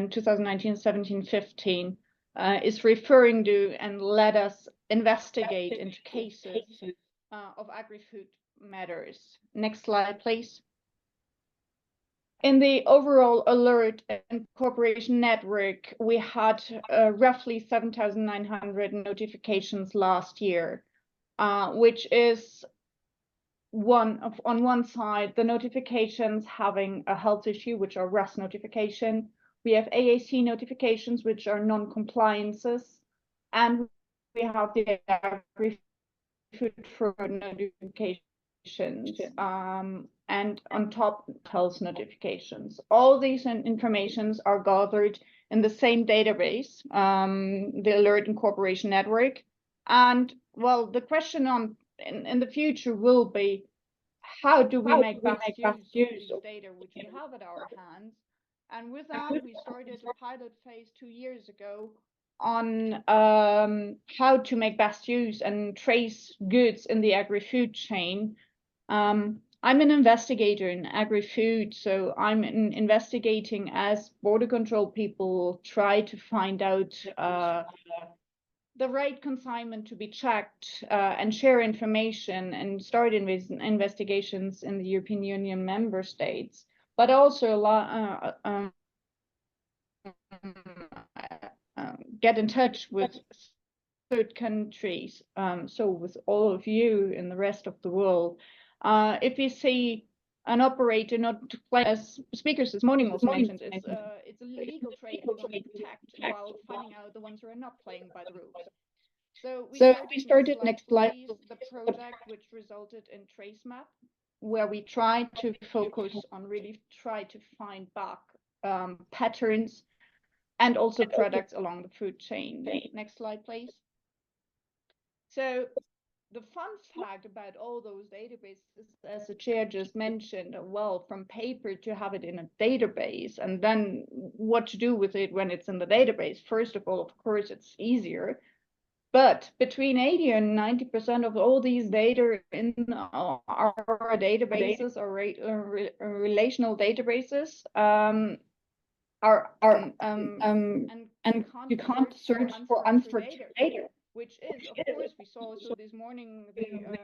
Speaker 14: 2019-17-15 is referring to, and let us investigate into cases of agri-food matters. Next slide, please. In the overall alert and cooperation network, we had roughly 7,900 notifications last year, which is on one side, the notifications having a health issue, which are RAS notification. We have AAC notifications, which are non-compliances, and we have the agri-food fraud notification, and on top health notifications. All these informations are gathered in the same database, the Alert Incorporation Network. And well, the question in the future will be, how do we make best use of these data which we have at our hands? And with that, we started a pilot phase 2 years ago on how to make best use and trace goods in the agri-food chain. I'm an investigator in agri-food, so I'm investigating as border control people try to find out the right consignment to be checked and share information and start investigations in the European Union member states, but also get in touch with third countries. So with all of you in the rest of the world, if you see an operator not playing, as speakers this morning also mentioned, it's a legal trade we want to protect while finding out the ones who are not playing by the rules. So we started next slide, the project which resulted in TraceMap, where we tried to focus on really try to find back patterns and also products along the food chain. Next slide, please. So the fun fact about all those databases, as the chair just mentioned, well, from paper to have it in a database, and then what to do with it when it's in the database. First of all, of course, it's easier. But between 80 and 90% of all these data in our databases or relational databases and you can't search for unstructured data. Which is, of course, we saw also this morning and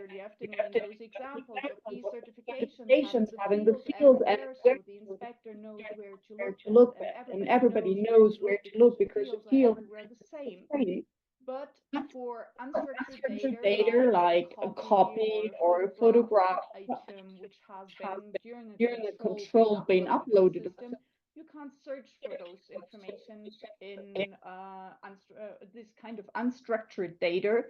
Speaker 14: early afternoon those examples of these certifications having the fields everywhere, so the inspector knows where to look, and everybody knows where to look because the fields are everywhere the same. But for unstructured data like a copy or a photograph item which has been during a control being uploaded to the system, you can't search for those information in this kind of unstructured data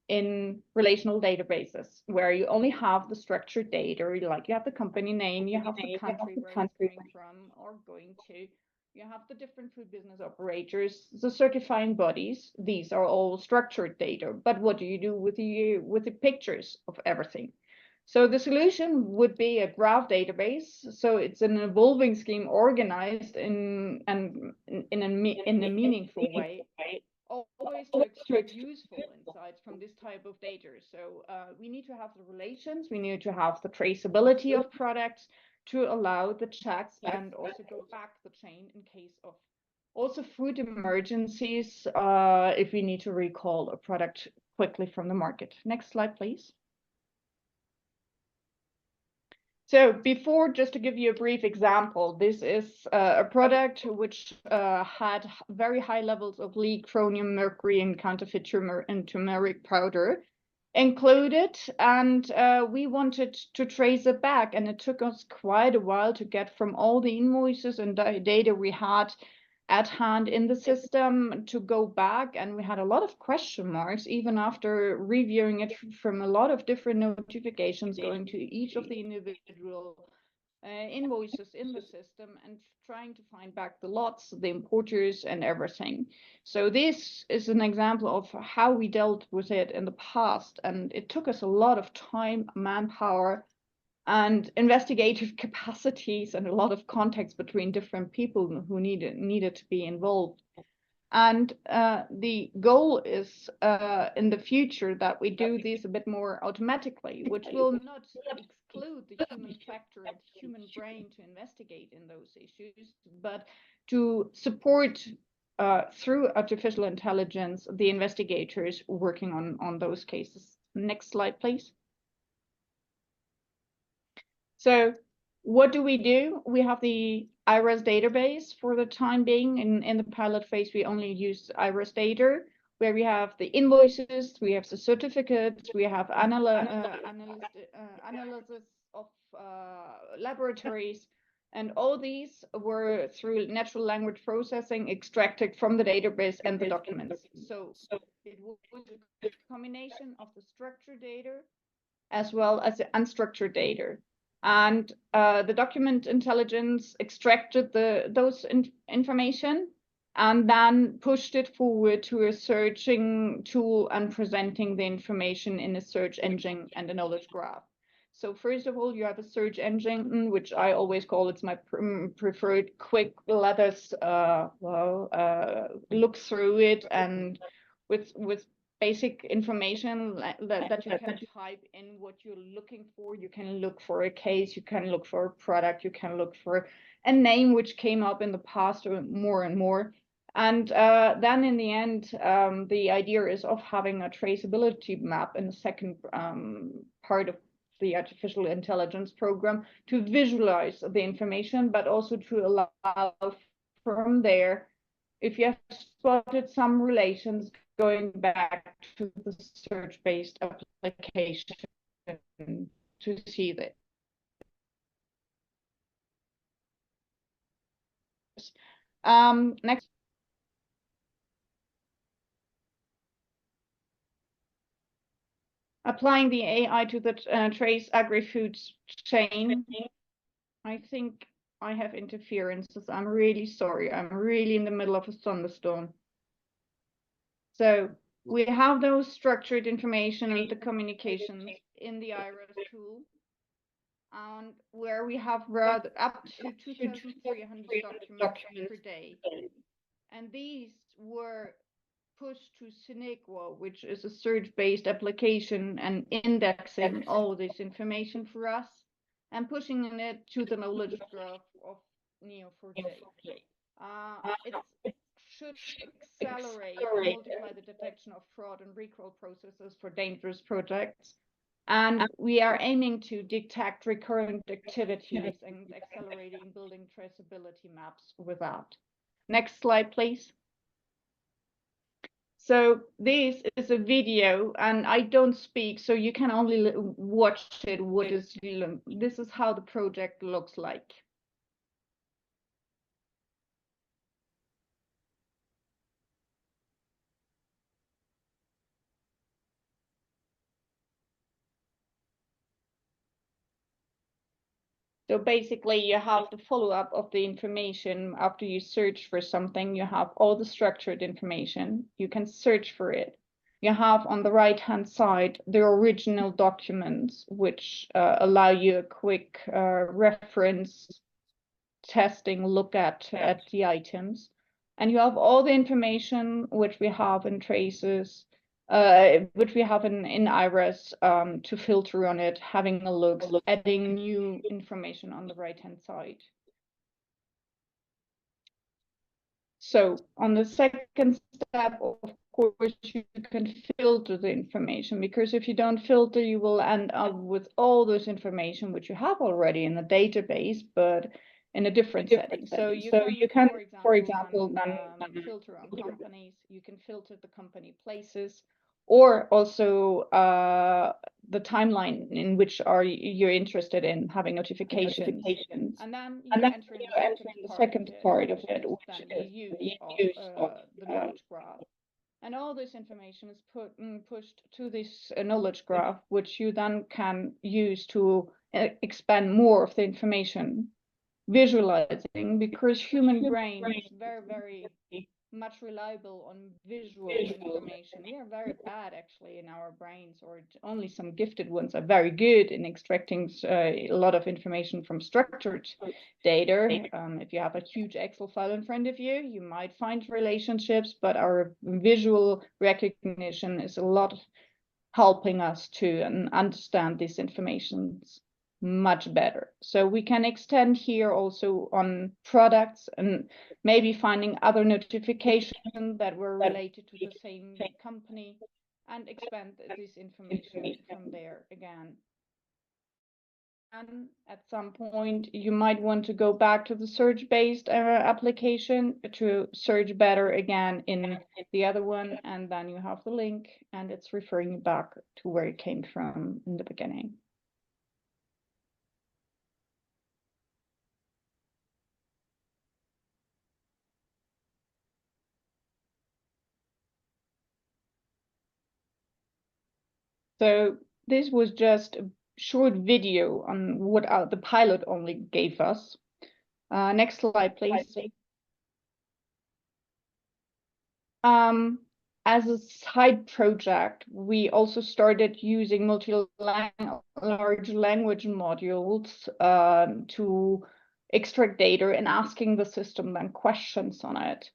Speaker 14: in relational databases, where you only have the structured data, like you have the company name, you have the country where it's coming from or going to, you have the different food business operators, the certifying bodies. These are all structured data. But what do you do with the pictures of everything? So the solution would be a graph database. So it's an evolving scheme organized in a meaningful way, always to extract useful insights from this type of data. So we need to have the relations, we need to have the traceability of products to allow the checks and also go back the chain in case of also food emergencies if we need to recall a product quickly from the market. Next slide, please. So before, just to give you a brief example, this is a product which had very high levels of lead, chromium, mercury, and counterfeit turmeric powder included, and we wanted to trace it back, and it took us quite a while to get from all the invoices and data we had at hand in the system to go back, and we had a lot of question marks even after reviewing it from a lot of different notifications going to each of the individual invoices in the system and trying to find back the lots, the importers, and everything. So this is an example of how we dealt with it in the past, and it took us a lot of time, manpower, and investigative capacities, and a lot of contacts between different people who needed to be involved. And the goal is in the future that we do this a bit more automatically, which will not exclude the human factor and the human brain to investigate in those issues, but to support through artificial intelligence the investigators working on those cases. Next slide, please. So what do? We have the IRAS database for the time being. In the pilot phase, we only use IRAS data, where we have the invoices, we have the certificates, we have analysis of laboratories, And all these were through natural language processing extracted from the database and the documents. So it was a combination of the structured data as well as the unstructured data. And the document intelligence extracted those information and then pushed it forward to a searching tool and presenting the information in a search engine and a knowledge graph. So first of all, you have a search engine, which I always call it's my preferred quick letters look through it, and with basic information that you can type in what you're looking for. You can look for a case, you can look for a product, you can look for a name which came up in the past more and more. And then in the end, the idea is of having a traceability map in the second part of the artificial intelligence program to visualize the information, but also to allow from there, if you have spotted some relations, going back to the search-based application to see that. Next. Applying the AI to the trace agri-foods chain. I think I have interferences. I'm really sorry. I'm really in the middle of a thunderstorm. So we have those structured information and the communications in the IRIS tool, and where we have read up to 2,300 documents per day. And these were pushed to Sinequa, which is a search-based application and indexing all this information for us and pushing it to the knowledge graph of Neo4j. It should accelerate and multiply the detection of fraud and recall processes for dangerous projects. And we are aiming to detect recurrent activities and accelerating building traceability maps with that. Next slide, please. So this is a video, and I don't speak, so you can only watch it. This is how the project looks like. So basically, you have the follow-up of the information after you search for something. You have all the structured information. You can search for it. You have on the right-hand side the original documents, which allow you a quick reference testing look at the items. And you have all the information which we have in traces, which we have in IRIS to filter on it, having a look, adding new information on the right-hand side. So on the second step, of course, you can filter the information, because if you don't filter, you will end up with all this information which you have already in the database, but in a different setting. So you can, for example, filter on companies, you can filter the company places, or also the timeline in which you're interested in having notifications. And then you enter in the second part of it, which is the use of the knowledge graph. And all this information is pushed to this knowledge graph, which you then can use to expand more of the information visualizing, because human brain is very, very much reliable on visual information. We are very bad actually in our brains, or only some gifted ones are very good in extracting a lot of information from structured data. If you have a huge Excel file in front of you, you might find relationships, but our visual recognition is a lot helping us to understand these informations much better. So we can extend here also on products and maybe finding other notifications that were related to the same company and expand this information from there again. And at some point, you might want to go back to the search-based application to search better again in the other one, and then you have the link, and it's referring you back to where it came from in the beginning. So this was just a short video on what the pilot only gave us. Next slide, please. As a side project, we also started using large language modules to extract data and asking the system then questions on it.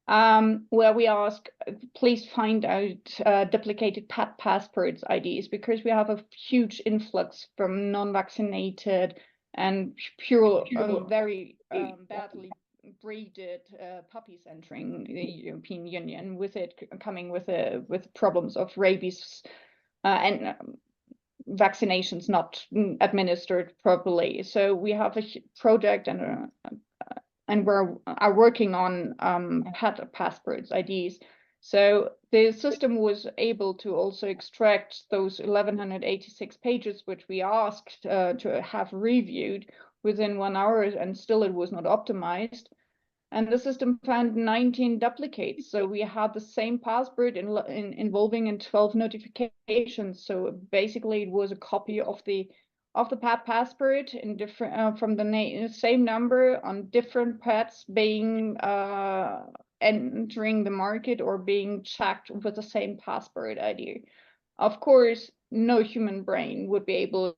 Speaker 14: Where we ask, please find out duplicated passports IDs, because we have a huge influx from non-vaccinated and pure, very badly breeded puppies entering the European Union, with it coming with problems of rabies and vaccinations not administered properly. So we have a project and are working on pet passports IDs. So the system was able to also extract those 1186 pages, which we asked to have reviewed within 1 hour, and still it was not optimized. And the system found 19 duplicates. So we had the same passport involving in 12 notifications. So basically it was a copy of the pet passport in different from the same number on different pets being entering the market or being checked with the same passport ID. Of course, no human brain would be able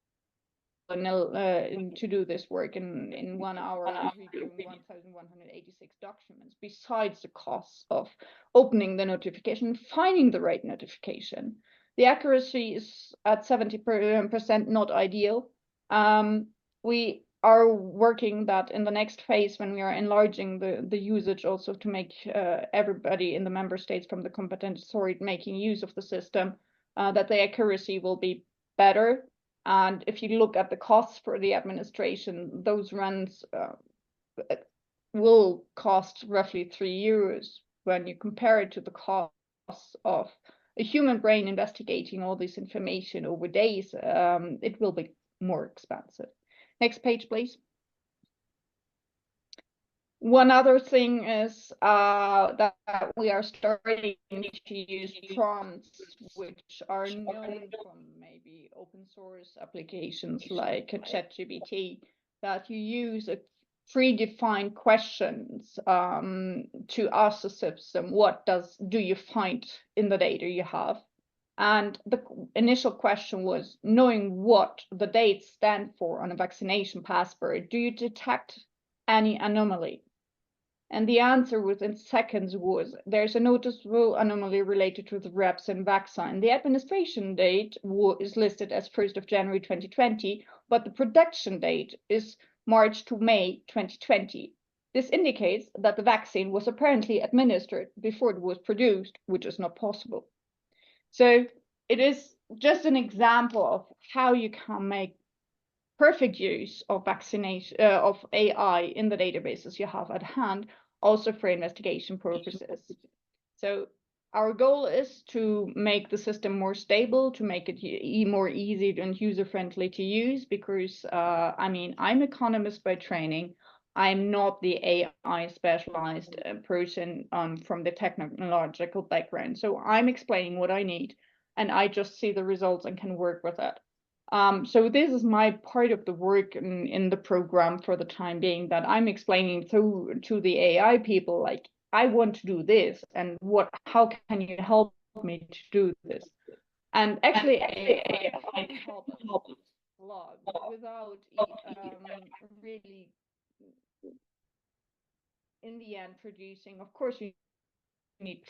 Speaker 14: to do this work in 1 hour, reviewing 1,186 documents, besides the cost of opening the notification, finding the right notification. The accuracy is at 70%, not ideal. We are working that in the next phase, when we are enlarging the usage, also to make everybody in the member states from the competent authority making use of the system, that the accuracy will be better. And if you look at the costs for the administration, those runs will cost roughly €3 when you compare it to the cost of a human brain investigating all this information over days. It will be more expensive. Next page, please. One other thing is that we are starting to use prompts, which are known from maybe open source applications like ChatGPT, that you use a predefined questions to ask the system, what do you find in the data you have? And the initial question was, knowing what the dates stand for on a vaccination passport, do you detect any anomaly? And the answer within seconds was, there's a noticeable anomaly related to the reps and vaccine. The administration date is listed as 1st of January 2020, but the production date is March to May 2020. This indicates that the vaccine was apparently administered before it was produced, which is not possible. So it is just an example of how you can make perfect use of vaccination of AI in the databases you have at hand, also for investigation purposes. So our goal is to make the system more stable, to make it more easy and user-friendly to use, because I mean, I'm economist by training. I'm not the AI specialized person from the technological background. So I'm explaining what I need, and I just see the results and can work with it. So this is my part of the work in the program for the time being, that I'm explaining to the AI people, like, I want to do this, and how can you help me to do this? And actually, AI can help a lot without really, in the end, producing. Of course, you need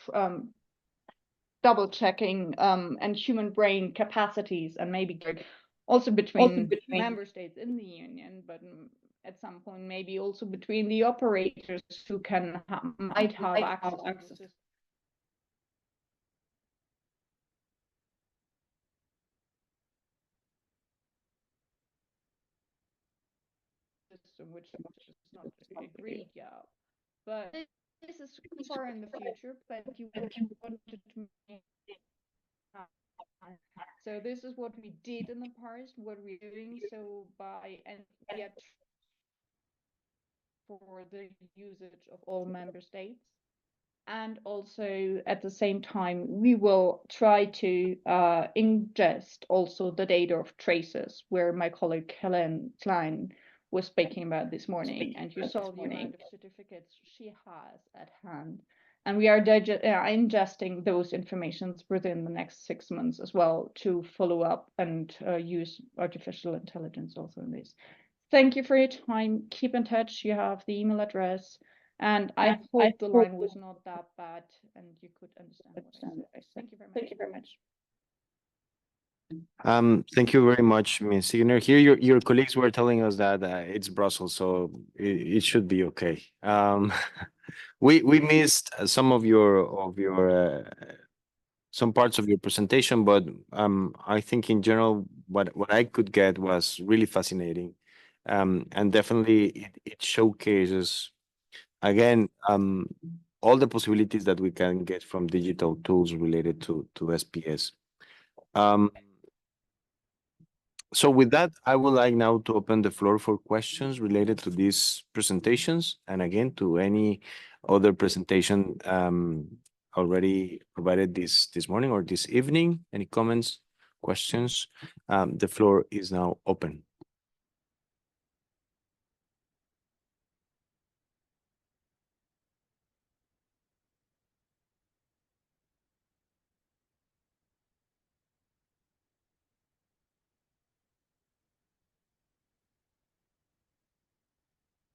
Speaker 14: double checking and human brain capacities, and maybe also between member states in the union, but at some point maybe also between the operators who might have access to the system. Which is not agreed yet, but this is far in the future. But you wanted to make. So this is what we did in the past, what we're doing. So yet for the usage of all member states. And also at the same time, we will try to ingest also the data of traces, where my colleague Helen Klein was speaking about this morning. And you saw the amount of certificates she has at hand. And we are ingesting those informations within the next 6 months as well to follow up and use artificial intelligence also in this. Thank you for your time. Keep in touch. You have the email address. And I hope the line was not that bad and you could understand what I said. Thank you very much.
Speaker 6: Thank you very much.
Speaker 1: Thank you very much, Ms. Signer. Here, your colleagues were telling us that it's Brussels, so it should be okay. We missed some of your some parts of your presentation, but I think in general, what I could get was really fascinating, and definitely it showcases again all the possibilities that we can get from digital tools related to SPS. So with that, I would like now to open the floor for questions related to these presentations, and again, to any other presentation already provided this morning or this evening. Any comments, questions? The floor is now open.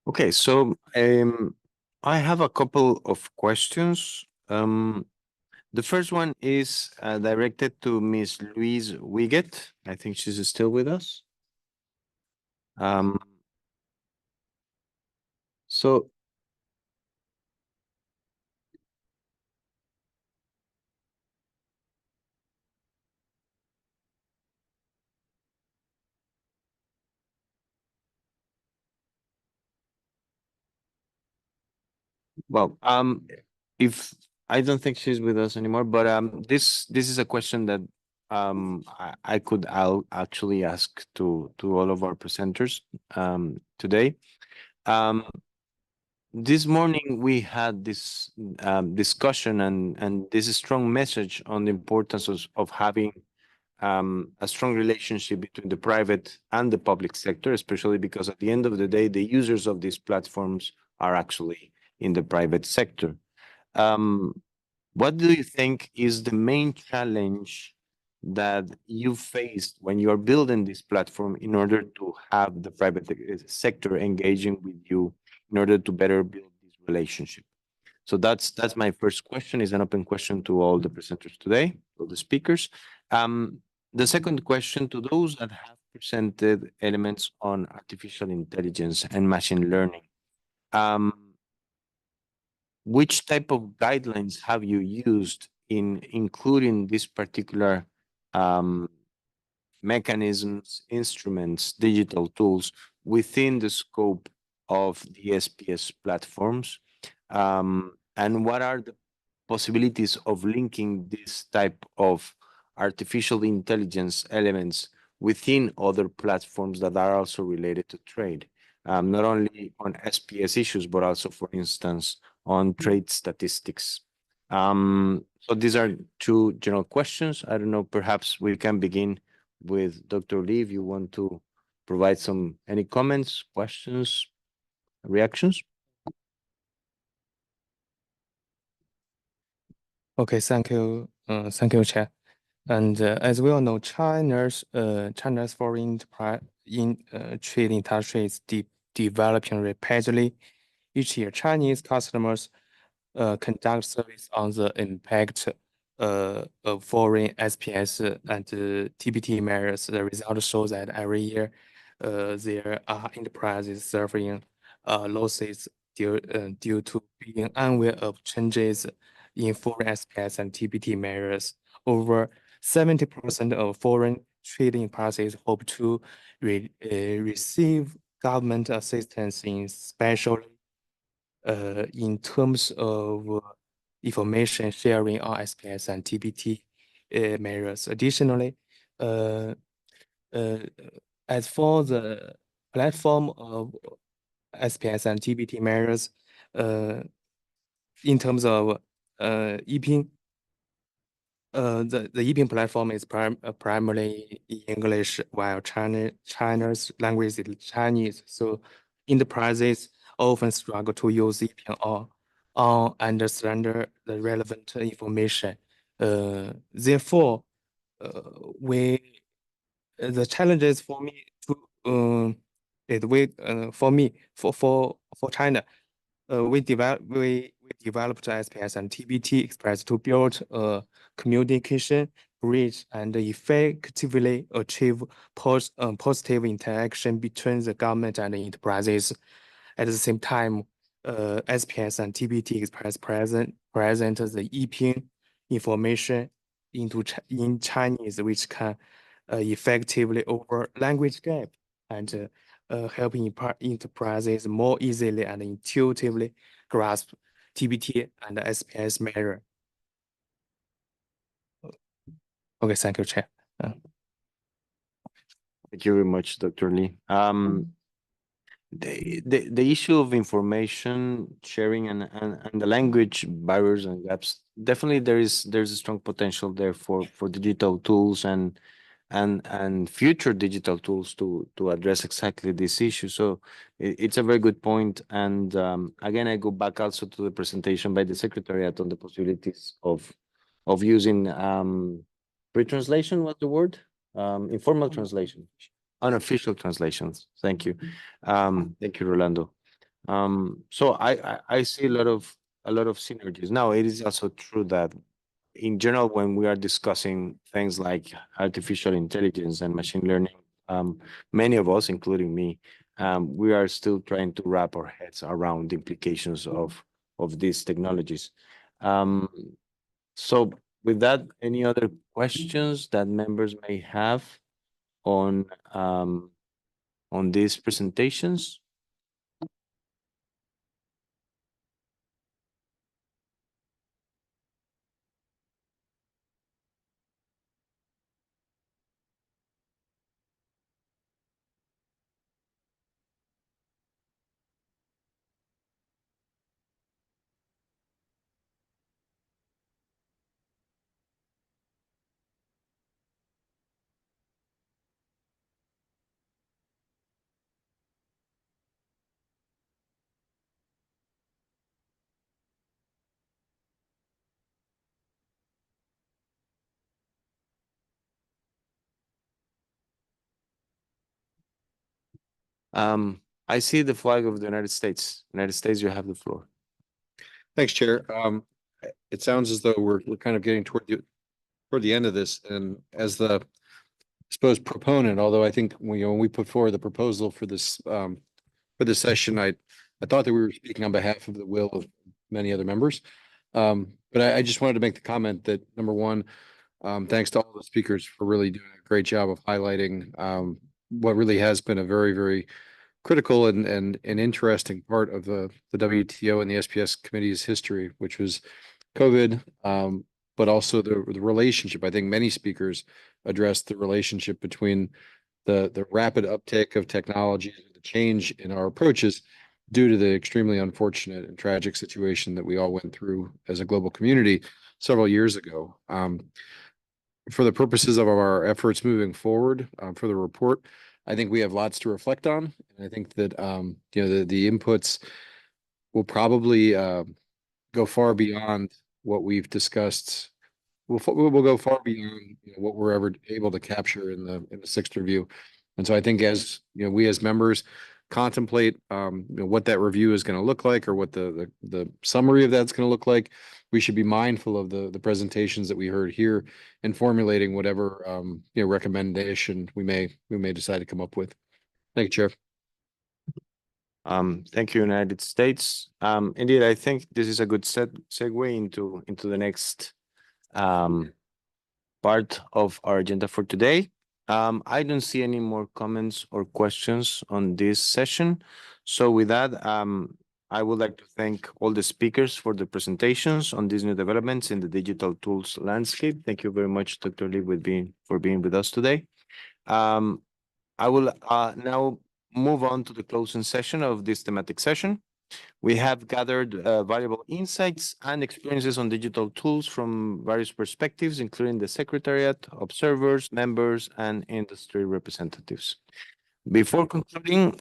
Speaker 1: Okay, so I have a couple of questions. The first one is directed to Ms. Louise Wiggett. I think she's still with us. So well, if I don't think she's with us anymore, but this is a question that I could actually ask to all of our presenters today. This morning we had this discussion and this strong message on the importance of having a strong relationship between the private and the public sector, especially because at the end of the day, the users of these platforms are actually in the private sector. What do you think is the main challenge that you faced when you are building this platform in order to have the private sector engaging with you in order to better build this relationship? So that's my first question, is an open question to all the presenters today, all the speakers. The second question, to those that have presented elements on artificial intelligence and machine learning, which type of guidelines have you used in including these particular mechanisms, instruments, digital tools within the scope of the SPS platforms? And what are the possibilities of linking this type of artificial intelligence elements within other platforms that are also related to trade, not only on SPS issues, but also, for instance, on trade statistics? So these are two general questions. I don't know, perhaps we can begin with Dr. Lee, if you want to provide any comments, questions, reactions.
Speaker 11: Okay, thank you, Chair. And as we all know, China's foreign trade industry is developing rapidly. Each year, Chinese customers conduct surveys on the impact of foreign SPS and TBT measures. The results show that every year there are enterprises suffering losses due to being unaware of changes in foreign SPS and TBT measures. Over 70% of foreign trading parties hope to receive government assistance in terms of information sharing on SPS and TBT measures. Additionally, as for the platform of SPS and TBT measures, in terms of EPing. The EPing platform is primarily in English, while China's language is Chinese. So enterprises often struggle to use EPing or understand the relevant information. Therefore, the challenges for me to is for China, we developed SPS and TBT Express to build a communication bridge and effectively achieve positive interaction between the government and the enterprises. At the same time, SPS and TBT Express present the EPing information in Chinese, which can effectively over language gap and helping enterprises more easily and intuitively grasp TBT and SPS measure. Okay, thank you, Chair.
Speaker 1: Thank you very much, Dr. Lee. The issue of information sharing and the language barriers and gaps, definitely there's a strong potential there for digital tools and future digital tools to address exactly this issue. So it's a very good point. And again, I go back also to the presentation by the Secretariat on the possibilities of using pre-translation, what's the word? Informal translation. Unofficial translations. Thank you. Thank you, Rolando. So I see a lot of synergies. Now, it is also true that in general, when we are discussing things like artificial intelligence and machine learning, many of us, including me, we are still trying to wrap our heads around the implications of these technologies. So with that, any other questions that members may have on these presentations? I see the flag of the United States. United States, you have the floor.
Speaker 15: Thanks, Chair. It sounds as though we're kind of getting toward the end of this, and as the supposed proponent, although I think when we put forward the proposal for this session, I thought that we were speaking on behalf of the will of many other members. But I just wanted to make the comment that number one, thanks to all the speakers for really doing a great job of highlighting what really has been a very, very critical and interesting part of the WTO and the SPS committee's history, which was COVID, but also the relationship. I think many speakers addressed the relationship between the rapid uptake of technology, the change in our approaches due to the extremely unfortunate and tragic situation that we all went through as a global community several years ago. For the purposes of our efforts moving forward for the report, I think we have lots to reflect on. And I think that the inputs will probably go far beyond what we've discussed. We'll go far beyond what we're ever able to capture in the sixth review. And so I think as we as members contemplate what that review is going to look like, or what the summary of that's going to look like, we should be mindful of the presentations that we heard here and formulating whatever recommendation we may decide to come up with. Thank you, Chair.
Speaker 1: Thank you, United States. Indeed, I think this is a good segue into the next part of our agenda for today. I don't see any more comments or questions on this session. So with that, I would like to thank all the speakers for the presentations on these new developments in the digital tools landscape. Thank you very much, Dr. Lee, for being with us today. I will now move on to the closing session of this thematic session. We have gathered valuable insights and experiences on digital tools from various perspectives, including the Secretariat, observers, members, and industry representatives. Before concluding,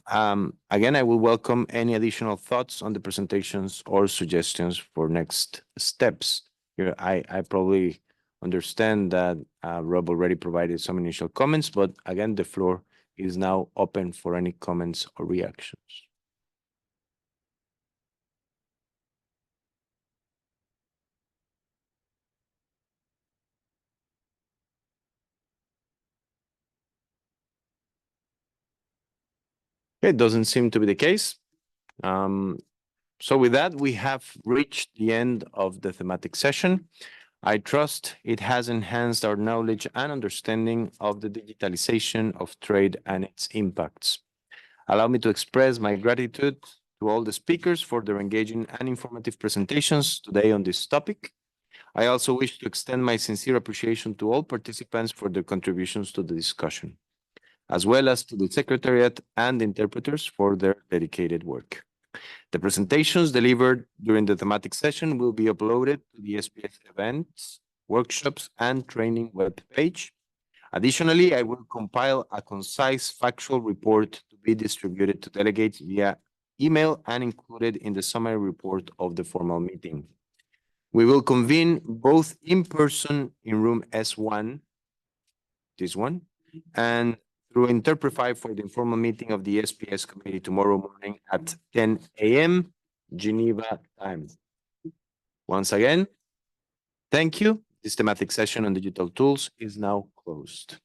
Speaker 1: again, I will welcome any additional thoughts on the presentations or suggestions for next steps. Here, I probably understand that Rob already provided some initial comments, but again, the floor is now open for any comments or reactions. It doesn't seem to be the case. So with that, we have reached the end of the thematic session. I trust it has enhanced our knowledge and understanding of the digitalization of trade and its impacts. Allow me to express my gratitude to all the speakers for their engaging and informative presentations today on this topic. I also wish to extend my sincere appreciation to all participants for their contributions to the discussion, as well as to the Secretariat and interpreters for their dedicated work. The presentations delivered during the thematic session will be uploaded to the SPS events, workshops, and training webpage. Additionally, I will compile a concise factual report to be distributed to delegates via email and included in the summary report of the formal meeting. We will convene both in person in room S1, this one, and through Interprefy for the informal meeting of the SPS committee tomorrow morning at 10 a.m. Geneva time. Once again, thank you. This thematic session on digital tools is now closed.